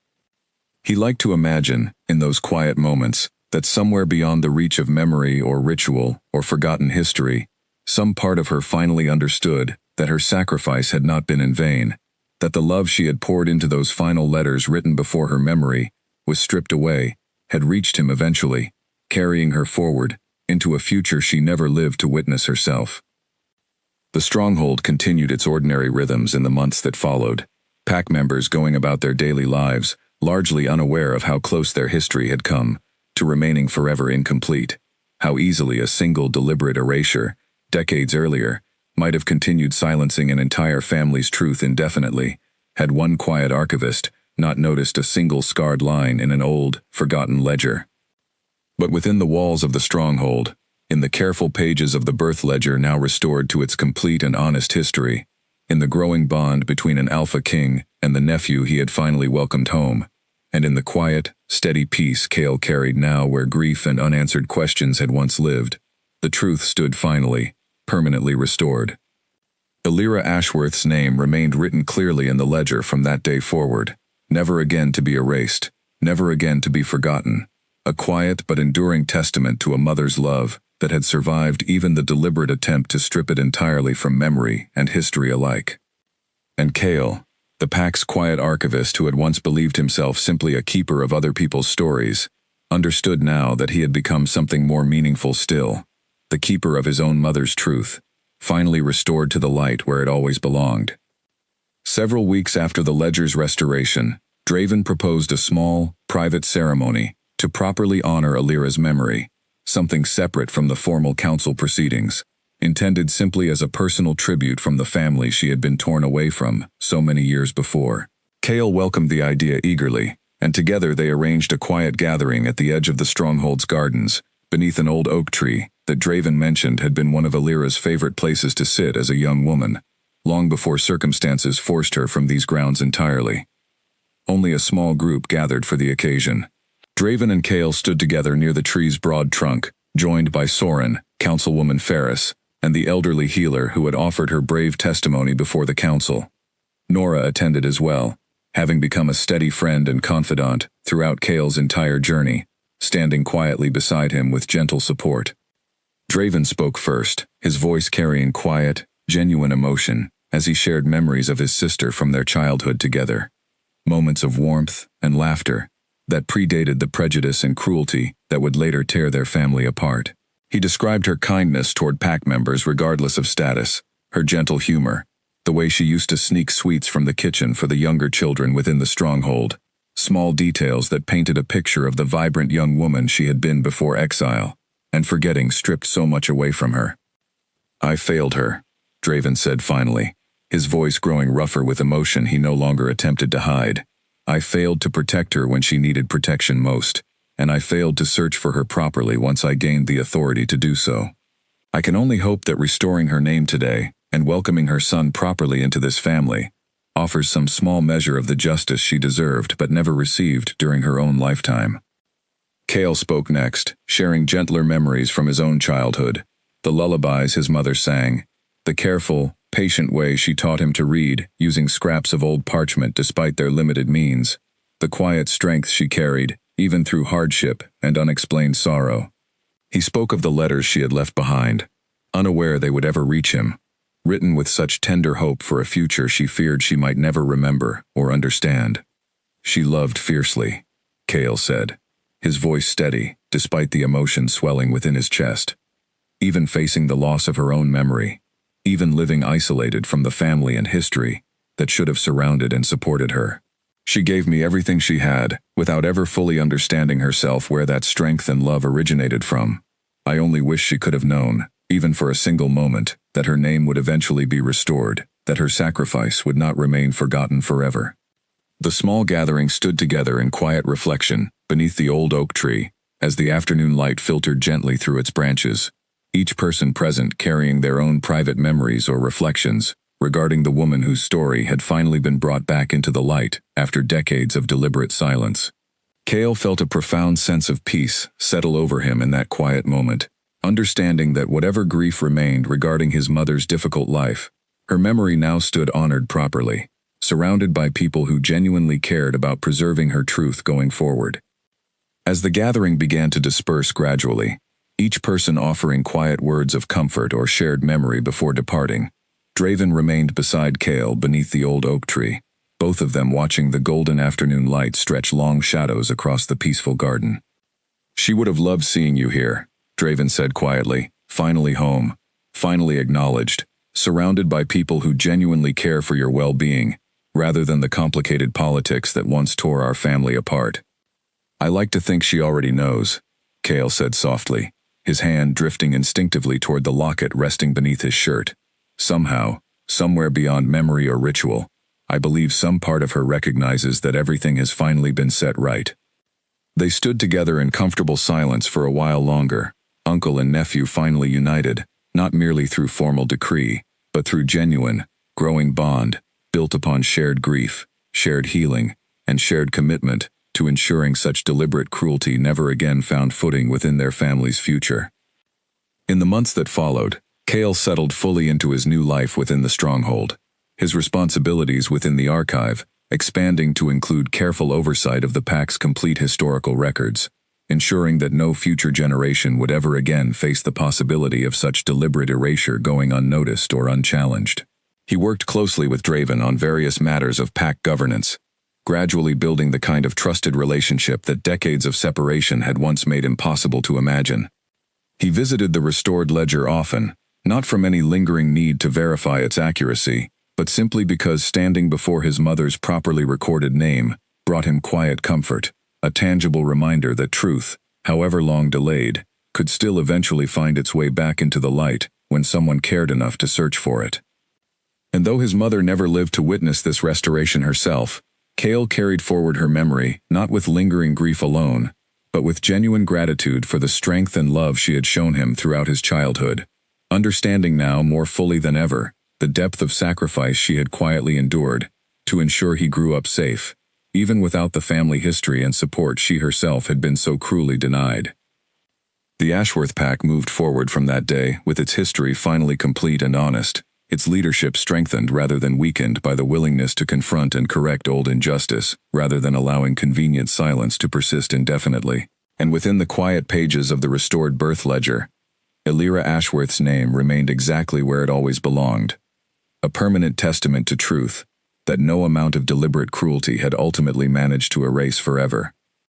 He liked to imagine, in those quiet moments, that somewhere beyond the reach of memory or ritual or forgotten history, some part of her finally understood that her sacrifice had not been in vain, that the love she had poured into those final letters written before her memory was stripped away, had reached him eventually, carrying her forward into a future she never lived to witness herself. The stronghold continued its ordinary rhythms in the months that followed, pack members going about their daily lives, largely unaware of how close their history had come to remaining forever incomplete, how easily a single deliberate erasure, decades earlier, might have continued silencing an entire family's truth indefinitely, had one quiet archivist not noticed a single scarred line in an old, forgotten ledger. But within the walls of the stronghold, in the careful pages of the birth ledger now restored to its complete and honest history, in the growing bond between an alpha king and the nephew he had finally welcomed home, and in the quiet, steady peace Cale carried now where grief and unanswered questions had once lived, the truth stood finally, permanently restored. Illyra Ashworth's name remained written clearly in the ledger from that day forward, never again to be erased, never again to be forgotten, a quiet but enduring testament to a mother's love that had survived even the deliberate attempt to strip it entirely from memory and history alike. And Cale, the pack's quiet archivist who had once believed himself simply a keeper of other people's stories, understood now that he had become something more meaningful still, the keeper of his own mother's truth, finally restored to the light where it always belonged. Several weeks after the ledger's restoration, Draven proposed a small, private ceremony to properly honor Illyra's memory, something separate from the formal council proceedings, intended simply as a personal tribute from the family she had been torn away from so many years before. Cale welcomed the idea eagerly, and together they arranged a quiet gathering at the edge of the stronghold's gardens, beneath an old oak tree that Draven mentioned had been one of Illyra's favorite places to sit as a young woman, long before circumstances forced her from these grounds entirely. Only a small group gathered for the occasion. Draven and Cale stood together near the tree's broad trunk, joined by Soren, Councilwoman Ferris, and the elderly healer who had offered her brave testimony before the council. Nora attended as well, having become a steady friend and confidant throughout Cale's entire journey, standing quietly beside him with gentle support. Draven spoke first, his voice carrying quiet, genuine emotion, as he shared memories of his sister from their childhood together. Moments of warmth and laughter that predated the prejudice and cruelty that would later tear their family apart. He described her kindness toward pack members regardless of status, her gentle humor, the way she used to sneak sweets from the kitchen for the younger children within the stronghold, small details that painted a picture of the vibrant young woman she had been before exile, and forgetting stripped so much away from her. "I failed her," Draven said finally, his voice growing rougher with emotion he no longer attempted to hide. "I failed to protect her when she needed protection most, and I failed to search for her properly once I gained the authority to do so. I can only hope that restoring her name today, and welcoming her son properly into this family, offers some small measure of the justice she deserved but never received during her own lifetime." Cale spoke next, sharing gentler memories from his own childhood, the lullabies his mother sang, the careful, patient way she taught him to read, using scraps of old parchment despite their limited means, the quiet strength she carried, even through hardship and unexplained sorrow. He spoke of the letters she had left behind, unaware they would ever reach him, written with such tender hope for a future she feared she might never remember or understand. "She loved fiercely," Cale said, his voice steady, despite the emotion swelling within his chest. Even facing the loss of her own memory, even living isolated from the family and history that should have surrounded and supported her. "She gave me everything she had, without ever fully understanding herself where that strength and love originated from. I only wish she could have known, even for a single moment, that her name would eventually be restored, that her sacrifice would not remain forgotten forever." The small gathering stood together in quiet reflection, beneath the old oak tree, as the afternoon light filtered gently through its branches, each person present carrying their own private memories or reflections regarding the woman whose story had finally been brought back into the light after decades of deliberate silence. Cale felt a profound sense of peace settle over him in that quiet moment, understanding that whatever grief remained regarding his mother's difficult life, her memory now stood honored properly, surrounded by people who genuinely cared about preserving her truth going forward. As the gathering began to disperse gradually, each person offering quiet words of comfort or shared memory before departing, Draven remained beside Cale beneath the old oak tree, both of them watching the golden afternoon light stretch long shadows across the peaceful garden. "She would have loved seeing you here," Draven said quietly, "finally home, finally acknowledged, surrounded by people who genuinely care for your well-being, rather than the complicated politics that once tore our family apart." "I like to think she already knows," Cale said softly, his hand drifting instinctively toward the locket resting beneath his shirt. "Somehow, somewhere beyond memory or ritual, I believe some part of her recognizes that everything has finally been set right." They stood together in comfortable silence for a while longer, uncle and nephew finally united, not merely through formal decree, but through genuine, growing bond, built upon shared grief, shared healing, and shared commitment to ensuring such deliberate cruelty never again found footing within their family's future. In the months that followed, Cale settled fully into his new life within the stronghold, his responsibilities within the archive expanding to include careful oversight of the pack's complete historical records, ensuring that no future generation would ever again face the possibility of such deliberate erasure going unnoticed or unchallenged. He worked closely with Draven on various matters of pack governance, gradually building the kind of trusted relationship that decades of separation had once made impossible to imagine. He visited the restored ledger often, not from any lingering need to verify its accuracy, but simply because standing before his mother's properly recorded name brought him quiet comfort, a tangible reminder that truth, however long delayed, could still eventually find its way back into the light when someone cared enough to search for it. And though his mother never lived to witness this restoration herself, Cale carried forward her memory not with lingering grief alone, but with genuine gratitude for the strength and love she had shown him throughout his childhood, understanding now more fully than ever the depth of sacrifice she had quietly endured to ensure he grew up safe, even without the family history and support she herself had been so cruelly denied. The Ashworth pack moved forward from that day with its history finally complete and honest, its leadership strengthened rather than weakened by the willingness to confront and correct old injustice rather than allowing convenient silence to persist indefinitely. And within the quiet pages of the restored birth ledger, Elira Ashworth's name remained exactly where it always belonged, a permanent testament to truth that no amount of deliberate cruelty had ultimately managed to erase forever.